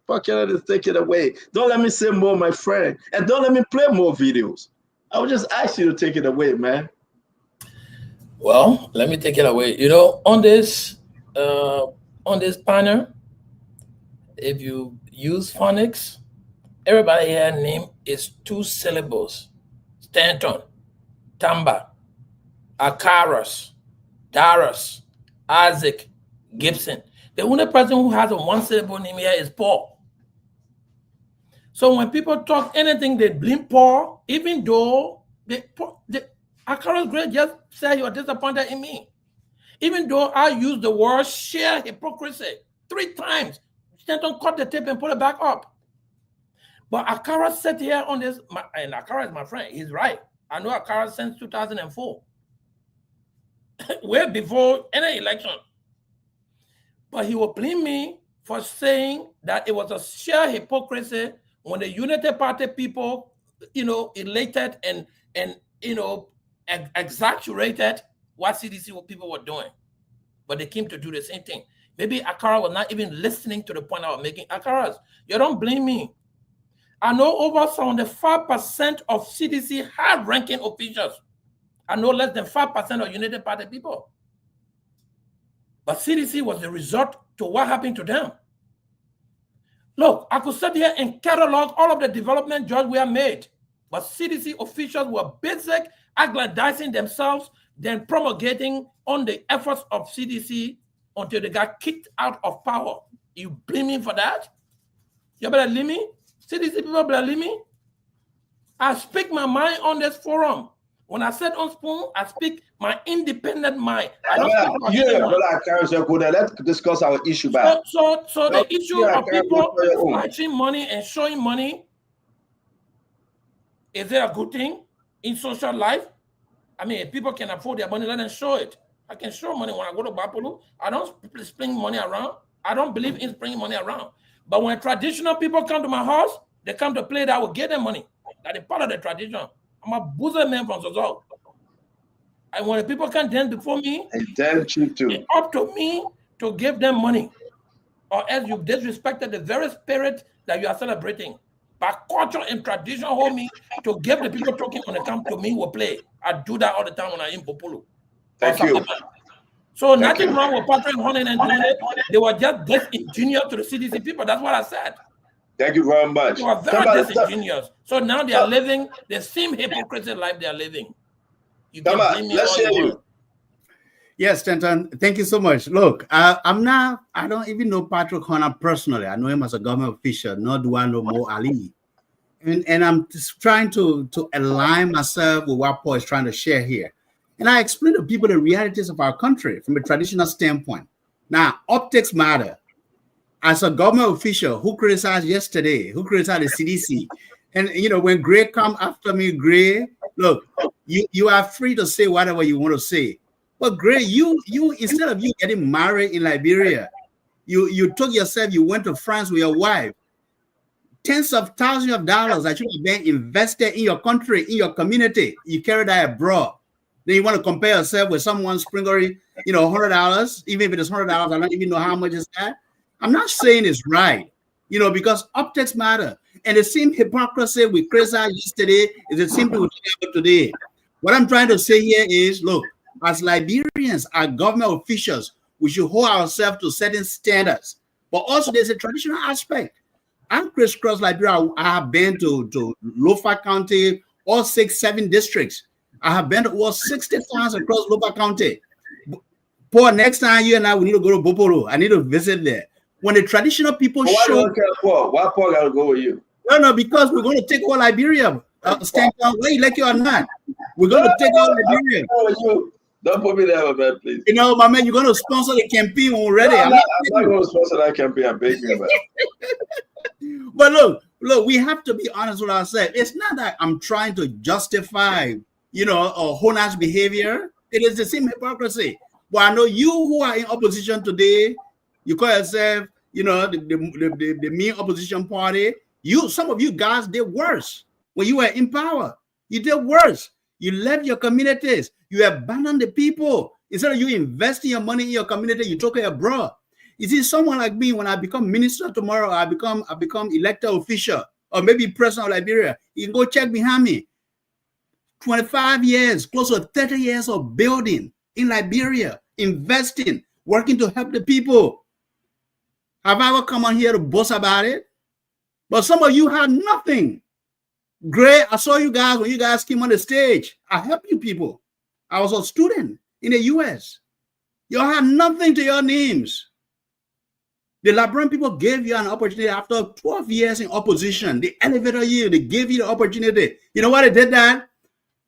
[SPEAKER 15] Fuck it, take it away. Don't let me say more, my friend. And don't let me play more videos. I would just ask you to take it away, man.
[SPEAKER 9] Well, let me take it away. You know, on this panel, if you use phonics, everybody here name is 2 syllables. Stanton, Tamba, Akaras, Darius, Isaac, Gibson. The only person who has a 1 syllable name here is Paul. So when people talk anything, they blame Paul, even though Akaras Great just said you are disappointed in me. Even though I use the word sheer hypocrisy 3 times. Stanton cut the tape and put it back up. But Akara sat here on this, and Akara is my friend. He's right. I know Akara since 2004, way before any election. But he will blame me for saying that it was a sheer hypocrisy when the Unity Party people, elated and exaggerated what CDC people were doing. But they came to do the same thing. Maybe Akara was not even listening to the point I was making. Akara, you don't blame me. I know over 75% of CDC high-ranking officials. I know less than 5% of United Party people. But CDC was the result to what happened to them. Look, I could sit here and catalog all of the development jobs we have made, but CDC officials were basic, aggrandizing themselves, then promulgating on the efforts of CDC until they got kicked out of power. You blame me for that? You better leave me? CDC people believe me. I speak my mind on this forum. When I sit on Spoon, I speak my independent mind. I don't speak
[SPEAKER 15] let's discuss our issue back.
[SPEAKER 9] So the issue of people flashing money and showing money, is it a good thing in social life? I mean, if people can afford their money, let them show it. I can show money when I go to Bapolu. I don't spring money around. I don't believe in springing money around. But when traditional people come to my house, they come to play that I will get them money. That is part of the tradition. I'm a bosom man from Sozol. And when the people can dance before me, it's up to me to give them money. Or else you've disrespected the very spirit that you are celebrating. But culture and tradition hold me to give the people talking when they come to me will play. I do that all the time when I'm in Popolo.
[SPEAKER 15] Thank you.
[SPEAKER 9] So nothing wrong with Patrick Honda and doing it. They were just disingenuous to the CDC people. That's what I said.
[SPEAKER 15] Thank you very much.
[SPEAKER 9] They were very disingenuous. So now they are living the same hypocrisy life they are living. You can blame me
[SPEAKER 15] let's
[SPEAKER 9] all
[SPEAKER 15] hear
[SPEAKER 9] you
[SPEAKER 15] you.
[SPEAKER 9] want.
[SPEAKER 10] Yes, Stanton, thank you so much. Look, I don't even know Patrick Horner personally. I know him as a government official, nor do I know Mo Ali. And I'm just trying to align myself with what Paul is trying to share here. And I explain to people the realities of our country from a traditional standpoint. Now, optics matter. As a government official who criticized yesterday, who criticized the CDC, and when Gray come after me, Gray, look, you are free to say whatever you want to say. But Gray, you instead of you getting married in Liberia, you took yourself, you went to France with your wife. Tens of thousands of dollars that should have been invested in your country, in your community. You carry that abroad. Then you want to compare yourself with someone sprinkling, $100, even if it is $100, I don't even know how much is that. I'm not saying it's right, because optics matter. And the same hypocrisy we criticized yesterday is the same thing we talk about today. What I'm trying to say here is, look, as Liberians, as government officials, we should hold ourselves to certain standards. But also there's a traditional aspect. I'm crisscross Liberia. I have been to Lofa County, all 6-7 districts. I have been to all 60 towns across Lofa County. Paul, next time you and I, we need to go to Boporo. I need to visit there. When the traditional people show...
[SPEAKER 15] Why Paul got to go with you?
[SPEAKER 10] No, because we're going to take over Liberia. Stand down, whether you like it or not. We're going to take over Liberia.
[SPEAKER 15] Don't put me there, man, please.
[SPEAKER 10] My man, you're going to sponsor the campaign already.
[SPEAKER 15] No, I'm not going to sponsor that campaign. I'm begging you, man.
[SPEAKER 10] But look, we have to be honest with ourselves. It's not that I'm trying to justify, a Hona's behavior. It is the same hypocrisy. But I know you who are in opposition today, you call yourself, the main opposition party. Some of you guys did worse when you were in power. You did worse. You left your communities. You abandoned the people. Instead of you investing your money in your community, you took it abroad. You see, someone like me, when I become minister tomorrow, I become elected official, or maybe president of Liberia, you can go check behind me. 25 years, close to 30 years of building in Liberia, investing, working to help the people. Have I ever come on here to boast about it? But some of you had nothing. Gray, I saw you guys when you guys came on the stage. I helped you people. I was a student in the US. You had nothing to your names. The Liberian people gave you an opportunity after 12 years in opposition. They elevated you. They gave you the opportunity. You know why they did that?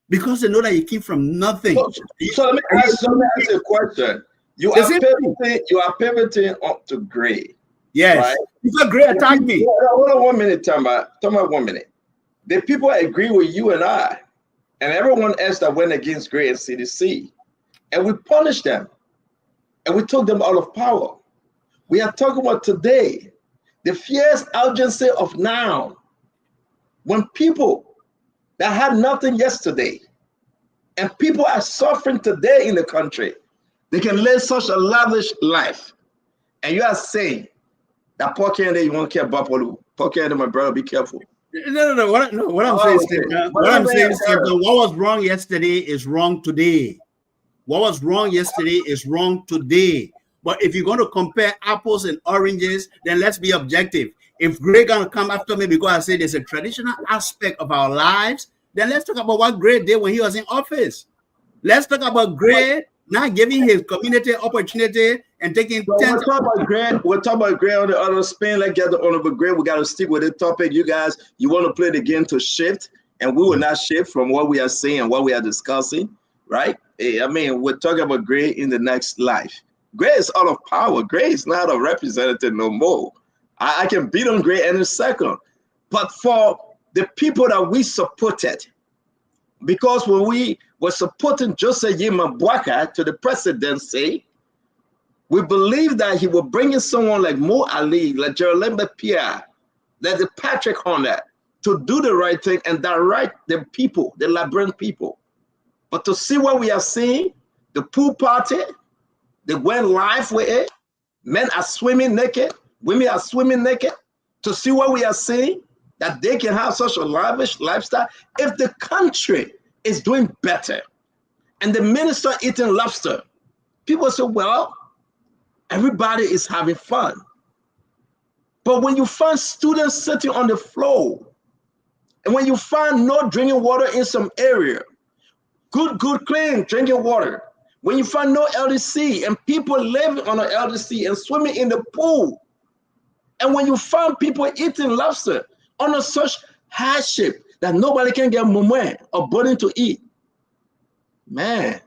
[SPEAKER 10] Because they know that you came from nothing.
[SPEAKER 15] So let me ask you a question. You are pivoting up to Gray.
[SPEAKER 10] Yes.
[SPEAKER 15] Right?
[SPEAKER 10] Because Gray attacked me.
[SPEAKER 15] Hold on 1 minute, Tamba. 1 minute. The people agree with you and I, and everyone else that went against Gray and CDC, and we punished them, and we took them out of power. We are talking about today, the fierce urgency of now, when people that had nothing yesterday, and people are suffering today in the country, they can live such a lavish life, and you are saying that Paul Kennedy, you won't care about Paul Kennedy, my brother, be careful.
[SPEAKER 10] No. What I'm saying is, what was wrong yesterday is wrong today. What was wrong yesterday is wrong today. But if you're going to compare apples and oranges, then let's be objective. If Gray gonna come after me because I say there's a traditional aspect of our lives, then let's talk about what Gray did when he was in office. Let's talk about Gray not giving his community opportunity and taking.
[SPEAKER 15] So we're talking about Gray on the other spin. Let's get the honorable Gray. We got to stick with the topic. You guys, you want to play the game to shift, and we will not shift from what we are saying and what we are discussing, right? I mean, we're talking about Gray in the next life. Gray is out of power. Gray is not a representative no more. I can beat on Gray in a second. But for the people that we supported, because when we were supporting Joseph Yimabwaka to the presidency, we believe that he will bring in someone like Mo Ali, like Jerome Pierre, like the Patrick Horner, to do the right thing and direct the people, the Liberian people. But to see what we are seeing, the pool party, they went live with it. Men are swimming naked, women are swimming naked. To see what we are seeing, that they can have such a lavish lifestyle. If the country is doing better and the minister eating lobster, people say, well, everybody is having fun. But when you find students sitting on the floor, and when you find no drinking water in some area, good, clean drinking water, When you find no LDC and people living on an LDC and swimming in the pool, and when you find people eating lobster under such hardship that nobody can get moment or burden to eat, man,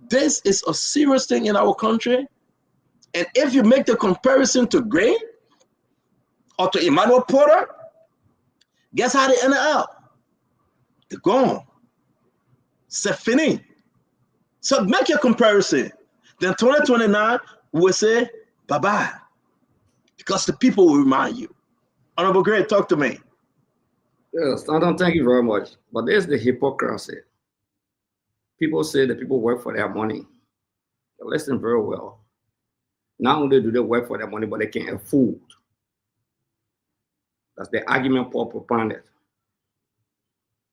[SPEAKER 15] this is a serious thing in our country. And if you make the comparison to Gray or to Emmanuel Porter, guess how they ended up? They're gone. C'est fini. So make your comparison. Then 2029, we'll say bye-bye. Because the people will remind you. Honorable Gray, talk to me.
[SPEAKER 12] Yes, thank you very much. But there's the hypocrisy. People say that people work for their money. Listen very well. Not only do they work for their money, but they can't afford. That's the argument Paul propounded.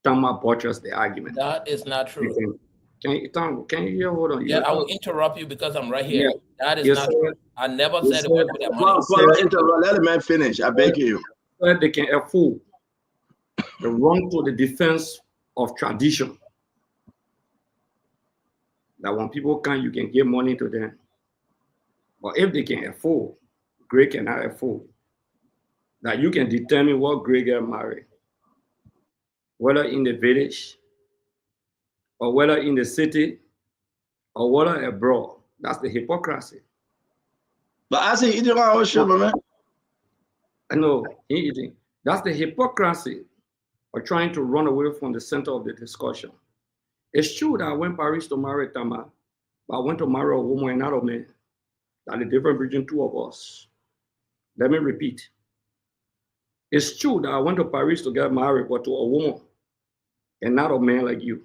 [SPEAKER 12] Tama butchers the argument.
[SPEAKER 9] That is not true.
[SPEAKER 12] Can you hear? Hold on.
[SPEAKER 9] Yeah, I will interrupt you because I'm right here.
[SPEAKER 12] Yeah.
[SPEAKER 9] That is
[SPEAKER 12] Yes,
[SPEAKER 9] not
[SPEAKER 12] sir.
[SPEAKER 9] true. I never
[SPEAKER 12] Yes,
[SPEAKER 9] said they work for their money.
[SPEAKER 15] Let the man finish. I beg you.
[SPEAKER 12] They can afford to run to the defense of tradition. That when people come, you can give money to them. But if they can afford, Greg cannot afford. That you can determine what Greg get married, whether in the village, or whether in the city, or whether abroad. That's the hypocrisy.
[SPEAKER 15] But I say eating our shit, man.
[SPEAKER 12] I know, he eating. That's the hypocrisy of trying to run away from the center of the discussion. It's true that I went to Paris to marry Tama, but I went to marry a woman and not a man. That's the difference between two of us. Let me repeat. It's true that I went to Paris to get married, but to a woman and not a man like you.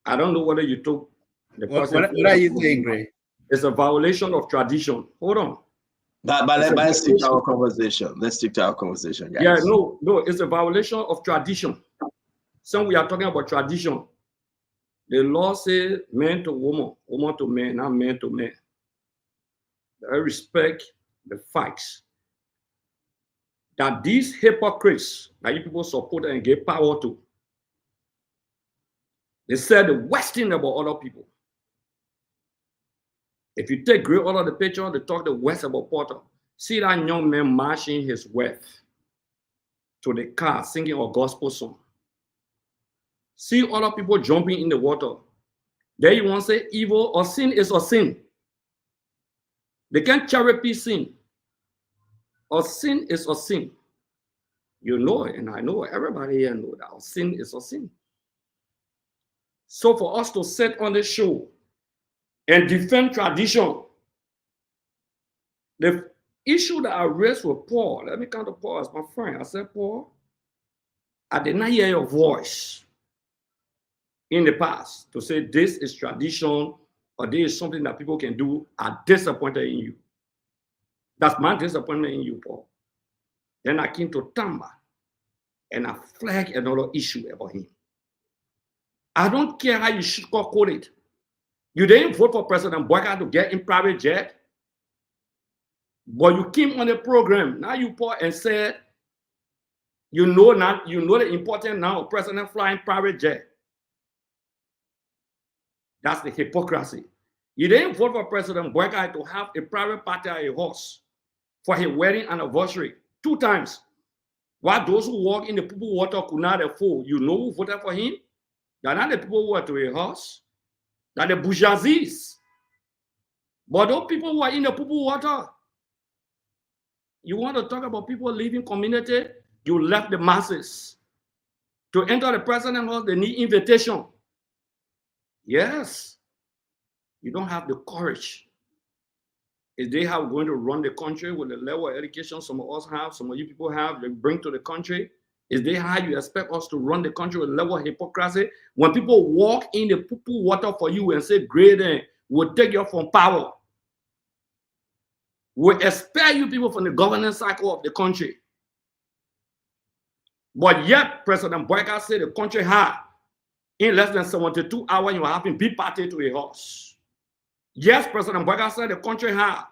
[SPEAKER 12] I don't know whether you took the person.
[SPEAKER 10] What are you saying, Gray?
[SPEAKER 12] It's a violation of tradition. Hold on.
[SPEAKER 15] But let's stick to our conversation. Let's stick to our conversation, guys.
[SPEAKER 12] Yeah, no, it's a violation of tradition. So we are talking about tradition. The law says man to woman, woman to man, not man to man. I respect the facts that these hypocrites that you people support and give power to, they said the worst thing about other people. If you take Gray out of the picture, they talk the worst about Porter. See that young man marching his wealth to the car, singing a gospel song. See other people jumping in the water. There you want to say evil or sin is a sin. They can't cherry pick sin. Or sin is a sin. You know it, and I know it. Everybody here knows that sin is a sin. So for us to sit on the show and defend tradition, the issue that I raised with Paul, let me come to Paul as my friend. I said, Paul, I did not hear your voice in the past to say this is tradition or this is something that people can do. I'm disappointed in you. That's my disappointment in you, Paul. Then I came to Tamba and I flagged another issue about him. I don't care how you sugarcoat it. You didn't vote for President Boyka to get in private jet, but you came on the program. Now you Paul and said, you know the importance now of President flying private jet. That's the hypocrisy. You didn't vote for President Boyka to have a private party at a horse for his wedding anniversary 2 times. While those who walk in the poo water could not afford, you know who voted for him? They're not the people who are to a horse. They're the bourgeoisies. But those people who are in the poo water, you want to talk about people leaving community? You left the masses. To enter the president's house, they need invitation. Yes. You don't have the courage. Is they how we're going to run the country with the level of education some of us have, some of you people have, they bring to the country? Is they how you expect us to run the country with a level of hypocrisy? When people walk in the poo water for you and say, great, we'll take you from power. We'll expel you people from the governance cycle of the country. But yet, President Boyka said the country had, in less than 72 hours, you are having big party to a horse. Yes, President Boyka said the country had,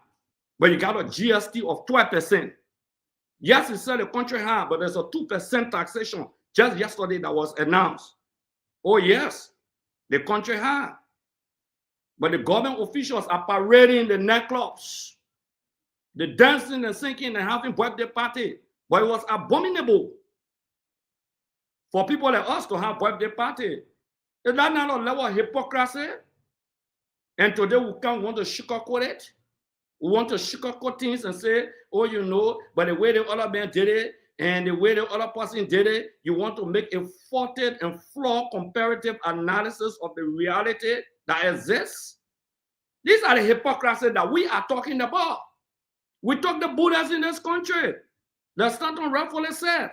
[SPEAKER 12] but you got a GST of 12%. Yes, he said the country had, but there's a 2% taxation just yesterday that was announced. Oh, yes. The country had. But the government officials are parading the nightclubs, the dancing and singing and having birthday party. But it was abominable for people like us to have birthday party. Is that not a level of hypocrisy? And today we can't want to sugarcoat it. We want to sugarcoat things and say, oh, you know, but the way the other man did it and the way the other person did it, you want to make a faulted and flawed comparative analysis of the reality that exists. These are the hypocrisy that we are talking about. We talk the Buddhas in this country. The Stanton rightfully said,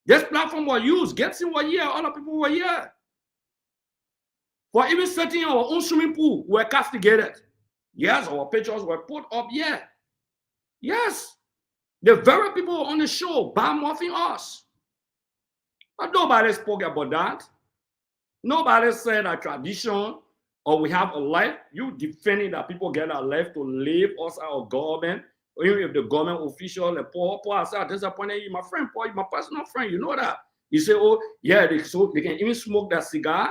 [SPEAKER 12] this platform was used. Gibson was here. Other people were here. For even setting our own swimming pool, we were castigated. Yes, our pictures were put up here. Yes. The very people on the show bad-mouthing us. But nobody spoke about that. Nobody said a tradition or we have a life. You defending that people get a life to live outside of government. Even if the government official, the Paul said, disappointed you, my friend, Paul, my personal friend, you know that. You say, oh, yeah, they can even smoke that cigar.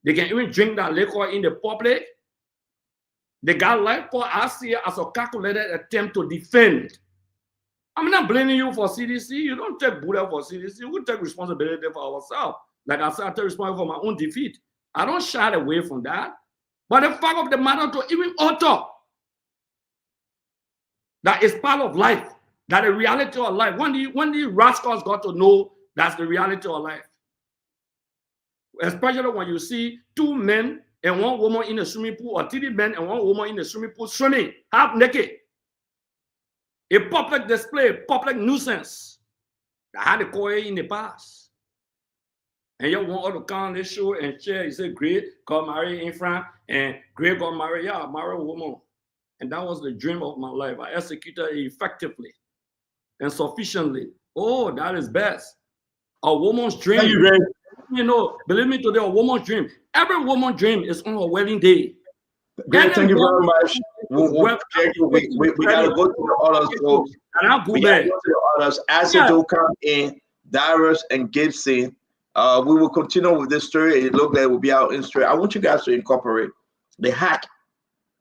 [SPEAKER 12] They can even drink that liquor in the public. They got life for us here as a calculated attempt to defend. I'm not blaming you for CDC. You don't take Buddha for CDC. We take responsibility for ourselves. Like I said, I take responsibility for my own defeat. I don't shy away from that. But the fact of the matter to even utter that is part of life, that the reality of life. When the rascals got to know that's the reality of life. Especially when you see 2 men and 1 woman in a swimming pool, or 3 men and 1 woman in a swimming pool swimming, half naked. A public display, public nuisance that had a core in the past. And you want all to come on this show and share. You say, great, got married in France, and great got married. Yeah, I married a woman. And that was the dream of my life. I executed it effectively and sufficiently. Oh, that is best. A woman's dream. You know, believe me today, a woman's dream. Every woman's dream is on her wedding day.
[SPEAKER 15] Great, thank you very much. We got to go to the others. So we got to go to the others. As it do come in, Darius and Gibson, we will continue with this story. It looks like it will be our in story. I want you guys to incorporate the hack,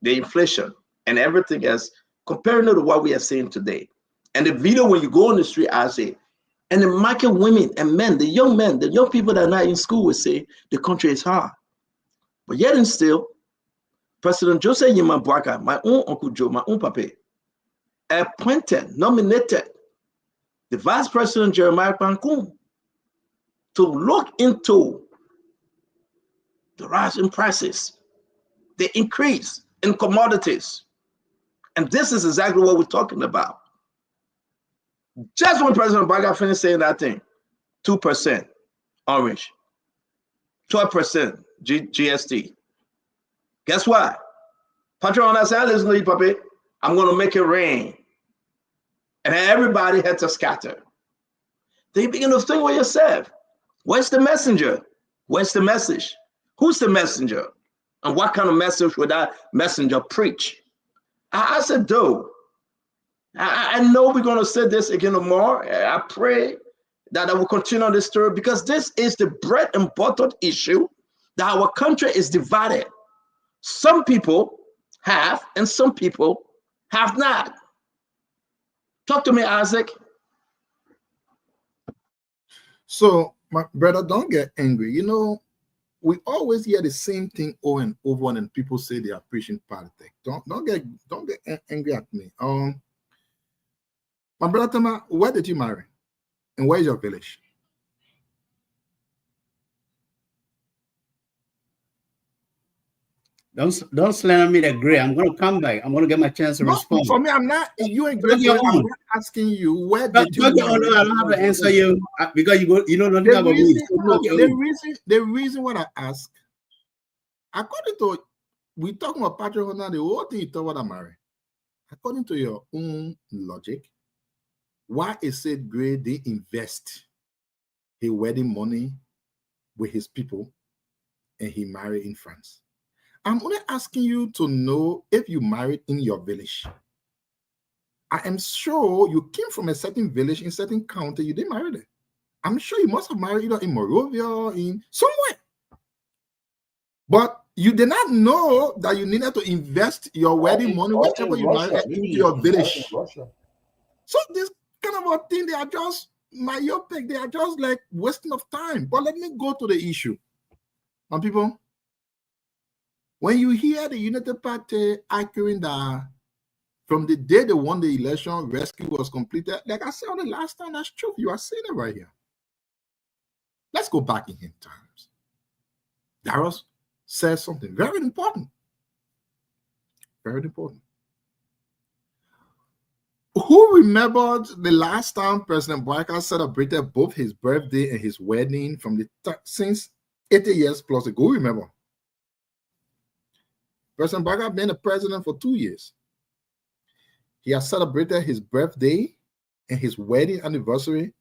[SPEAKER 15] the inflation, and everything else, comparing it to what we are saying today. And the video, when you go on the street, I say, and the market women and men, the young people that are not in school will say the country is hard. But yet and still, President Joseph Yima Bwaka, my own Uncle Joe, my own papa, appointed, nominated the Vice President Jeremiah Pankun to look into the rise in prices, the increase in commodities. And this is exactly what we're talking about. Just when President Bwaka finished saying that thing, 2% orange, 12% GST. Guess what? Patron said, listen to you, puppy. I'm going to make it rain. And everybody had to scatter. Then you begin to think with yourself, where's the messenger? Where's the message? Who's the messenger? And what kind of message would that messenger preach? I said, though, I know we're going to say this again tomorrow. I pray that I will continue on this story because this is the bread and butter issue that our country is divided. Some people have and some people have not. Talk to me, Isaac.
[SPEAKER 16] So, my brother, don't get angry. You know, we always hear the same thing over and over, and people say they are preaching politics. Don't get angry at me. My brother Tama, where did you marry? And where is your village?
[SPEAKER 10] Don't slander me that great. I'm going to come back. I'm going to get my chance to respond.
[SPEAKER 16] For me, I'm not. You ain't great. I'm not asking you where did you.
[SPEAKER 10] I don't have to answer you because you know nothing about me.
[SPEAKER 16] The reason why I ask, according to we talking about Patrick now, the whole thing you talk about marriage. According to your own logic, why is it great they invest his wedding money with his people and he married in France? I'm only asking you to know if you married in your village. I am sure you came from a certain village in a certain county. You didn't marry there. I'm sure you must have married either in Morovia or in somewhere. But you did not know that you needed to invest your wedding money, whichever you married, into your village. So this kind of a thing, they are just myopic. They are just like wasting of time. But let me go to the issue. And people, when you hear the United Party arguing that from the day they won the election, rescue was completed, like I said on the last time, that's true. You are seeing it right here. Let's go back in times. Darius says something very important. Very important. Who remembered the last time President Boyka celebrated both his birthday and his wedding from the since 80 years plus ago? Who remember? President Boyka been the president for 2 years. He has celebrated his birthday and his wedding anniversary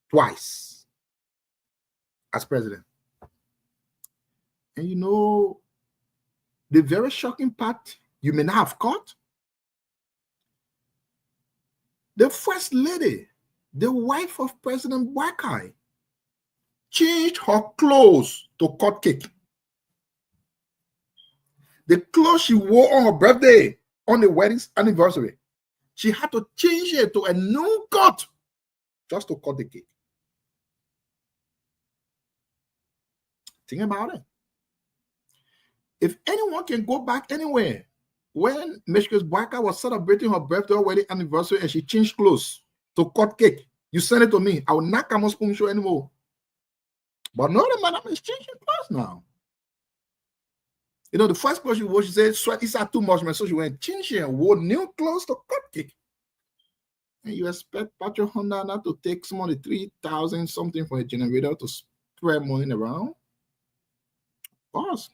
[SPEAKER 16] twice as president. And you know, the very shocking part you may not have caught, the first lady, the wife of President Boyka, changed her clothes to cut cake. The clothes she wore on her birthday, on the wedding anniversary, she had to change it to a new cut just to cut the cake. Think about it. If anyone can go back anywhere, when Mistress Boyka was celebrating her birthday or wedding anniversary and she changed clothes to cut cake, you send it to me. I will not come on spoon show anymore. But no, the madam is changing clothes now. You know, the first clothes she wore, she said, sweat is too much, man. So she went change and wore new clothes to cut cake. And you expect Patrick Honda not to take some of the 3,000 something for a generator to spread money around? Of course.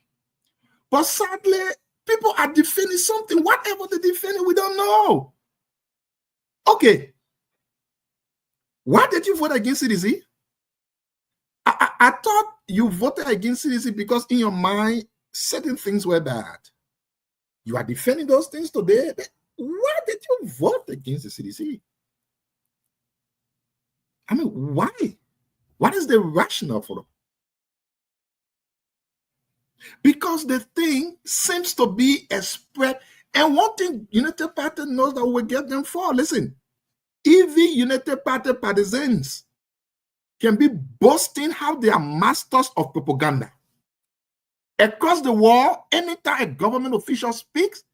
[SPEAKER 16] But sadly, people are defending something. Whatever they defend, we don't know. Okay. Why did you vote against CDC? I thought you voted against CDC because in your mind, certain things were bad. You are defending those things today. Why did you vote against the CDC? I mean, why? What is the rationale for them? Because the thing seems to be a spread. And one thing United Party knows that we get them for. Listen, EV United Party partisans can be boasting how they are masters of propaganda. Across the world, anytime a government official speaks,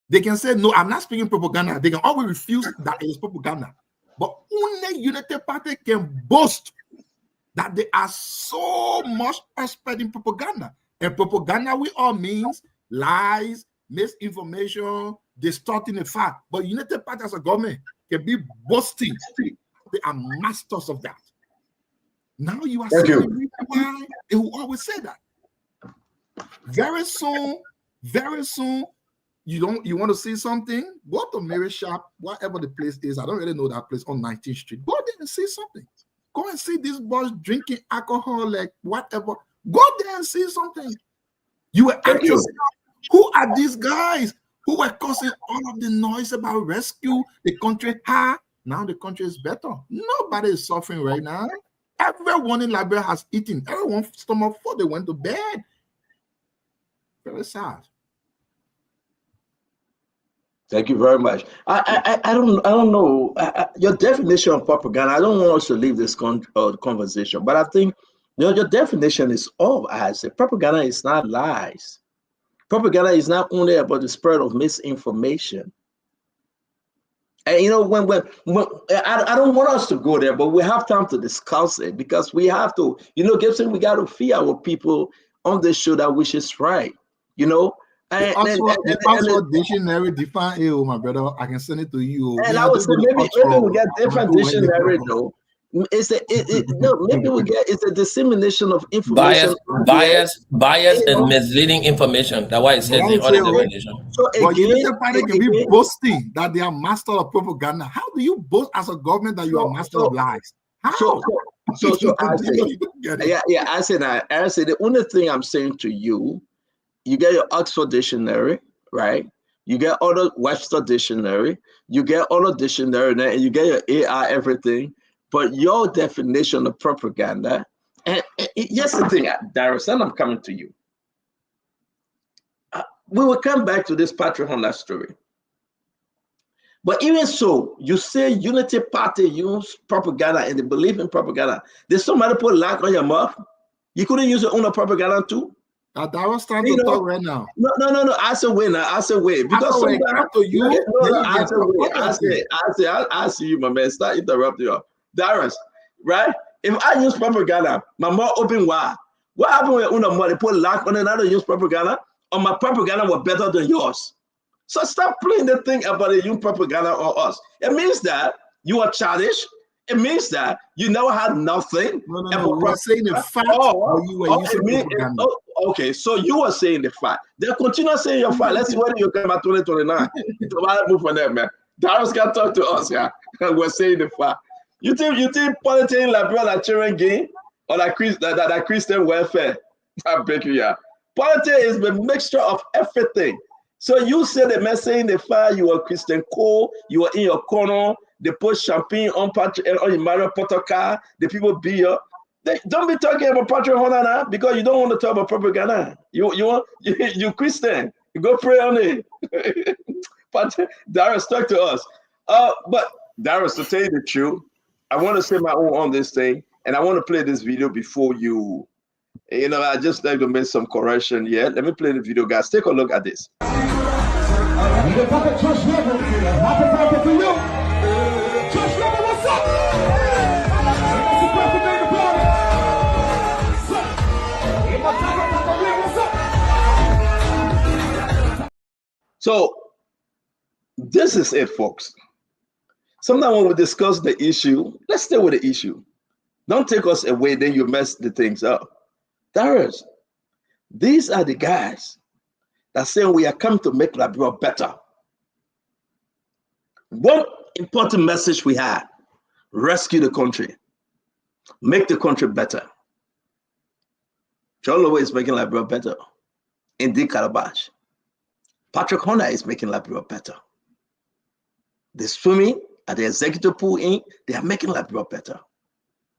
[SPEAKER 16] they can say, no, I'm not speaking propaganda. They can always refuse that it is propaganda. But only United Party can boast that they are so much expert in propaganda. And propaganda, we all means lies, misinformation, distorting the fact. But United Party as a government can be boasting. They are masters of that. Now you are seeing why they will always say that. Very soon, you want to see something? Go to Mary Shop, whatever the place is. I don't really know that place on 19th Street. Go there and see something. Go and see these boys drinking alcohol, like whatever. Go there and see something. You will ask yourself, who are these guys who were causing all of the noise about rescue the country? Now the country is better. Nobody is suffering right now. Everyone in Liberia has eaten. Everyone's stomach full. They went to bed. Very sad.
[SPEAKER 15] Thank you very much. I don't know your definition of propaganda. I don't want us to leave this conversation, but I think your definition is off. I say propaganda is not lies. Propaganda is not only about the spread of misinformation. And you know, when I don't want us to go there, but we have time to discuss it because we have to. You know, Gibson, we got to feed our people on this show that which is right. You know.
[SPEAKER 16] The Oxford Dictionary define it, my brother. I can send it to you.
[SPEAKER 15] And I would say maybe we get different dictionary though. Maybe we get it's a dissemination of information.
[SPEAKER 9] Bias and misleading information. That's why it says in other definition.
[SPEAKER 15] So again,
[SPEAKER 16] they can be boasting that they are master of propaganda. How do you boast as a government that you are master of lies? How?
[SPEAKER 15] So I say, I say the only thing I'm saying to you. You get your Oxford Dictionary, right? You get other Webster Dictionary, you get other dictionary, and you get your AI, everything. But your definition of propaganda, and here's the thing, Darius, and I'm coming to you. we will come back to this Patrick Honda story. But even so, you say Unity Party use propaganda and they believe in propaganda. Did somebody put lock on your mouth? You couldn't use your own propaganda too?
[SPEAKER 16] I was trying to talk right now.
[SPEAKER 15] No. I said wait now. I said wait. Because sometimes I see you, my man. Start interrupting you. Darius, right? If I use propaganda, my mouth open wide. What happened when una more they put lock on another use propaganda? Or my propaganda was better than yours? So stop playing the thing about the use propaganda on us. It means that you are childish. It means that you never had nothing.
[SPEAKER 16] No. We're saying the fact or you were using propaganda.
[SPEAKER 15] Okay, so you were saying the fact. They'll continue saying your fact. Let's see whether you come at 2029. Move on there, man. Darius can talk to us, yeah. We're saying the fact. You think politics in Liberia like children game or like Christian welfare? I beg you, yeah. Politics is the mixture of everything. So you say the man saying the fact you are Christian Cole, you are in your corner, they put champagne on your Mario Potter car, the people beer. Don't be talking about Patrick Honda now because you don't want to talk about propaganda. You Christian. You go pray on it. But Darius, talk to us. But Darius, to tell you the truth, I want to say my own on this thing, and I want to play this video before you. I just like to make some correction here. Let me play the video, guys. Take a look at this. So this is it, folks. Sometimes when we discuss the issue, let's stay with the issue. Don't take us away, then you mess the things up. Darius, these are the guys that say we are come to make Liberia better. One important message we had: rescue the country, make the country better. John Lowe is making Liberia better. Indeed, Calabash. Patrick Honda is making Liberia better. The swimming at the executive pool they are making Liberia better.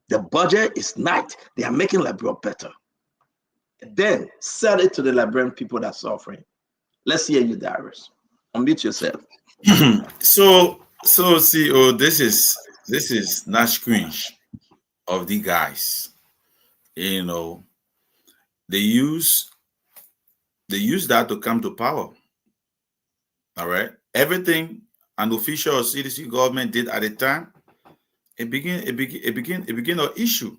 [SPEAKER 15] The budget is night. They are making Liberia better. And then sell it to the Liberian people that are suffering. Let's hear you, Darius. Unmute yourself.
[SPEAKER 11] So CEO, this is Nash cringe of the guys. They use that to come to power. All right. Everything an official CDC government did at the time, it begin an issue.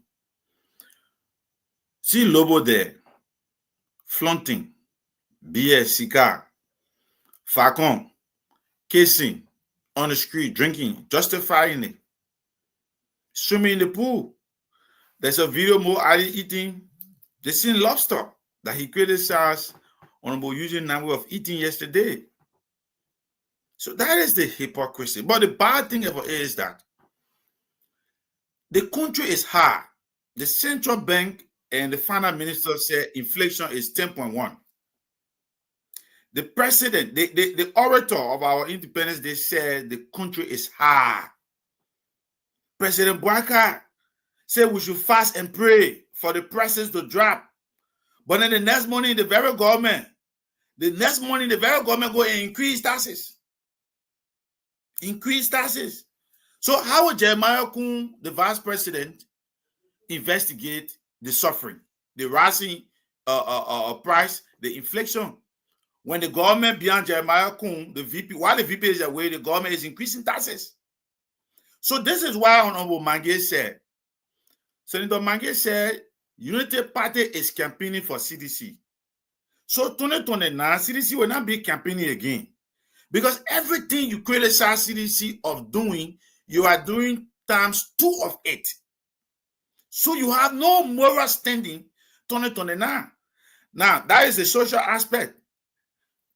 [SPEAKER 11] See Lobo there, flaunting, BS, cigar, Falcon, kissing on the street, drinking, justifying it, swimming in the pool. There's a video more Ali eating the same lobster that he criticized Honorable Eugene Namwe of eating yesterday. So that is the hypocrisy. But the bad thing about it is that the country is high. The central bank and the finance minister said inflation is 10.1. The president, the orator of our independence, they said the country is high. President Bouaka said we should fast and pray for the prices to drop. But then the next morning, the very government go and increase taxes. Increase taxes. So how would Jeremiah Kun, the vice president, investigate the suffering, the rising price, the inflation? When the government beyond Jeremiah Kun, the VP, while the VP is away, the government is increasing taxes. So this is why Honorable Mange said, Senator Mange said, Unity Party is campaigning for CDC. So 2029, CDC will not be campaigning again. Because everything you criticize CDC of doing, you are doing times 2 of it. So you have no moral standing 2029. Now, that is the social aspect.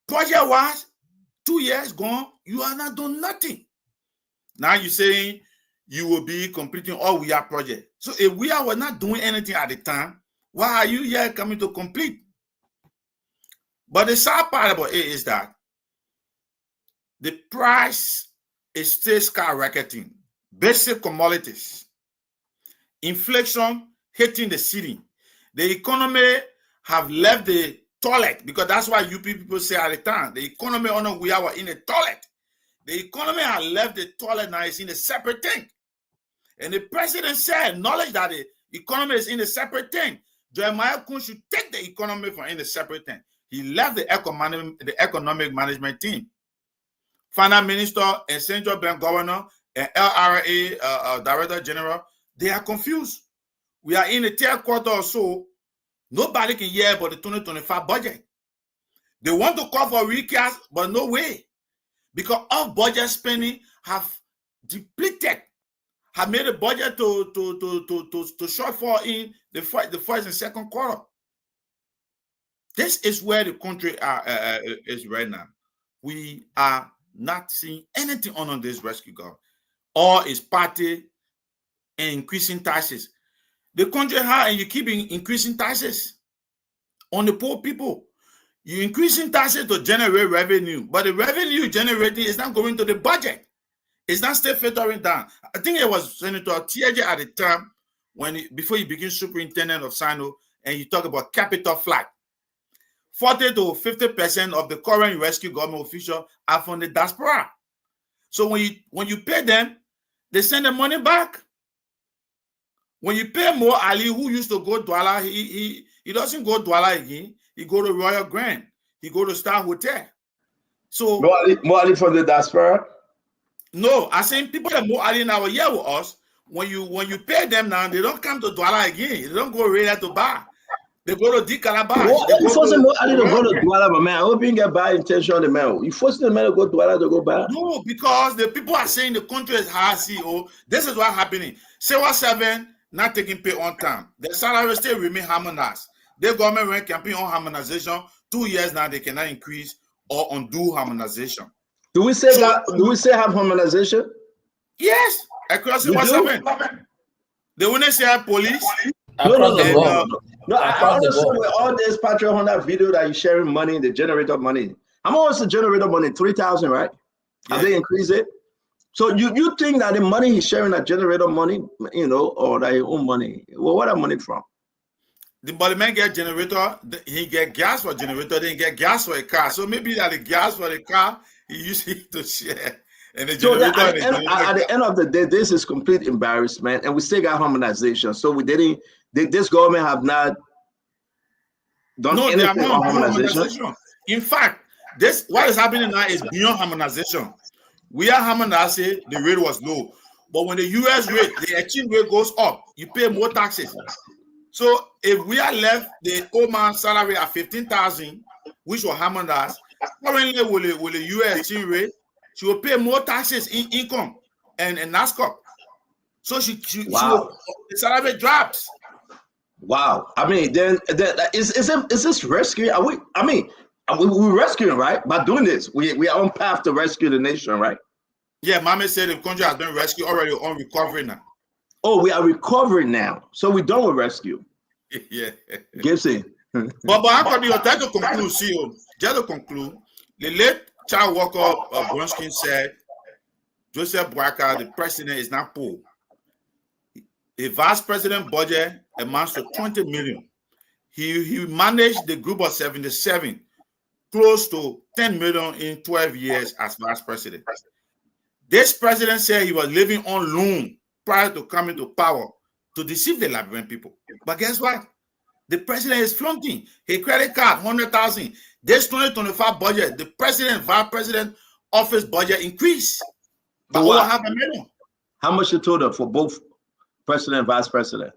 [SPEAKER 11] Project-wise, 2 years gone, you are not doing nothing. Now you're saying you will be completing all we are project. So if we were not doing anything at the time, why are you here coming to complete? But the sad part about it is that the price is still skyrocketing. Basic commodities, inflation hitting the city. The economy have left the toilet, because that's why you people say at the time, the economy we are in a toilet. The economy has left the toilet, now it's in a separate thing. And the president said, acknowledge that the economy is in a separate thing. Jeremiah Kun should take the economy from in a separate thing. He left the economic management team. Finance minister and central bank governor and LRA director general, they are confused. We are in the third quarter or so. Nobody can hear about the 2025 budget. They want to call for recast, but no way. Because all budget spending have depleted, have made the budget to shortfall in the first and second quarter. This is where the country is right now. We are not seeing anything on this rescue government. All is party and increasing taxes. The country high and you keep increasing taxes on the poor people. You're increasing taxes to generate revenue, but the revenue generated is not going to the budget. It's not still filtering down. I think it was Senator Tiaje at the time before he became superintendent of Sino, and he talked about capital flight. 40 to 50% of the current rescue government officials are from the diaspora. So when you pay them, they send the money back. When you pay Mo Ali, who used to go Douala, he doesn't go Douala again. He go to Royal Grand. He go to Star Hotel. So
[SPEAKER 15] Mo Ali from the diaspora?
[SPEAKER 11] No, I'm saying people that Mo Ali now are here with us. When you pay them now, they don't come to Douala again. They don't go right to bar. They go to D Calabash.
[SPEAKER 15] You force Mo Ali to go to Douala, but man, I hope you get by intention the man. You force the man to go to Douala to go back?
[SPEAKER 11] No, because the people are saying the country is high CEO. This is what happening. 7 not taking pay on time. The salary still remain harmonized. The government ran campaign on harmonization. 2 years now, they cannot increase or undo harmonization.
[SPEAKER 15] Do we say have harmonization?
[SPEAKER 11] Yes, across the 7. They wouldn't say have police.
[SPEAKER 15] No, I understand with all this Patreon Honda video that you're sharing money, the generator money. How much is the generator money? 3,000, right? Yeah. Have they increased it? So you think that the money he's sharing, that generator money, or that his own money? Well, where that money from?
[SPEAKER 11] The man get generator, he get gas for generator, then he get gas for a car. So maybe that the gas for the car, he used it to share. And the generator,
[SPEAKER 15] at the end of the day, this is complete embarrassment, and we still got harmonization. So this government have not done anything on harmonization.
[SPEAKER 11] In fact, what is happening now is beyond harmonization. We are harmonizing, the rate was low. But when the US rate, the exchange rate goes up, you pay more taxes. So if we are left the old man's salary at 15,000, which will harmonize, currently with the US exchange rate, she will pay more taxes in income and NASCOP. So the salary drops.
[SPEAKER 15] Wow. I mean, then is this rescue? We're rescuing, right? By doing this, we are on path to rescue the nation, right?
[SPEAKER 11] Yeah, Mama said the country has been rescued already, on recovery now.
[SPEAKER 15] Oh, we are recovering now. So we're done with rescue.
[SPEAKER 11] Yeah.
[SPEAKER 15] Gibson.
[SPEAKER 11] but I'm going to try to conclude, CEO. Just to conclude, the late child worker of Brunskin said, Joseph Boakai, the president, is not poor. The vice president budget amounts to 20 million. He managed the group of 77, close to 10 million in 12 years as vice president. This president said he was living on loan prior to coming to power to deceive the Liberian people. But guess what? The president is flaunting his credit card, 100,000. This 2025 budget, the president, vice president office budget increased by over $500,000.
[SPEAKER 15] How much the total for both president and vice president?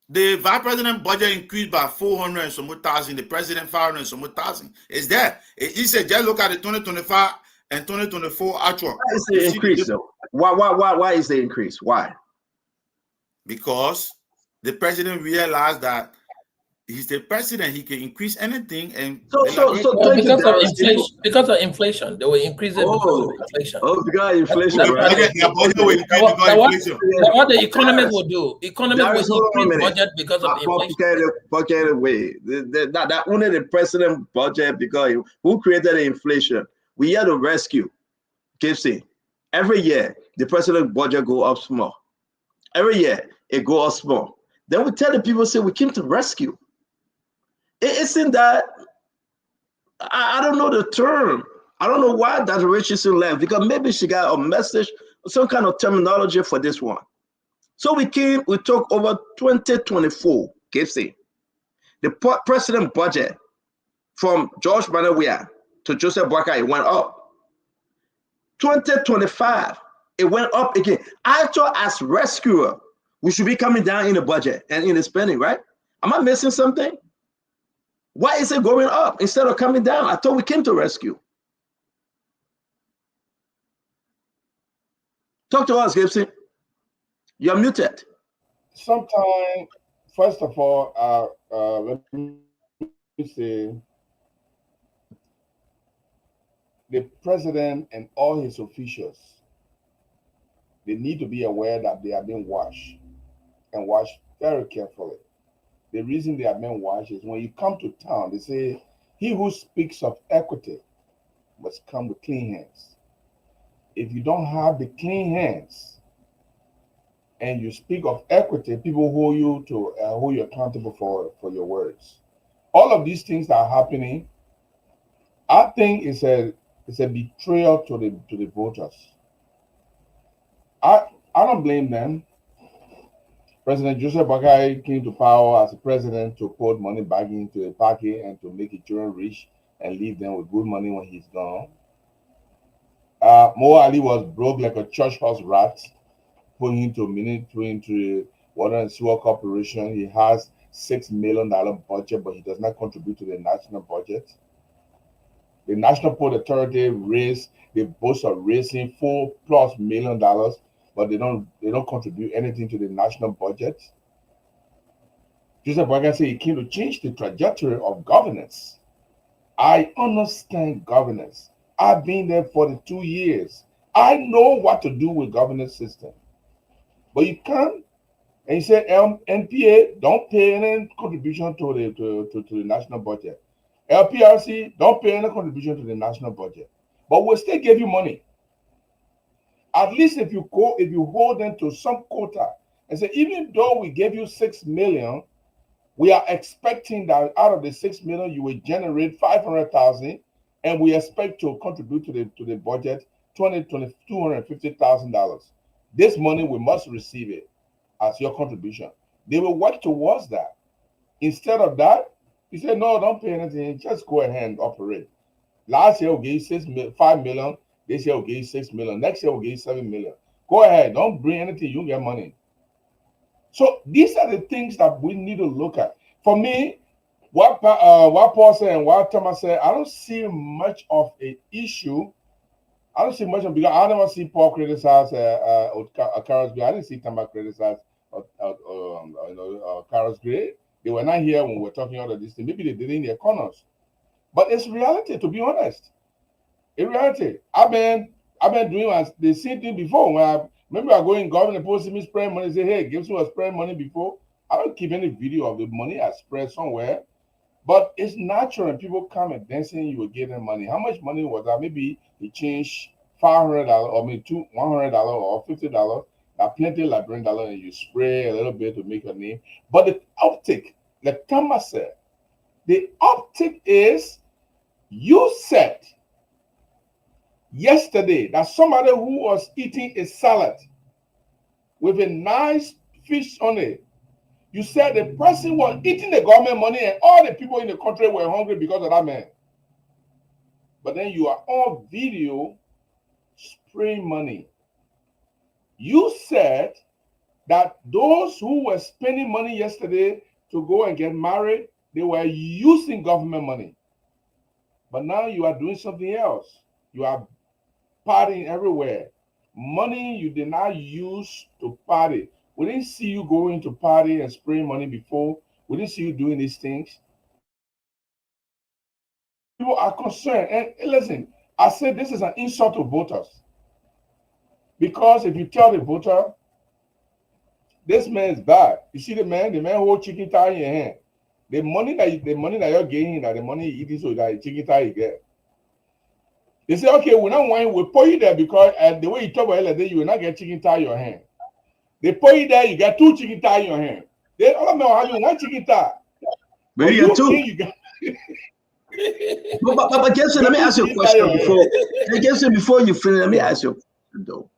[SPEAKER 11] The vice president budget increased by 400 and some more thousand. The president 500 and some more thousand. It's there. He said, just look at the 2025 and 2024 actual.
[SPEAKER 15] Why is the increase though? Why is the increase? Why?
[SPEAKER 11] Because the president realized that he's the president, he can increase anything, and
[SPEAKER 9] because of inflation, they will increase it because of inflation.
[SPEAKER 15] Oh, because of inflation,
[SPEAKER 9] what the economic will do, economic will increase budget because of inflation.
[SPEAKER 15] That only the president budget, because who created the inflation? We had to rescue. Gibson. Every year the president budget go up small. Every year it go up small. Then we tell the people, say we came to rescue. Isn't that I don't know the term. I don't know why Dr. Richardson left, because maybe she got a message, some kind of terminology for this one. So we took over 2024, Gibson. The president budget from George Banawea to Joseph Boakai, it went up. 2025, it went up again. I thought as rescuer, we should be coming down in the budget and in the spending, right? Am I missing something? Why is it going up instead of coming down? I thought we came to rescue. Talk to us, Gibson. You're muted.
[SPEAKER 17] Sometimes, first of all, let me say, the president and all his officials, they need to be aware that they are being watched, and watched very carefully. The reason they are being watched is when you come to town, they say, he who speaks of equity must come with clean hands. If you don't have the clean hands and you speak of equity, people hold you accountable for your words. All of these things that are happening, I think it's a betrayal to the voters. I don't blame them. President Joseph Boakai came to power as a president to put money back into the pocket and to make his children rich and leave them with good money when he's gone. Mo Ali was broke like a church house rat, put into the Water and Sewer Corporation. He has $6 million budget, but he does not contribute to the national budget. The National Port Authority they boast of raising $4+ million, but they don't contribute anything to the national budget. Joseph Boakai said he came to change the trajectory of governance. I understand governance. I've been there for the 2 years. I know what to do with governance system. But you come and you say NPA don't pay any contribution to the national budget. LPRC don't pay any contribution to the national budget. But we'll still give you money. At least if you hold them to some quota and say, even though we gave you 6 million, we are expecting that out of the 6 million, you will generate 500,000, and we expect to contribute to the budget $250,000. This money, we must receive it as your contribution. They will work towards that. Instead of that, you say, no, don't pay anything, just go ahead and operate. Last year, we gave you 5 million. This year, we'll give you 6 million. Next year, we'll give you 7 million. Go ahead. Don't bring anything. You get money. So these are the things that we need to look at. For me, what Paul said and what Thomas said, I don't see much of an issue. I don't see much of, because I never see Paul criticize Carlos Gray. I didn't see Thomas criticize Carlos Gray. They were not here when we were talking all of this thing. Maybe they did it in their corners. But it's reality, to be honest. In reality, I've been doing the same thing before. When I remember I go in government, people see me spraying money, say, hey, Gibson was spraying money before. I don't keep any video of the money I spread somewhere. But it's natural, and people come and dancing, you will give them money. How much money was that? Maybe he changed $500 or maybe $100 or $50. That plenty like $100, and you spray a little bit to make a name. But the uptick, like Thomas said, the uptick is you said yesterday that somebody who was eating a salad with a nice fish on it, you said the person was eating the government money and all the people in the country were hungry because of that man. But then you are on video spraying money. You said that those who were spending money yesterday to go and get married, they were using government money. But now you are doing something else. You are partying everywhere. Money you did not use to party. We didn't see you going to party and spraying money before. We didn't see you doing these things. People are concerned. And listen, I said this is an insult to voters. Because if you tell the voter, this man is bad. You see the man hold chicken thigh in your hand. The money that you're getting, that the money you eating, so that chicken thigh you get. They say, okay, we're not want we'll put you there because the way you talk about it, you will not get chicken thigh in your hand. They put you there, you get 2 chicken thigh in your hand. They all know how you want chicken thigh.
[SPEAKER 15] Maybe you get 2.
[SPEAKER 17] You
[SPEAKER 15] But Gibson, let me ask you a question before you finish. Let me ask you a question though.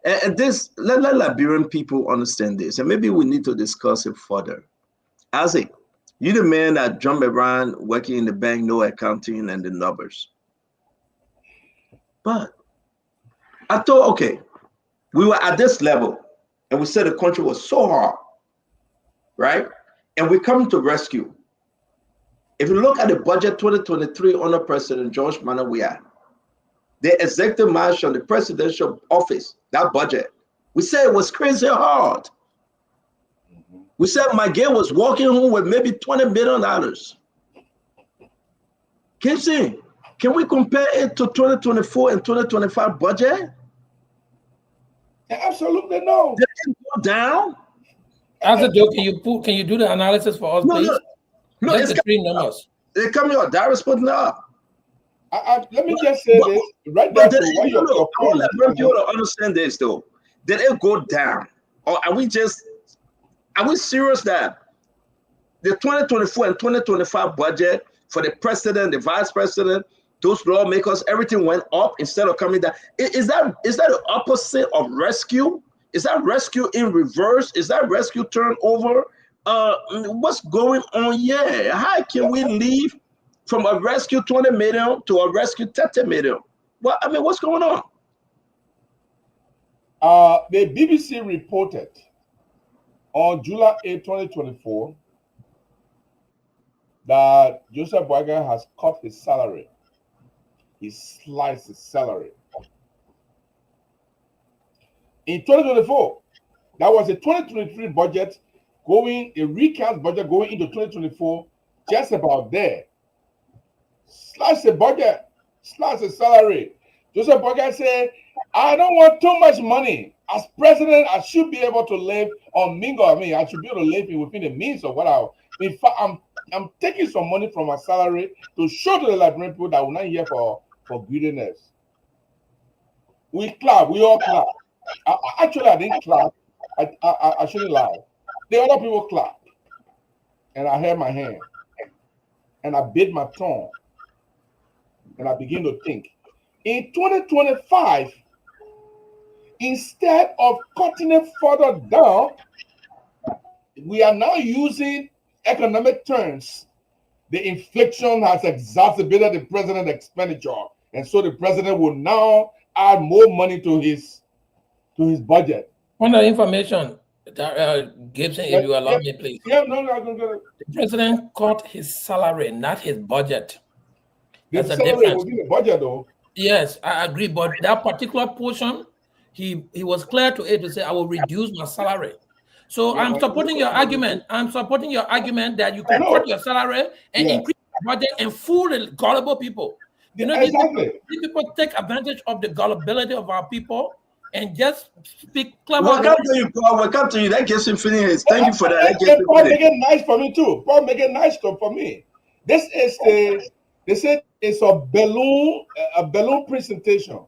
[SPEAKER 15] And this, let Liberian people understand this, and maybe we need to discuss it further. Isaac, you the man that jump around working in the bank, no accounting and the numbers. But I thought, okay, we were at this level, and we said the country was so hard, right? And we come to rescue. If you look at the budget 2023 under President George Manawiya, the executive march on the presidential office, that budget, we said it was crazy hard. We said Magay was walking home with maybe $20 billion. Gibson, can we compare it to 2024 and 2025 budget?
[SPEAKER 17] Absolutely no.
[SPEAKER 15] Did it go down?
[SPEAKER 9] As a joke, can you do the analysis for us, please?
[SPEAKER 15] No,
[SPEAKER 9] Just the three numbers.
[SPEAKER 15] They come here, Darius putting up.
[SPEAKER 17] Let me just say this right there.
[SPEAKER 15] I want people to understand this though. Did it go down? Or are we serious that the 2024 and 2025 budget for the president, the vice president, those lawmakers, everything went up instead of coming down? Is that the opposite of rescue? Is that rescue in reverse? Is that rescue turnover? What's going on here? How can we leave from a rescue 20 million to a rescue 30 million? Well, I mean, what's going on?
[SPEAKER 17] The BBC reported on July 8, 2024, that Joseph Boakai has cut his salary. He sliced his salary. In 2024, that was a 2023 budget a recast budget going into 2024, just about there. Slice the budget, slice the salary. Joseph Boakai said, I don't want too much money. As president, I should be able to live on mingle. I mean, I should be able to live within the means of what in fact, I'm taking some money from my salary to show to the Liberian people that we're not here for greediness. We clap, we all clap. Actually, I didn't clap. I shouldn't lie. The other people clap. And I held my hand. And I bit my tongue. And I begin to think. In 2025, instead of cutting it further down, we are now using economic terms. The inflation has exacerbated the president's expenditure. And so the president will now add more money to his budget.
[SPEAKER 9] On the information, Gibson, if you allow me, please.
[SPEAKER 17] Yeah, no, go.
[SPEAKER 9] The president cut his salary, not his budget.
[SPEAKER 17] That's a difference. The budget, though.
[SPEAKER 9] Yes, I agree. But that particular portion, he was clear to it to say, I will reduce my salary. So I'm supporting your argument. I'm supporting your argument that you can cut your salary and increase your budget and fool the gullible people. You know, these people take advantage of the gullibility of our people and just speak clever.
[SPEAKER 15] Welcome to you, Paul. Welcome to you. That gets him finished. Thank you for that.
[SPEAKER 17] Paul make it nice for me too. Paul make it nice for me. This is they said it's a balloon presentation.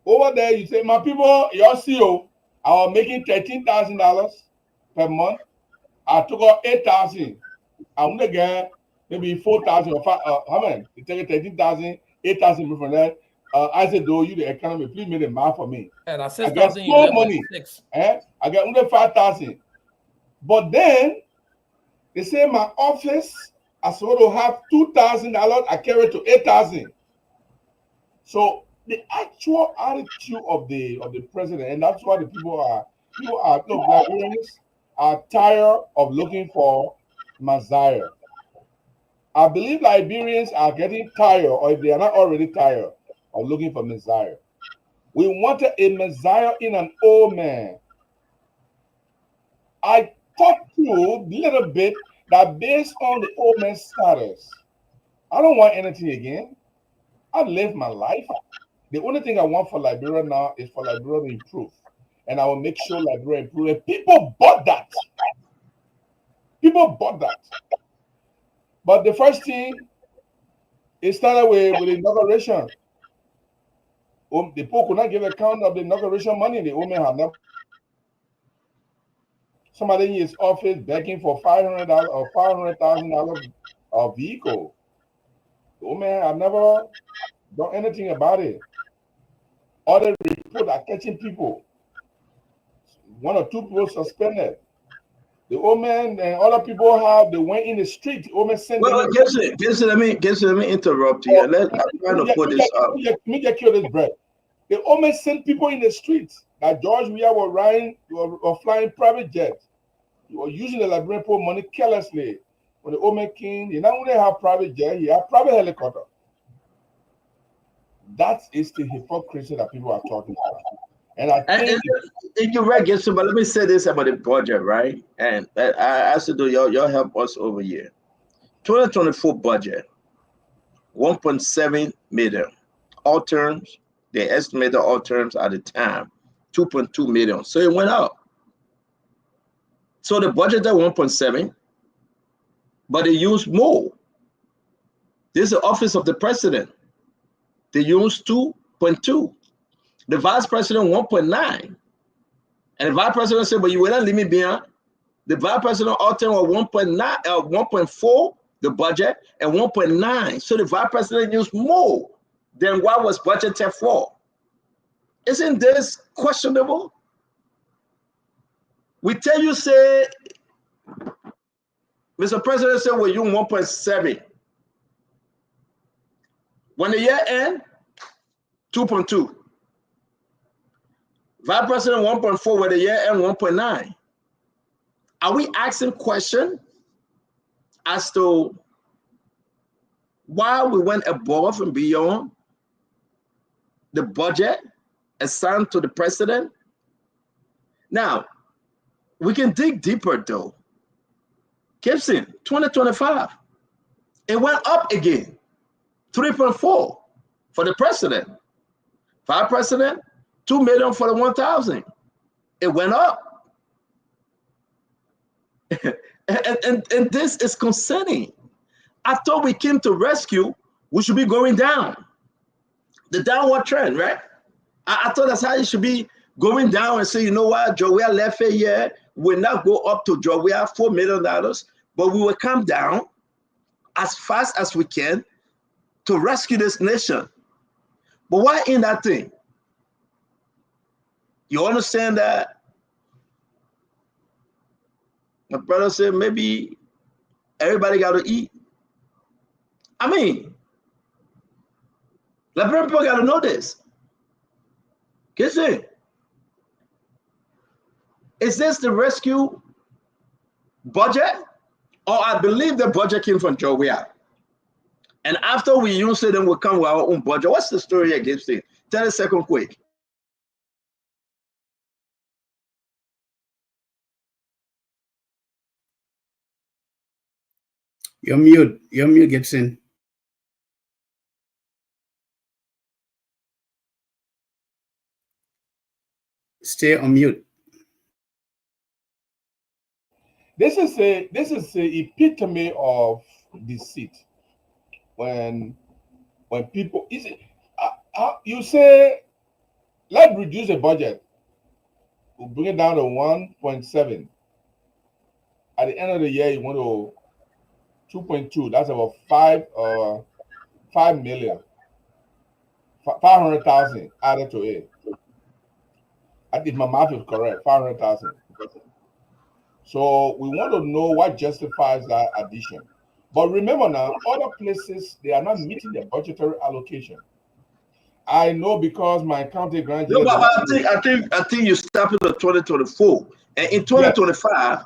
[SPEAKER 17] Over there, you say, my people, your CEO, I was making $13,000 per month. I took out 8,000. I'm gonna get maybe 4,000 or 5. How many? You take 13,000, 8,000 from there. I said, though, you the economy, please make a math for me.
[SPEAKER 9] And I
[SPEAKER 17] got so money. I got under 5,000. But then they say my office, I supposed to have $2,000. I carry it to 8,000. So the actual attitude of the president, and that's why the people are Liberians are tired of looking for Messiah. I believe Liberians are getting tired, or if they are not already tired, of looking for Messiah. We wanted a Messiah in an old man. I talked to a little bit that based on the old man's status, I don't want anything again. I lived my life. The only thing I want for Liberia now is for Liberia to improve. And I will make sure Liberia improves. People bought that. People bought that. But the first thing, it started with the inauguration. The people could not give account of the inauguration money. The women have never. Somebody in his office begging for $500 or $500,000 of vehicle. Oh man, I've never done anything about it. All the reports are catching people. 1 or 2 people suspended. The old man and other people they went in the street. The old man sent them.
[SPEAKER 15] Gibson, let me interrupt you. I'm trying to put this up.
[SPEAKER 17] Let me get you this bread. The old man sent people in the streets. That George Weah were flying private jets. He was using the Liberian poor money carelessly. When the old man came, he not only have private jet, he had private helicopter. That is the hypocrisy that people are talking about. And I think
[SPEAKER 15] you're right, Gibson, but let me say this about the budget, right? And I have to do y'all help us over here. 2024 budget, 1.7 million. All terms, they estimated all terms at the time, 2.2 million. So it went up. So the budget at 1.7, but they used more. This is the office of the president. They used 2.2. The vice president 1.9. And the vice president said, but you will not leave me behind. The vice president altered was 1.4, the budget, and 1.9. So the vice president used more than what was budgeted for. Isn't this questionable? We tell you, say, Mr. President said, well, you 1.7. When the year end, 2.2. Vice President 1.4 with the year end 1.9. Are we asking questions as to why we went above and beyond the budget assigned to the president? Now, we can dig deeper though. Gibson, 2025, it went up again, 3.4 for the president. Vice President, 2 million for the 1,000. It went up. and this is concerning. I thought we came to rescue, we should be going down. The downward trend, right? I thought that's how it should be, going down and say, you know what, Joe Weah left a year, will not go up to Joe Weah $4 million, but we will come down as fast as we can to rescue this nation. But why in that thing? You understand that? My brother said maybe everybody got to eat. I mean, Liberian people got to know this. Guess it. Is this the rescue budget? Or I believe the budget came from Joe Weah. And after we use it, then we'll come with our own budget. What's the story against it? Tell us second quick.
[SPEAKER 10] You're mute, Gibson. Stay on mute.
[SPEAKER 17] This is the epitome of deceit. When people you say, let's reduce the budget, we'll bring it down to 1.7. At the end of the year, you want to 2.2. That's about 5 million, 500,000 added to it. I think my math is correct, 500,000. So we want to know what justifies that addition. But remember now, other places, they are not meeting their budgetary allocation. I know because my county grant.
[SPEAKER 15] No, but I think you stopped at 2024. And in 2025,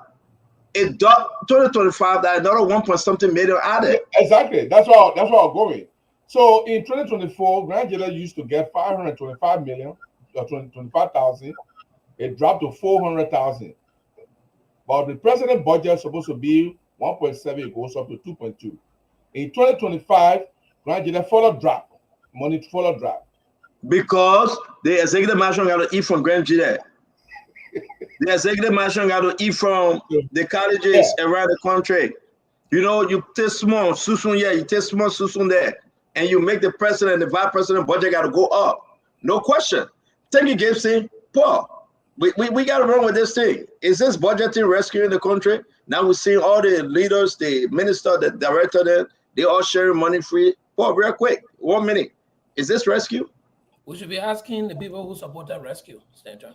[SPEAKER 15] it 2025 that another 1 point something million added.
[SPEAKER 17] Exactly. That's where I'm going. So in 2024, Grand Jela used to get 525 million or 25,000. It dropped to 400,000. But the president budget is supposed to be 1.7, it goes up to 2.2. In 2025, Grand Jela follow drop. Money follow drop.
[SPEAKER 15] Because the executive mansion got to eat from Grand Jela. The executive mansion got to eat from the colleges around the country. You know, you take small, susun here, you take small, susun there, and you make the president, the vice president budget got to go up. No question. Thank you, Gibson. Paul, we got to run with this thing. Is this budgeting rescuing the country? Now we're seeing all the leaders, the minister, the director, they all sharing money free. Paul, real quick, 1 minute. Is this rescue?
[SPEAKER 9] We should be asking the people who support that rescue, Stanton.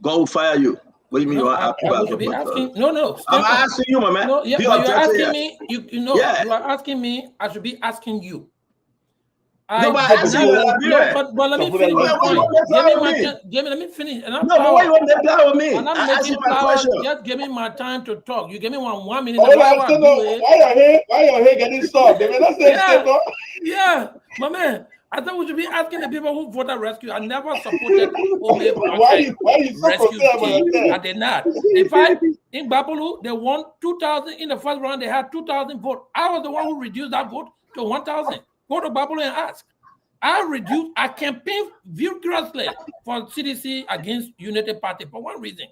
[SPEAKER 15] God will fire you. What do you mean?
[SPEAKER 9] No, we should be asking. No,
[SPEAKER 15] I'm asking you, my man.
[SPEAKER 9] No, yeah, but you're asking me. You know,
[SPEAKER 15] Yeah.
[SPEAKER 9] you are asking me. I should be asking you.
[SPEAKER 15] No, but I asked you,
[SPEAKER 9] but let me finish my point. Jamie, let me finish. And I'm
[SPEAKER 15] no, but why you want to play with me?
[SPEAKER 9] And I'm
[SPEAKER 15] I asked you
[SPEAKER 9] making
[SPEAKER 15] my
[SPEAKER 9] power.
[SPEAKER 15] question.
[SPEAKER 9] Just give me my time to talk. You give me 1 minute.
[SPEAKER 17] Why your hair getting soft?
[SPEAKER 9] Yeah, my man. I thought we should be asking the people who voted rescue. I never supported
[SPEAKER 17] Why you so
[SPEAKER 9] rescue
[SPEAKER 17] concerned about
[SPEAKER 9] team.
[SPEAKER 17] that?
[SPEAKER 9] I did not. In fact, in Babulu, they won 2,000 in the first round. They had 2,000 votes. I was the one who reduced that vote to 1,000. Go to Babulu and ask. I campaigned vigorously for CDC against United Party for one reason.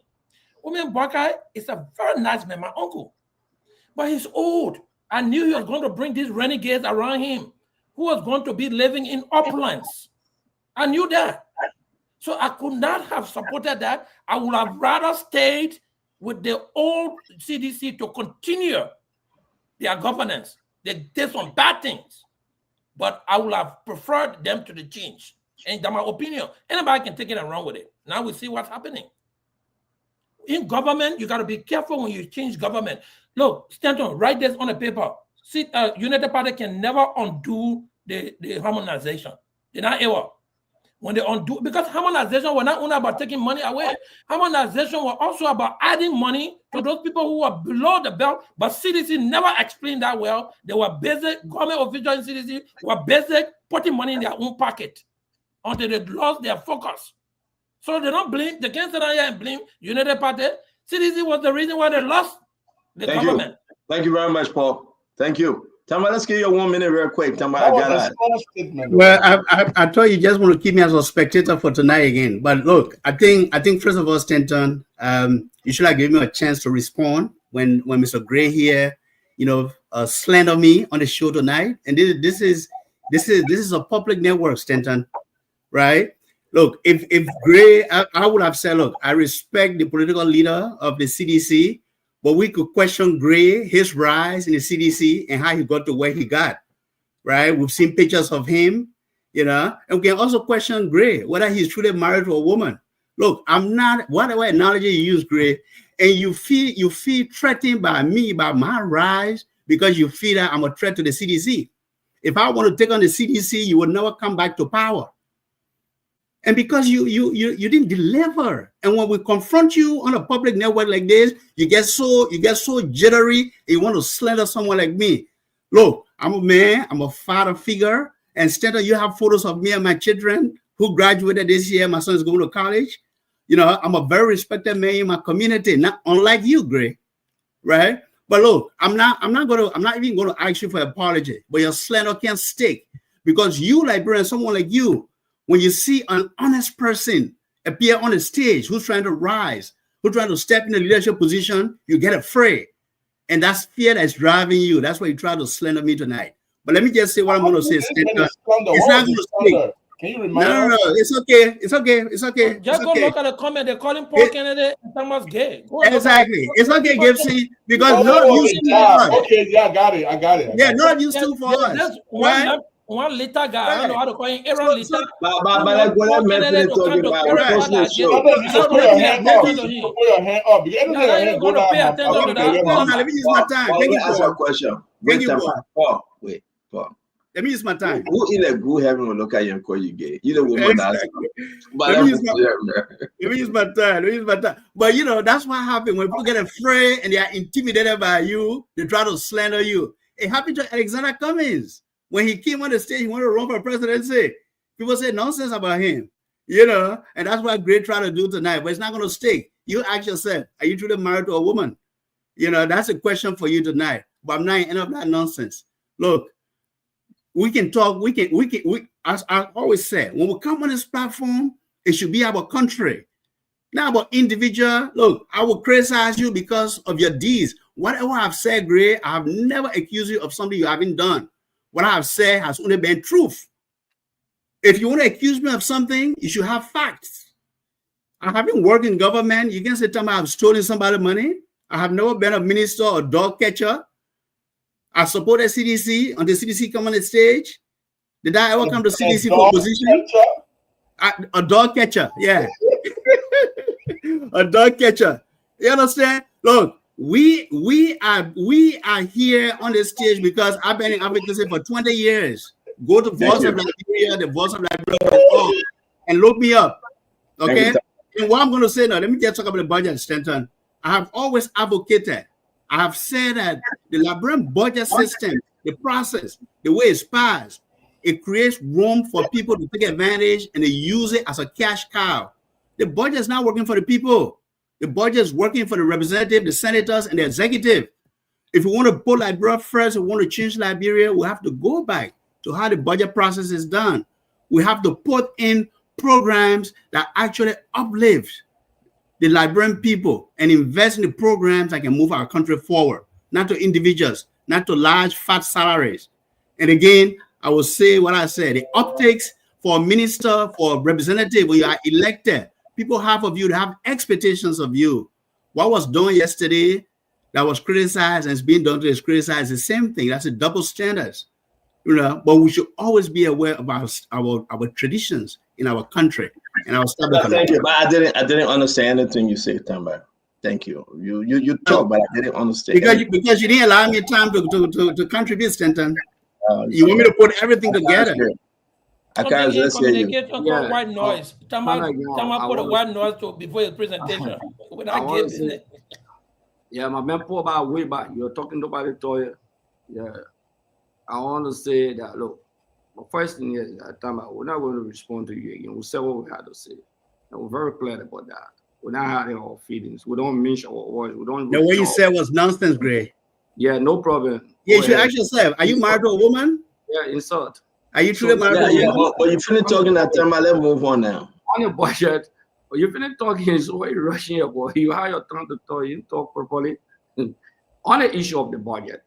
[SPEAKER 9] Women Bakai is a very nice man, my uncle. But he's old. I knew he was going to bring these renegades around him who was going to be living in uplands. I knew that. So I could not have supported that. I would have rather stayed with the old CDC to continue their governance. They did some bad things, but I would have preferred them to the change. And that's my opinion. Anybody can take it and run with it. Now we see what's happening. In government, you got to be careful when you change government. Look, Stanton, write this on a paper. See, United Party can never undo the harmonization. They're not able. When they undo, because harmonization was not only about taking money away, harmonization was also about adding money to those people who were below the belt, but CDC never explained that well. They were basic, government officials in CDC were basic, putting money in their own pocket until they lost their focus. So they don't blame, they can't sit down here and blame United Party. CDC was the reason why they lost the government.
[SPEAKER 15] Thank you very much, Paul. Thank you. Tamba, let's give you 1 minute real quick. Tamba, I got that.
[SPEAKER 10] Well, I thought you just want to keep me as a spectator for tonight again. But look, I think first of all, Stanton, you should have given me a chance to respond when Mr. Gray here, slander me on the show tonight. And this is a public network, Stanton, right? Look, if Gray, I would have said, look, I respect the political leader of the CDC. But we could question Gray, his rise in the CDC and how he got to where he got, right? We've seen pictures of him, and we can also question Gray, whether he's truly married to a woman. Look, I'm not, whatever analogy you use, Gray, and you feel threatened by me, by my rise, because you feel that I'm a threat to the CDC. If I want to take on the CDC, you would never come back to power. And because you didn't deliver, and when we confront you on a public network like this, you get so jittery, and you want to slander someone like me. Look, I'm a man, I'm a father figure, and instead of you have photos of me and my children who graduated this year, my son is going to college. I'm a very respected man in my community, not unlike you, Gray, right? But look, I'm not even going to ask you for an apology, but your slander can't stick because you, Liberian, someone like you. When you see an honest person appear on the stage who's trying to rise, who's trying to step in a leadership position, you get afraid. And that's fear that's driving you. That's why you try to slander me tonight. But let me just say what I'm going to say. It's not going to speak.
[SPEAKER 17] Can you remind us?
[SPEAKER 10] No, it's okay. It's okay.
[SPEAKER 9] Just go look at the comment. They're calling Paul Kennedy and Thomas Gay.
[SPEAKER 10] Exactly. It's okay, Gibson, because none of you stood for us.
[SPEAKER 17] Okay, yeah, I got it.
[SPEAKER 10] Yeah, none of you stood for us. Right?
[SPEAKER 9] One little guy, I don't know how to call him. Aaron Little.
[SPEAKER 10] Let me use my time. Thank you.
[SPEAKER 15] Ask a question.
[SPEAKER 10] Wait, Paul.
[SPEAKER 15] Let
[SPEAKER 10] me use my time.
[SPEAKER 15] Who in a group having a look at you and call you gay? You know what
[SPEAKER 10] Let me use my time. But that's what happens when people get afraid and they are intimidated by you. They try to slander you. It happened to Alexander Cummings. When he came on the stage, he wanted to run for presidency. People say nonsense about him, and that's what Gray tried to do tonight, but it's not going to stick. You ask yourself, are you truly married to a woman? That's a question for you tonight, but I'm not in any of that nonsense. Look, we can talk, as I always say, when we come on this platform, it should be about country, not about individual. Look, I will criticize you because of your deeds. Whatever I've said, Gray, I have never accused you of something you haven't done. What I have said has only been truth. If you want to accuse me of something, you should have facts. I haven't worked in government. You can say to me I've stolen somebody's money. I have never been a minister or dog catcher. I supported CDC on the CDC come on the stage. Did I ever come to CDC for a position? A dog catcher, yeah. A dog catcher. You understand? Look, we are here on this stage because I've been in advocacy for 20 years. Go to Voice of Liberia, the Voice of Liberia, and look me up. Okay? And what I'm going to say now, let me just talk about the budget, Stanton. I have always advocated. I have said that the Liberian budget system, the process, the way it's passed, it creates room for people to take advantage and they use it as a cash cow. The budget is not working for the people. The budget is working for the representative, the senators, and the executive. If we want to put Liberia first, we want to change Liberia, we have to go back to how the budget process is done. We have to put in programs that actually uplift the Liberian people and invest in the programs that can move our country forward, not to individuals, not to large fat salaries. And again, I will say what I said, the optics for a minister, for a representative, when you are elected, people have of you, they have expectations of you. What was done yesterday that was criticized and is being done to is criticized, the same thing. That's a double standards. You know, but we should always be aware of our traditions in our country and our establishment.
[SPEAKER 15] Thank you, but I didn't understand anything you said, Tamba. Thank you. You talk, but I didn't understand.
[SPEAKER 10] Because you didn't allow me time to contribute, Stanton. You want me to put everything together?
[SPEAKER 15] I can't just say you.
[SPEAKER 9] Yeah. White noise. Tama put a white noise before your presentation.
[SPEAKER 12] Yeah, my man, pour about way back. You're talking about it, Toya. Yeah. I want to say that, look, the first thing is that we're not going to respond to you again. We said what we had to say. And we're very clear about that. We're not having our feelings. We don't mention our words. We don't.
[SPEAKER 10] The way you said was nonsense, Gray.
[SPEAKER 12] Yeah, no problem.
[SPEAKER 10] Yeah, you should ask yourself, are you married to a woman?
[SPEAKER 12] Yeah, insult.
[SPEAKER 10] Are you truly married to a woman?
[SPEAKER 15] But you finish talking that time, let's move on now.
[SPEAKER 12] On your budget, you finish talking, so why you rushing here, boy? You have your tongue to talk, you talk properly. On the issue of the budget,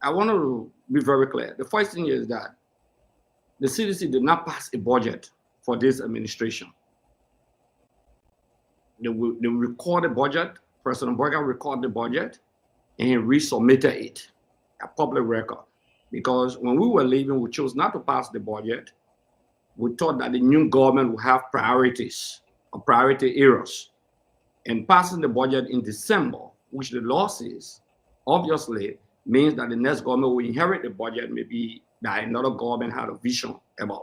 [SPEAKER 12] I want to be very clear. The first thing is that the CDC did not pass a budget for this administration. They record the budget, President Burger recorded the budget, and he resubmitted it, a public record. Because when we were leaving, we chose not to pass the budget. We thought that the new government would have priorities or priority areas. And passing the budget in December, which the law says, obviously, means that the next government will inherit the budget, maybe that another government had a vision about.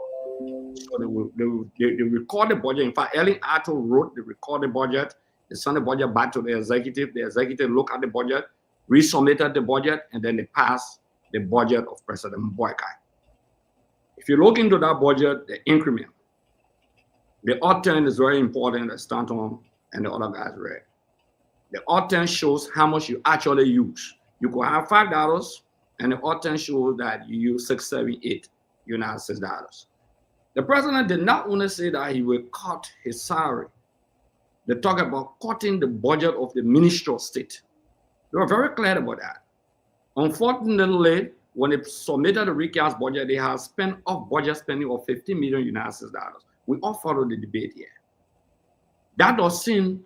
[SPEAKER 12] So they record the budget. In fact, Ellen Arthur wrote the recorded budget. They sent the budget back to the executive. The executive looked at the budget, resubmitted the budget, and then they passed the budget of President Boykai. If you look into that budget, the increment, the odd 10 is very important, as Stanton and the other guys read. The odd 10 shows how much you actually use. You could have $5, and the odd 10 shows that you use $6, $7, $8 United States dollars. The president did not want to say that he will cut his salary. They talk about cutting the budget of the Ministry of State. They were very clear about that. Unfortunately, when they submitted the recast budget, they have spent off budget spending of $50 million United States dollars. We all followed the debate here. That doesn't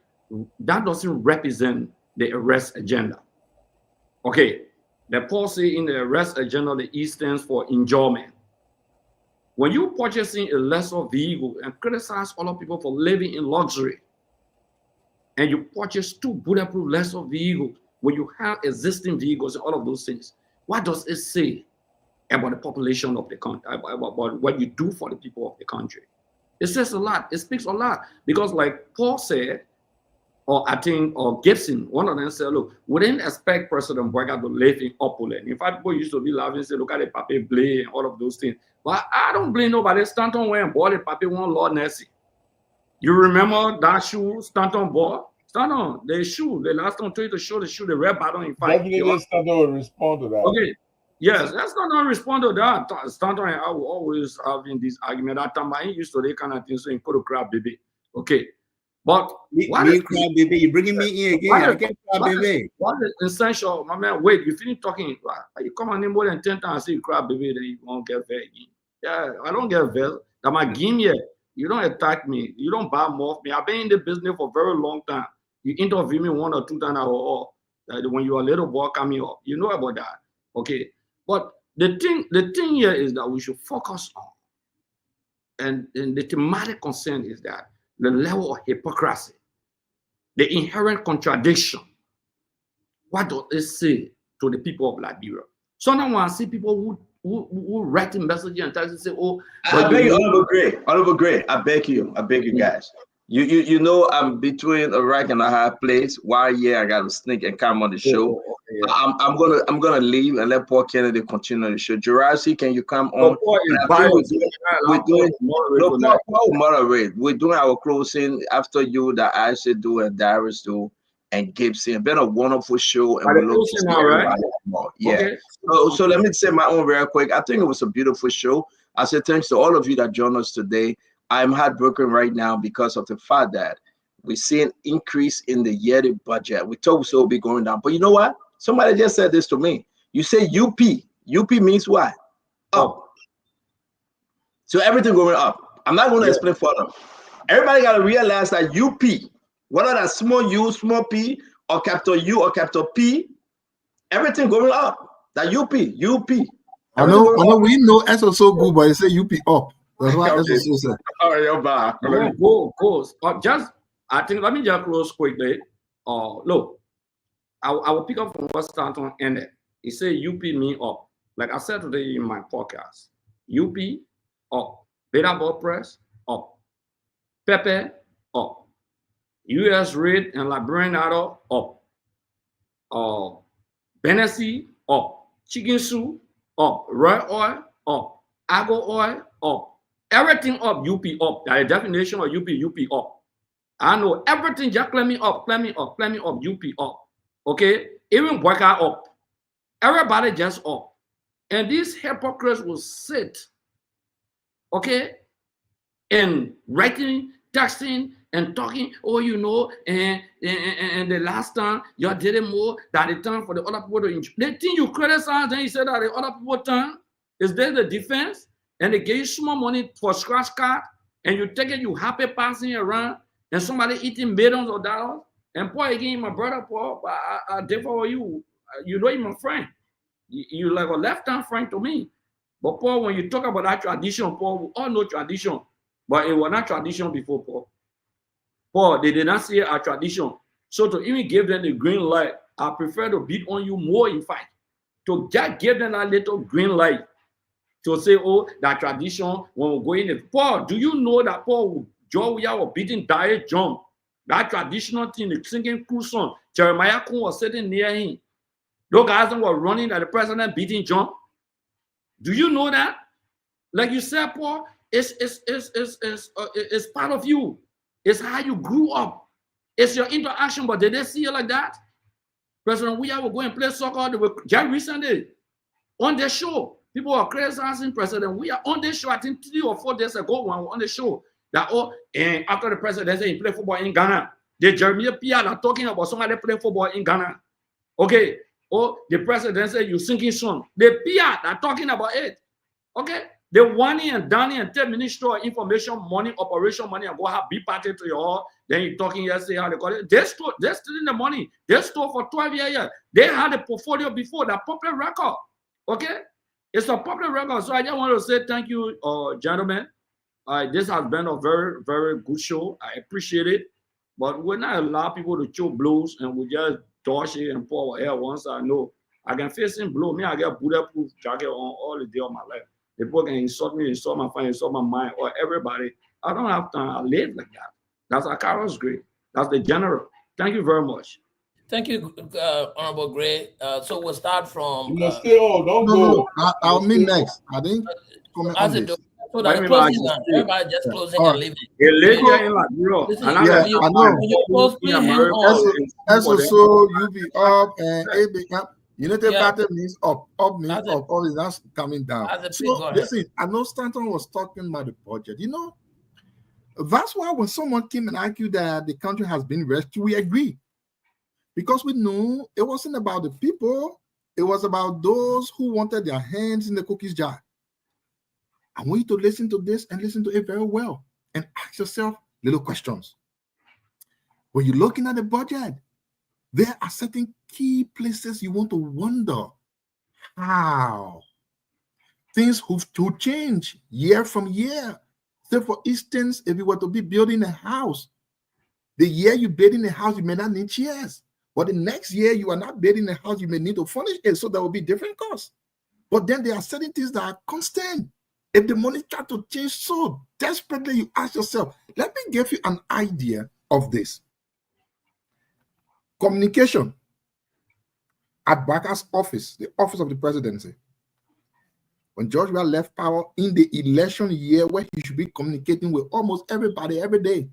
[SPEAKER 12] represent the arrest agenda. Okay, the policy in the arrest agenda, the E stands for enjoyment. When you're purchasing a lesser vehicle and criticize other people for living in luxury, and you purchase 2 bulletproof lesser vehicles, when you have existing vehicles and all of those things, what does it say about the population of the country, about what you do for the people of the country? It says a lot. It speaks a lot. Because like Paul said, or Gibson, one of them said, look, we didn't expect President Boyka to live in opulence. In fact, people used to be laughing and say, look at the papi blame and all of those things. But I don't blame nobody. Stanton went and bought the papi one Lord Nessie. You remember that shoe Stanton bought? Stanton, the shoe, the last time I told you to show the shoe, the red button. In fact,
[SPEAKER 17] definitely Stanton will respond to that.
[SPEAKER 12] Okay. Yes, that's not respond to that. Stanton and I will always having this argument. That time I used to that kind of thing, so you could have crab baby. Okay. But
[SPEAKER 10] crab baby, you bringing me in again? I can't crab baby.
[SPEAKER 12] What is essential, my man? Wait, you finish talking. You come on in more than 10 times, say crab baby, then you won't get very again. Yeah, I don't get very. That my game here. You don't attack me. You don't buy more of me. I've been in the business for a very long time. You interview me 1 or 2 times when you were a little boy coming up. You know about that. Okay. But the thing here is that we should focus on, and the thematic concern is that the level of hypocrisy, the inherent contradiction. What does it say to the people of Liberia? Sometimes when I see people who write messages and tell you say, "Oh,
[SPEAKER 15] I beg you, Honorable Gray, I beg you guys. You know I'm between a rock and a hard place. Why? Yeah, I gotta sneak and come on the show. I'm gonna leave and let Paul Kennedy continue the show. Gerasi, can you come on? We're doing Paul moderate. We're doing our closing after you that I should do and Darius do and Gibson. Been a wonderful show and we look to see everybody more. Yeah.
[SPEAKER 12] Okay.
[SPEAKER 15] So let me say my own very quick. I think it was a beautiful show. I say thanks to all of you that joined us today. I'm heartbroken right now because of the fact that we see an increase in the yearly budget. We thought it would be going down. But you know what? Somebody just said this to me. You say UP. UP means what? Up. So everything going up. I'm not going to explain further. Everybody got to realize that UP, whether that's small U, small p, or capital U or capital P, everything going up. That UP.
[SPEAKER 16] I know we know SO so good, but they say UP up. That's what
[SPEAKER 12] Okay.
[SPEAKER 16] SO said.
[SPEAKER 15] Oh, you're back.
[SPEAKER 12] Go. I think, let me just close quickly. Look, I will pick up from what Stanton ended. He said UP mean up. Like I said today in my podcast, UP up. Beta ball press up. Pepper up. US rate and Liberian idol up. Benesi up. Chicken soup up. Royal oil up. Agro oil up. Everything up, UP up. The definition of UP up. I know everything just claim me up, UP up. Okay? Even worker up. Everybody just up. And these hypocrites will sit, okay, and writing, texting, and talking, oh, you know, and the last time you did it more than the time for the other people to enjoy. They think you criticize, then you say that the other people time. Is there the defense? And they give you small money for scratch card, and you take it, you happy passing around, and somebody eating millions of dollars. And Paul, again, my brother Paul, I did for you. You know you're my friend. You like a left-hand friend to me. But Paul, when you talk about that tradition, Paul, we all know tradition. But it was not tradition before Paul. Paul, they did not see a tradition. So to even give them the green light, I prefer to beat on you more, in fact. To just give them that little green light. To say, oh, that tradition, when we go in. Paul, do you know that Paul, Joe, we are beating Diet John? That traditional thing, the singing cool song, Jeremiah Kuhn was sitting near him. Those guys were running at the president beating John. Do you know that? Like you said, Paul, it's part of you. It's how you grew up. It's your interaction, but did they see you like that? President, we will go and play soccer. They were just recently on their show. People are criticizing President. We are on the show, I think 3 or 4 days ago, when we were on the show. That, and after the president said he play football in Ghana. The Jeremiah Pierre are talking about somebody play football in Ghana. Okay. The president said you singing song. The Pierre are talking about it. Okay. The one and Danny and 10 minister information money, operation money, and go have big party to your hall. Then you talking yesterday how they call it. They're stealing the money. They stole for 12 years. They had a portfolio before, that public record. Okay. It's a public record. So I just want to say thank you, gentlemen. This has been a very, very good show. I appreciate it. But we're not allow people to choke blows and we just dodge it and pour air once I know. I can face him blow. Me, I get bulletproof jacket on all the day of my life. The people can insult me, insult my family, insult my mind, or everybody. I don't have time. I live like that. That's a Carol's great. That's the general. Thank you very much.
[SPEAKER 9] Thank you, Honorable Gray. So we'll start from.
[SPEAKER 17] Don't go.
[SPEAKER 16] I'll meet next. I think.
[SPEAKER 9] As it so that closing now. Everybody just closing and leaving.
[SPEAKER 16] Yeah, I know. So you be up and A be up. Unity pattern means up. Up means up. All is not coming down. So listen, I know Stanton was talking about the budget. You know, that's why when someone came and argued that the country has been rescued, we agree. Because we knew it wasn't about the people, it was about those who wanted their hands in the cookies jar. I want you to listen to this and listen to it very well and ask yourself little questions. When you're looking at the budget, there are certain key places you want to wonder how things have to change year from year. Say, for instance, if you were to be building a house, the year you building a house, you may not need chairs. But the next year, you are not building a house, you may need to furnish it. So there will be different costs. But then there are certain things that are constant. If the money starts to change so desperately, you ask yourself, let me give you an idea of this. Communication at Barker's office, the office of the presidency. When George Weah left power in the election year where he should be communicating with almost everybody every day,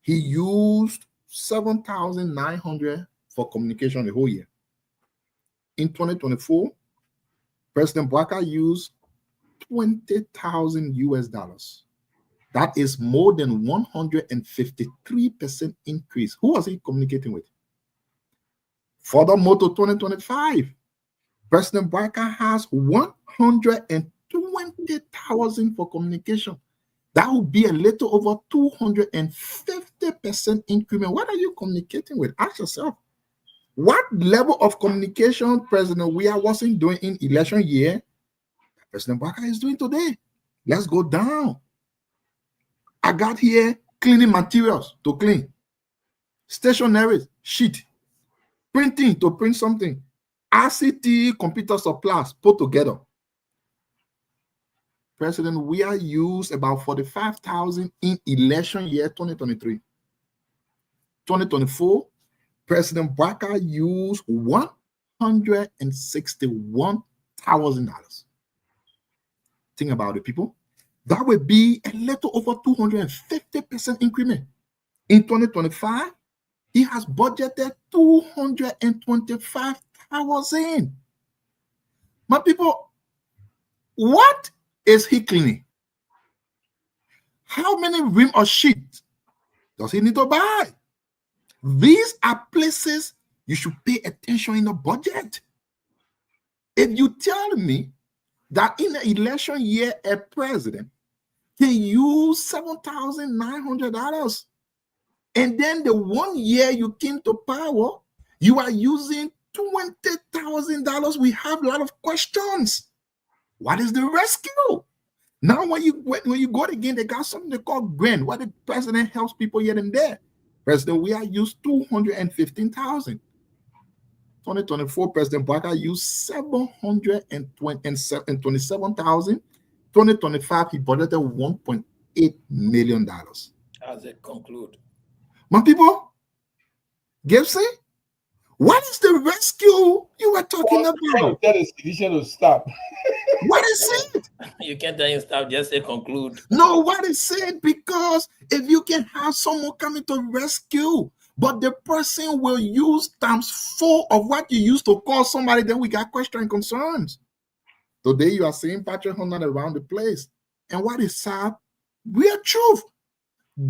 [SPEAKER 16] he used $7,900 for communication the whole year. In 2024, President Barker used $20,000 US. That is more than 153% increase. Who was he communicating with? Furthermore, to 2025, President Barker has $120,000 for communication. That would be a little over 250% increment. What are you communicating with? Ask yourself. What level of communication President Weah wasn't doing in election year, President Barker is doing today? Let's go down. I got here cleaning materials to clean, stationery, sheet, printing to print something, ICT computer supplies put together. President Weah used about $45,000 in election year 2023. 2024, President Barker used $161,000. Think about it, people. That would be a little over 250% increment. In 2025, he has budgeted $225,000. My people, what is he cleaning? How many rim or sheet does he need to buy? These are places you should pay attention in the budget. If you tell me that in the election year, a president can use $7,900, and then the 1 year you came to power, you are using $20,000, we have a lot of questions. What is the rescue? Now, when you go again, they got something they call grant, where the president helps people here and there. President Weah used $215,000. 2024, President Barker used $727,000. 2025, he budgeted $1.8 million.
[SPEAKER 9] As it conclude.
[SPEAKER 16] My people, Gibson, what is the rescue you were talking about?
[SPEAKER 17] Tell the sedition to stop.
[SPEAKER 16] What is it?
[SPEAKER 9] You can't tell him stop, just say conclude.
[SPEAKER 16] No, what is it? Because if you can have someone coming to rescue, but the person will use ×4 of what you used to call somebody, then we got questions and concerns. Today you are seeing Patrick Hunter around the place. And what is sad? Real truth.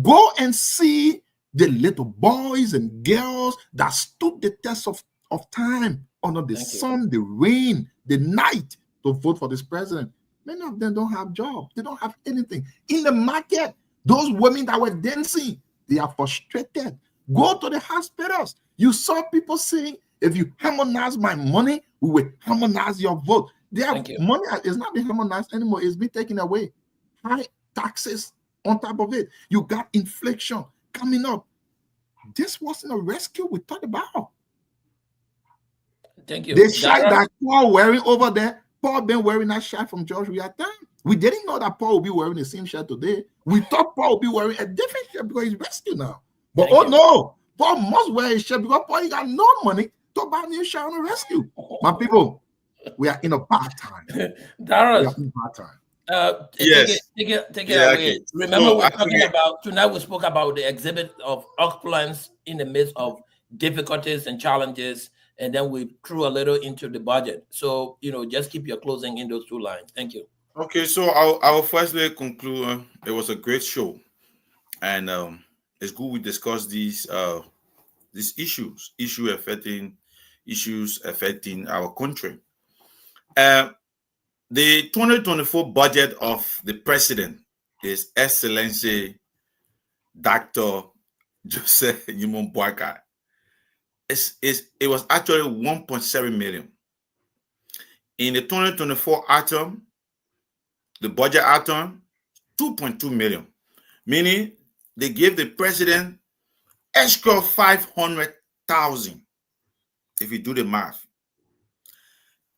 [SPEAKER 16] Go and see the little boys and girls that stood the test of time under the sun, the rain, the night to vote for this president. Many of them don't have jobs. They don't have anything. In the market, those women that were dancing, they are frustrated. Go to the hospitals. You saw people saying, if you harmonize my money, we will harmonize your vote. Their money is not being harmonized anymore. It's been taken away. High taxes on top of it. You got inflation coming up. This wasn't a rescue we thought about.
[SPEAKER 9] Thank you.
[SPEAKER 16] The shirt that Paul wearing over there, Paul been wearing that shirt from George Weah time. We didn't know that Paul will be wearing the same shirt today. We thought Paul will be wearing a different shirt because he's rescued now. But no, Paul must wear a shirt because Paul got no money to buy a new shirt on the rescue. My people, we are in a bad time.
[SPEAKER 9] Darius,
[SPEAKER 16] yes.
[SPEAKER 9] Take it away.
[SPEAKER 11] Okay.
[SPEAKER 9] Remember, we're talking about tonight. We spoke about the exhibit of opulence in the midst of difficulties and challenges, and then we threw a little into the budget. So just keep your closing in those two lines. Thank you.
[SPEAKER 11] Okay, so I'll firstly conclude. It was a great show, and it's good we discuss these issues affecting our country. The 2024 budget of the president is Excellency Dr. Joseph Yimon Boakai. It was actually 1.7 million. In the 2024 atom, the budget item, 2.2 million, meaning they gave the president extra 500,000. If you do the math,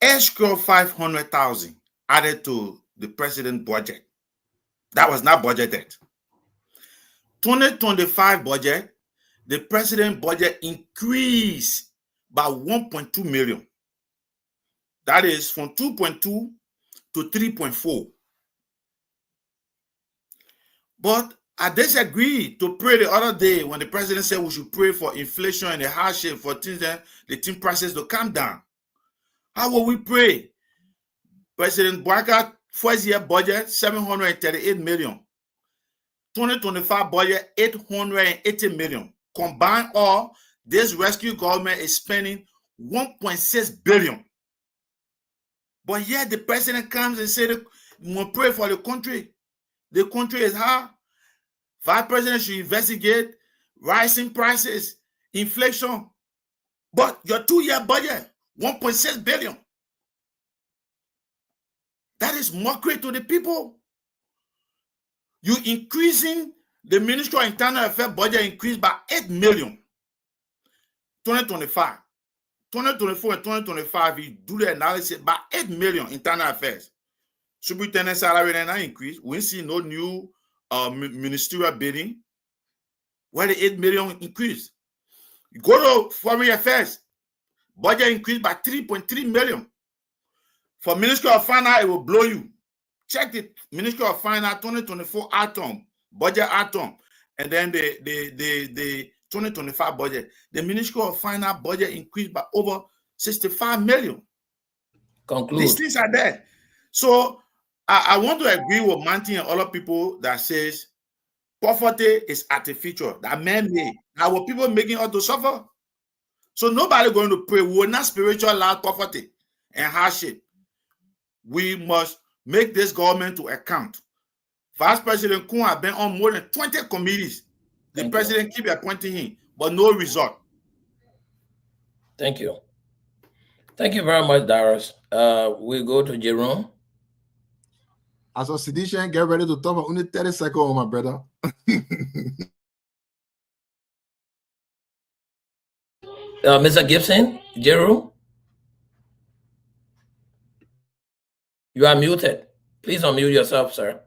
[SPEAKER 11] extra 500,000 added to the president budget. That was not budgeted. 2025 budget, the president budget increased by 1.2 million. That is from 2.2 to 3.4. But I disagreed to pray the other day when the president said we should pray for inflation and the hardship for things that the tin prices to come down. How will we pray? President Bouakai first year budget 738 million. 2025 budget 880 million. Combined all, this rescue government is spending 1.6 billion. But yet the president comes and says we will pray for the country. The country is hard. Vice president should investigate rising prices, inflation. But your 2-year budget, 1.6 billion. That is mockery to the people. You increasing the Ministry of Internal Affairs budget increased by 8 million. 2025. 2024 and 2025, you do the analysis by 8 million internal affairs. Superintendent salary and not increase. We see no new ministerial bidding. Where the 8 million increase. You go to foreign affairs, budget increased by 3.3 million. For Ministry of Finance, it will blow you. Check the Ministry of Finance 2024 atom, budget atom, and then the 2025 budget. The Ministry of Finance budget increased by over 65 million.
[SPEAKER 9] Conclude.
[SPEAKER 11] These things are there. So I want to agree with Manti and other people that says poverty is artificial, that man-made. Our people making us to suffer. So nobody going to pray. We will not spiritualize poverty and hardship. We must make this government to account. Vice President Kun has been on more than 20 committees. The president keep appointing him, but no result.
[SPEAKER 9] Thank you. Thank you very much, Darius. We go to Jerome.
[SPEAKER 16] As a sedition, get ready to talk for only 30 seconds, my brother.
[SPEAKER 9] Mr. Gibson, Jerome, you are muted. Please unmute yourself, sir.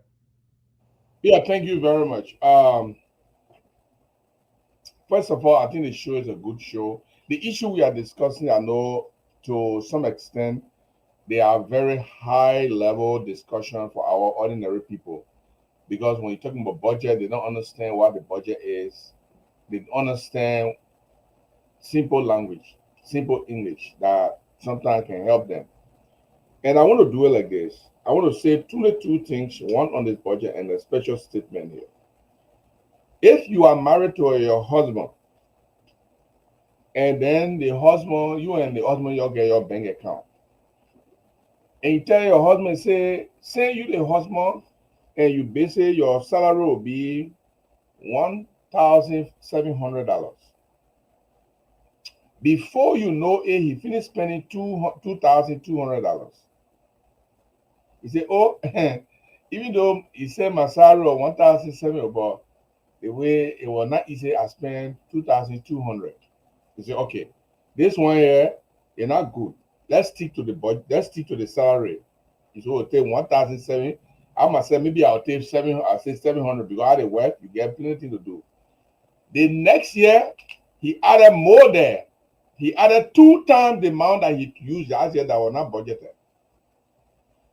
[SPEAKER 17] Yeah, thank you very much. First of all, I think the show is a good show. The issue we are discussing, I know to some extent, they are very high-level discussion for our ordinary people. Because when you're talking about budget, they don't understand what the budget is. They don't understand simple language, simple English that sometimes can help them. And I want to do it like this. I want to say two things, one on this budget and a special statement here. If you are married to your husband, and then the husband, you and the husband, you'll get your bank account. And you tell your husband, say you the husband, and you basically your salary will be $1,700. Before you know it, he finished spending $2,200. He said, oh, even though he said my salary of $1,700, but the way it was not easy, I spent $2,200. He said, okay, this one here, you're not good. Let's stick to the budget. Let's stick to the salary. He said, we'll take $1,700. I must say, maybe I'll take $700. I'll say $700 because I had work. You get plenty to do. The next year, he added more there. He added 2 times the amount that he used last year that was not budgeted.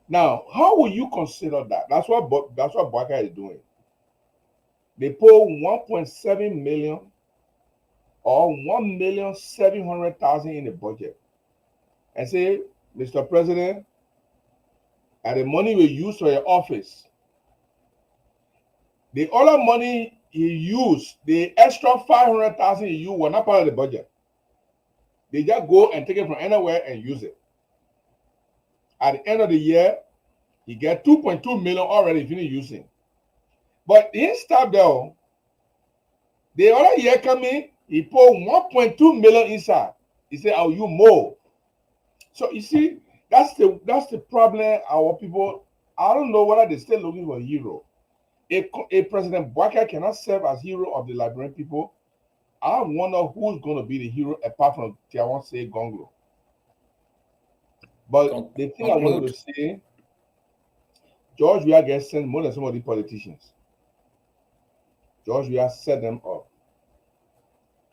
[SPEAKER 17] Now, how will you consider that? That's what Bouakai is doing. They put 1.7 million or 1,700,000 in the budget and say, Mr. President, and the money we use for your office, the other money he used, the extra 500,000 he used, were not part of the budget. They just go and take it from anywhere and use it. At the end of the year, he get 2.2 million already finished using. But he didn't stop there. The other year coming, he put 1.2 million inside. He said, "I'll use more." So you see, that's the problem our people I don't know whether they're still looking for a hero. A President Bouakai cannot serve as hero of the Liberian people. I wonder who's going to be the hero apart from Tiawanse Gonglo. But the thing I wanted to say, George Weah gets sent more than some of the politicians. George Weah set them up.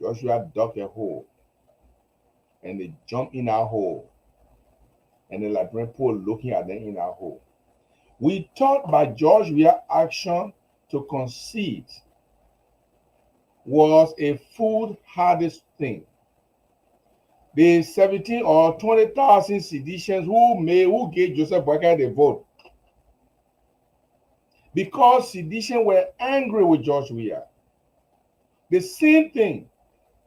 [SPEAKER 17] George Weah dug a hole. And they jump in our hole. And the Liberian people looking at them in our hole. We thought by George Weah's action to concede was a foolhardy thing. The 17 or 20,000 seditians who gave Joseph Boakai the vote because seditians were angry with George Weah. The same thing,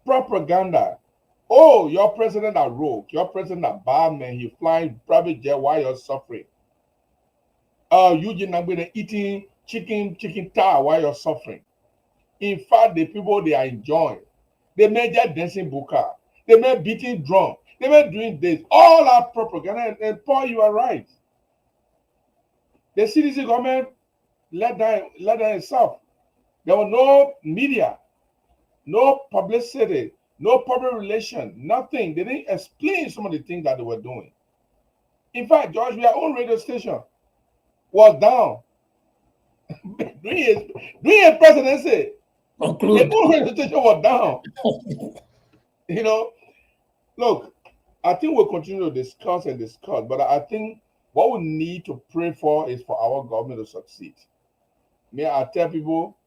[SPEAKER 17] propaganda. Oh, your president are rogue, your president are bad man, he flying private jet while you're suffering. Eugene Nagbe eating chicken thigh while you're suffering. In fact, the people they are enjoying. They made their dancing buka. They made beating drum. They made doing this. All our propaganda. And Paul, you are right. The CDC government let down itself. There was no media, no publicity, no public relation, nothing. They didn't explain some of the things that they were doing. In fact, George, our own radio station was down during his presidency. The own radio station was down. You know, look, I think we'll continue to discuss, but I think what we need to pray for is for our government to succeed. May I tell people,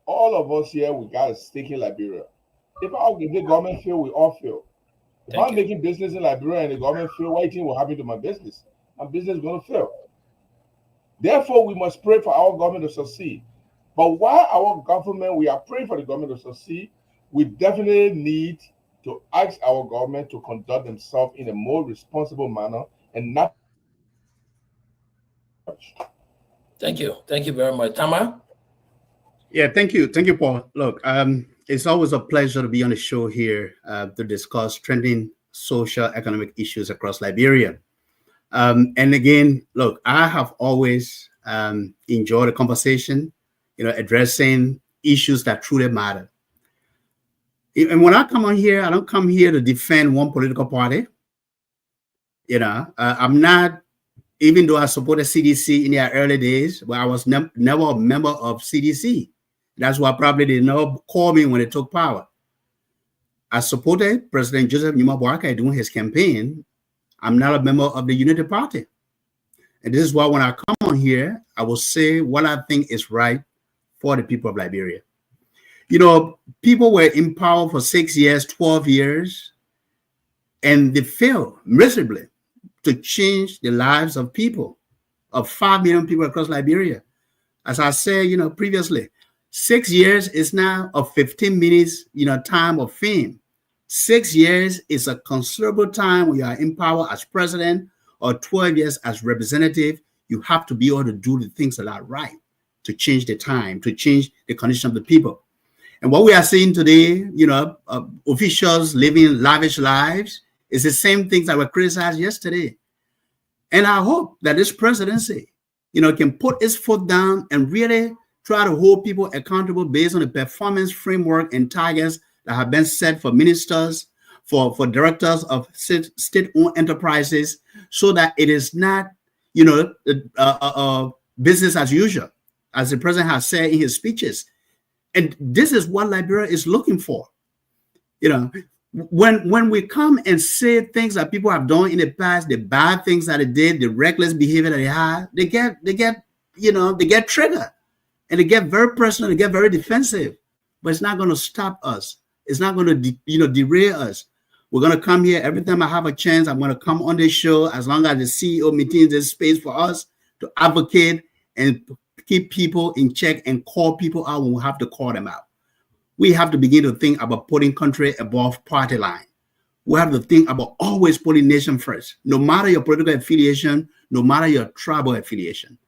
[SPEAKER 17] all of us here, we got a stake in Liberia. If the government fail, we all fail. If I'm making business in Liberia and the government fail, what do you think will happen to my business? My business is going to fail. Therefore, we must pray for our government to succeed. But while our government, we are praying for the government to succeed, we definitely need to ask our government to conduct themselves in a more responsible manner and not.
[SPEAKER 9] Thank you. Thank you very much. Tama?
[SPEAKER 10] Yeah, thank you. Thank you, Paul. Look, it's always a pleasure to be on the show here to discuss trending social economic issues across Liberia. And again, look, I have always enjoyed the conversation, addressing issues that truly matter. And when I come on here, I don't come here to defend one political party. I'm not, even though I supported CDC in their early days, but I was never a member of CDC. That's why probably they never called me when they took power. I supported President Joseph Numa Boakai during his campaign. I'm not a member of the Unity Party. And this is why when I come on here, I will say what I think is right for the people of Liberia. People were in power for 6 years, 12 years, and they failed miserably to change the lives of people, of 5 million people across Liberia. As I said, previously, 6 years is now a 15 minutes, time of fame. 6 years is a considerable time when you are in power as president, or 12 years as representative. You have to be able to do the things that are right to change the time, to change the condition of the people. And what we are seeing today, officials living lavish lives, is the same things that were criticized yesterday. And I hope that this presidency, can put its foot down and really try to hold people accountable based on the performance framework and targets that have been set for ministers, for directors of state-owned enterprises, so that it is not, business as usual, as the president has said in his speeches. And this is what Liberia is looking for. When we come and say things that people have done in the past, the bad things that they did, the reckless behavior that they had, they get triggered, and they get very personal, they get very defensive. But it's not going to stop us. It's not going to derail us. We're going to come here every time I have a chance. I'm going to come on this show as long as the CEO maintains this space for us to advocate and keep people in check and call people out when we have to call them out. We have to begin to think about putting country above party line. We have to think about always putting nation first, no matter your political affiliation, no matter your tribal affiliation.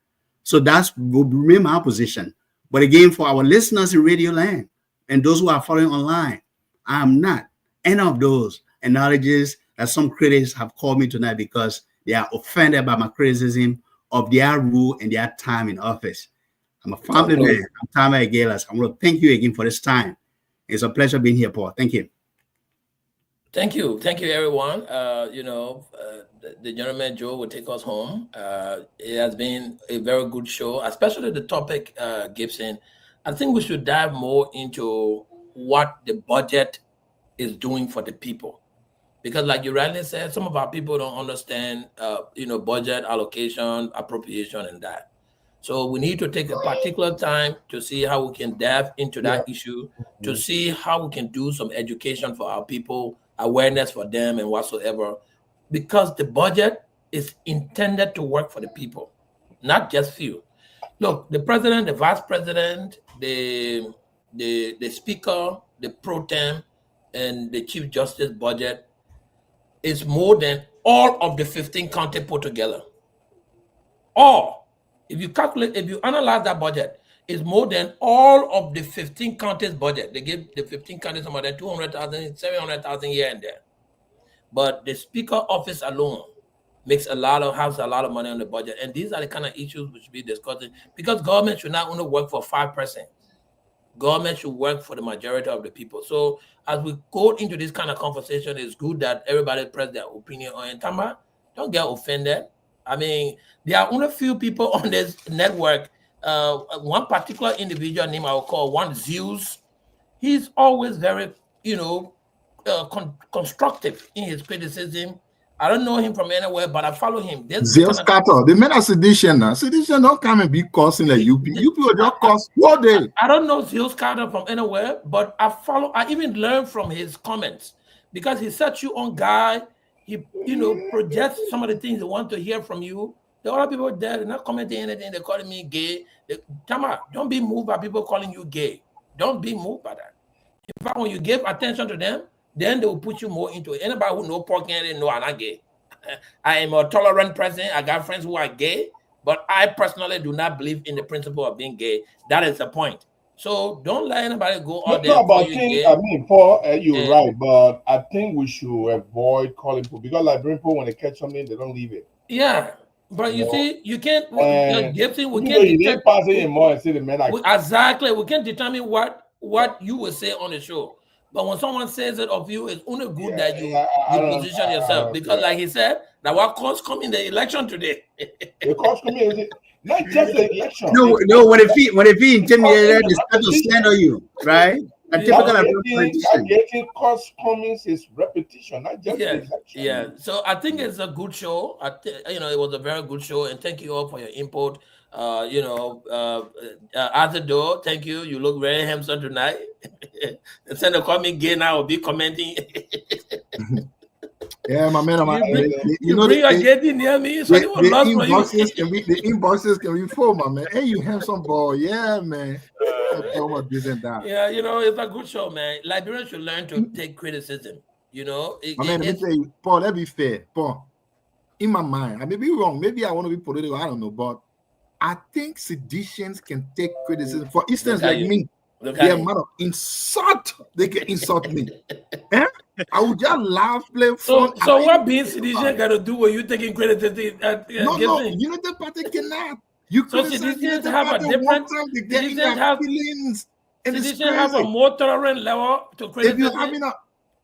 [SPEAKER 10] So that's will remain my position. But again, for our listeners in Radio Land and those who are following online, I am not any of those analogies that some critics have called me tonight because they are offended by my criticism of their rule and their time in office. I'm a family man. I'm Tama Galas. I want to thank you again for this time. It's a pleasure being here, Paul. Thank you.
[SPEAKER 9] Thank you, everyone. The gentleman Joe will take us home. It has been a very good show, especially the topic, Gibson. I think we should dive more into what the budget is doing for the people, because, like you rightly said, some of our people don't understand, budget allocation, appropriation, and that. So we need to take a particular time to see how we can dive into that issue, to see how we can do some education for our people, awareness for them and whatsoever, because the budget is intended to work for the people, not just few. Look, the president, the vice president, the speaker, the pro tem, and the chief justice budget is more than all of the 15 counties put together. If you analyze that budget, it's more than all of the 15 counties budget. They give the 15 counties more than 200,000, 700,000 here and there. But the speaker office alone has a lot of money on the budget. And these are the kind of issues we should be discussing, because government should not only work for 5%. Government should work for the majority of the people. So as we go into this kind of conversation, it's good that everybody press their opinion on it. Tama, don't get offended. I mean, there are only a few people on this network. One particular individual name I will call one Zeus. He's always very, constructive in his criticism. I don't know him from anywhere, but I follow him.
[SPEAKER 16] Zeus Carter, the men are sedition now. Sedition don't come and be causing like UP. UP will just cause what day.
[SPEAKER 9] I don't know Zeus Carter from anywhere, but I even learned from his comments, because he set you on guard. He, projects some of the things they want to hear from you. The other people there, they're not commenting anything. They're calling me gay. Tama, don't be moved by people calling you gay. Don't be moved by that. In fact, when you give attention to them, then they will put you more into it. Anybody who knows Paul Kennedy know I'm not gay. I am a tolerant person. I got friends who are gay, but I personally do not believe in the principle of being gay. That is the point. So don't let anybody go out there.
[SPEAKER 17] Paul, you're right, but I think we should avoid calling people, because like people, when they catch something, they don't leave it.
[SPEAKER 9] Yeah, but you see, you can't.
[SPEAKER 17] Exactly,
[SPEAKER 9] we can't determine what you will say on the show. But when someone says it of you, it's only good that you position yourself, because, like he said, that what cause come in the election today.
[SPEAKER 17] The cause come in. Not just the election.
[SPEAKER 10] No. When if he intimidated, they start to slander you, right? A typical
[SPEAKER 17] getting cost comings is repetition, not just the election.
[SPEAKER 9] Yeah. So I think it's a good show. It was a very good show, and thank you all for your input. Azador, thank you. You look very handsome tonight. Instead of calling me gay now, I'll be commenting.
[SPEAKER 16] Yeah, my man.
[SPEAKER 9] You bring your gay near me, so you will lost for you.
[SPEAKER 16] The inboxes can be full, my man. Hey, you handsome boy. Yeah, man.
[SPEAKER 9] Yeah, it's a good show, man. Liberians should learn to take criticism.
[SPEAKER 16] Let me tell you, Paul, let's be fair. Paul, in my mind, I may be wrong. Maybe I want to be political. I don't know, but I think seditions can take criticism. For instance, like me, the amount of insult they can insult me. I would just laugh, play fun.
[SPEAKER 9] So what being sedition got to do with you taking criticism?
[SPEAKER 16] No, Unity Party cannot.
[SPEAKER 9] So seditions have a different. Seditions have a more tolerant level to criticism.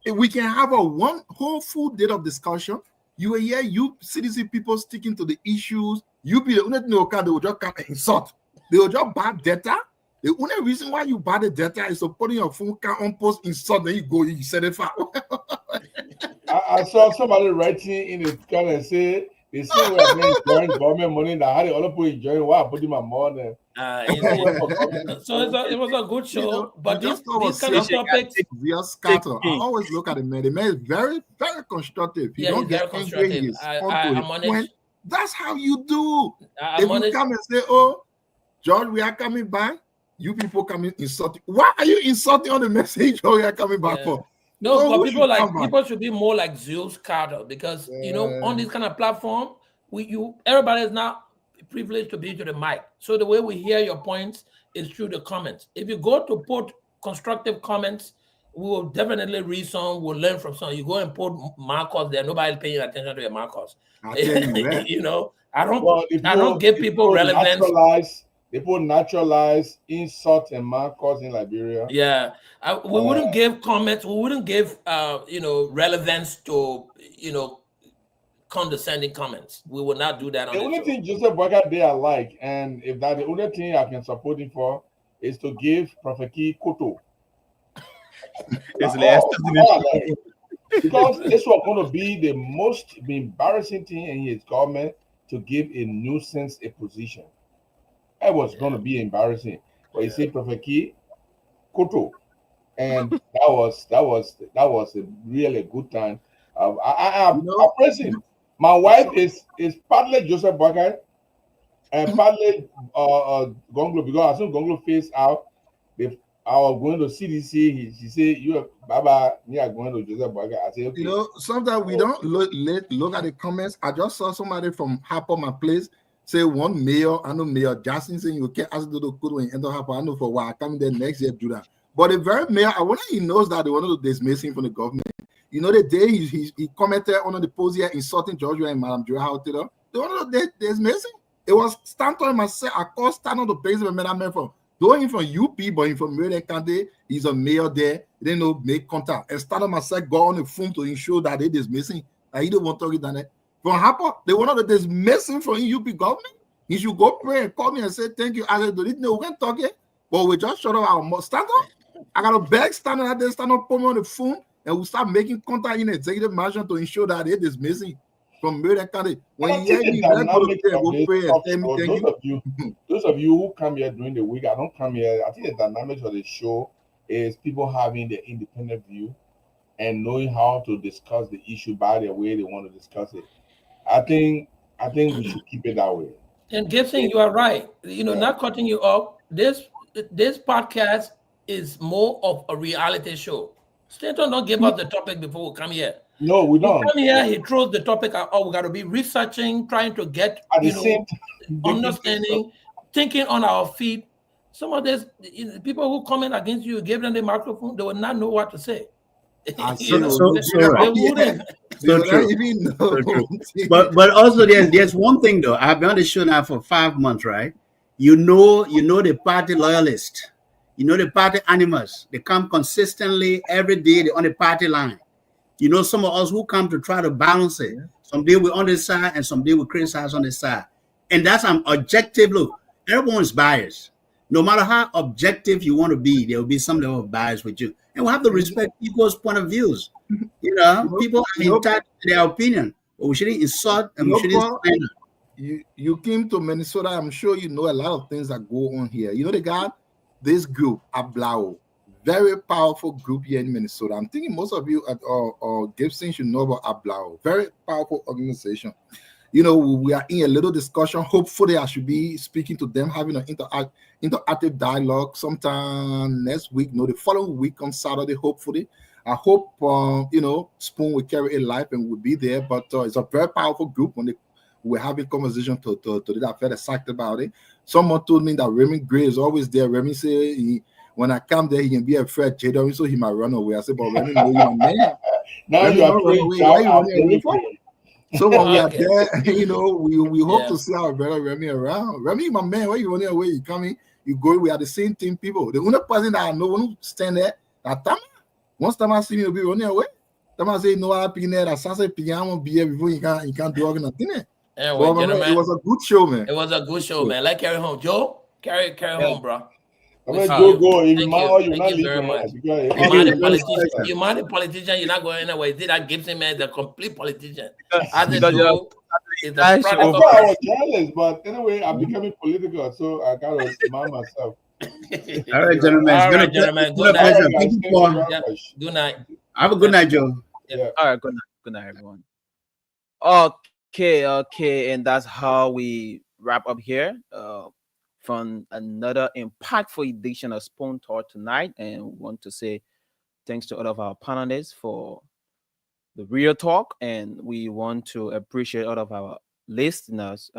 [SPEAKER 16] If we can have a one whole full day of discussion, you will hear citizen people sticking to the issues. You be the only thing they will just come and insult. They will just bad data. The only reason why you buy the data is to put in your phone on post insult, then you send it far.
[SPEAKER 17] I saw somebody writing in the comment say they say we are enjoying government money. Now how they all put enjoying? Why I put in my money?
[SPEAKER 9] So it was a good show, but this kind of topics.
[SPEAKER 16] I always look at the man. The man is very, very constructive. He don't get angry. That's how you do. If you come and say, "Oh, George, we are coming back," you people come in insulting. Why are you insulting on the message? Oh, we are coming back for?
[SPEAKER 9] No, but people should be more like Zeus Carter, because on this kind of platform, everybody is not privileged to be to the mic. So the way we hear your points is through the comments. If you go to put constructive comments, we will definitely read some. We'll learn from some. You go and put markers there. Nobody's paying attention to your markers. I don't
[SPEAKER 17] Well,
[SPEAKER 9] give people relevance.
[SPEAKER 17] They put naturalized insult and markers in Liberia.
[SPEAKER 9] Yeah, we wouldn't give comments. We wouldn't give relevance to condescending comments. We will not do that on
[SPEAKER 17] The
[SPEAKER 9] the
[SPEAKER 17] only
[SPEAKER 9] show.
[SPEAKER 17] thing Joseph Boyka they are like, and if that the only thing I can support him for is to give Prophet Key Koto. Because this was going to be the most embarrassing thing in his government, to give a nuisance a position. It was going to be embarrassing. But he said Prophet Key Koto, and that was a really good time. I praise him. My wife is partly Joseph Boyka and partly Gonglo, because as soon as Gonglo faced out, I was going to CDC. She said, "You are Baba, me are going to Joseph Boyka." I said, "Okay."
[SPEAKER 16] Sometimes we don't look at the comments. I just saw somebody from Harper, my place, say one mayor, I know Mayor Jackson saying you can't ask to do good when enter Harper. I know for a while, coming there next year do that. But the very mayor, I wonder he knows that they wanted to dismiss him from the government. The day he commented on the post here insulting Georgia and Madam Joy Hotel, they wanted to dismiss him. It was Stanton myself. I called Stanton to base him man from. Though him from UP, but him from Maryland County, he's a mayor there. They know make contact. And Stanton myself go on the phone to ensure that they dismissing. That he don't want to talk it down there. From Harper, they wanted to dismiss him from UP government. He should go pray and call me and say thank you. I said, we can't talk it, but we just shut up our Stanton. I got a bag Stanton out there. Stanton put me on the phone, and we start making contact in executive mansion to ensure that they dismissing from Maryland County. When you hear me,
[SPEAKER 17] those of you who come here during the week, I don't come here. I think the dynamics of the show is people having their independent view and knowing how to discuss the issue by the way they want to discuss it. I think we should keep it that way.
[SPEAKER 9] And Gibson, you are right. Not cutting you off. This podcast is more of a reality show. Stanton don't give us the topic before we come here.
[SPEAKER 17] No, we don't.
[SPEAKER 9] We come here, he throws the topic out. Oh, we got to be researching, trying to get understanding, thinking on our feet. Some of this, people who comment against you, give them the microphone, they will not know what to say.
[SPEAKER 10] So true. But also there's one thing though. I've been on the show now for 5 months, right? You know the party loyalists, the party animals. They come consistently every day. They're on the party line. Some of us who come to try to balance it. Some day we're on this side and some day we criticize on this side. And that's an objective look. Everyone's biased. No matter how objective you want to be, there will be some level of bias with you. And we have to respect people's point of views. People are entitled to their opinion, but we shouldn't insult and we shouldn't slander.
[SPEAKER 16] You came to Minnesota. I'm sure you know a lot of things that go on here. They got this group, Ablao. Very powerful group here in Minnesota. I'm thinking most of you or Gibson should know about Ablao. Very powerful organization. We are in a little discussion. Hopefully, I should be speaking to them, having an interactive dialogue sometime next week. The following week on Saturday. Hopefully, I hope Spoon will carry a life and will be there. But it's a very powerful group. When we're having conversation to that, very excited about it. Someone told me that Remy Gray is always there. Remy say when I come there, he can be afraid Jada, so he might run away. I said, but Remy, know you're man.
[SPEAKER 17] Now you are praying.
[SPEAKER 16] Why you running away from? So when we are there, we hope to see our brother Remy around. Remy, my man, why you running away? You coming? You go? We are the same team people. The only person that I know who stand there, that Tama. Once Tama see me, will be running away. Tama say, no, I'm being there. That Sansa Piano be here before you can't do anything.
[SPEAKER 9] Anyway, gentlemen,
[SPEAKER 16] it was a good show, man.
[SPEAKER 9] It was a good show, man. Like carry home, Joe. Carry home, bro.
[SPEAKER 17] Go. If you
[SPEAKER 9] Thank you very much. You mind the politician, you're not going anywhere. You see that Gibson man is a complete politician. As a Joe, is
[SPEAKER 17] I was jealous, but anyway, I'm becoming political, so I gotta mind myself.
[SPEAKER 10] All right, gentlemen. Good night.
[SPEAKER 9] Good night.
[SPEAKER 10] Have a good night, Joe.
[SPEAKER 2] Yeah. All right, good night, everyone. Okay, and that's how we wrap up here. From another impactful edition of Spoon Talk tonight, and we want to say thanks to all of our panelists for the real talk, and we want to appreciate all of our listeners,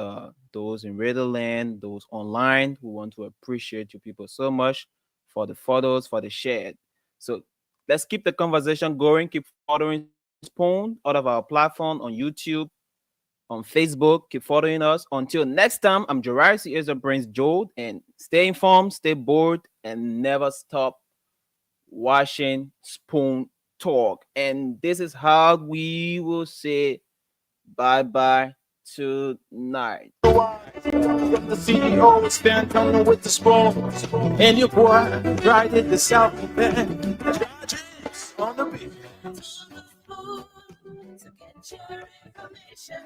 [SPEAKER 2] those in Radio Land, those online. We want to appreciate you people so much for the photos, for the share. So let's keep the conversation going. Keep following Spoon, all of our platform on YouTube, on Facebook. Keep following us. Until next time, I'm Jarius Ezra Brains Joel, and stay informed, stay bored, and never stop washing spoon talk. And this is how we will say bye-bye tonight.
[SPEAKER 1] The CEO stand coming with the spoon, and your boy right at the South Bend. On the beat. To get your information.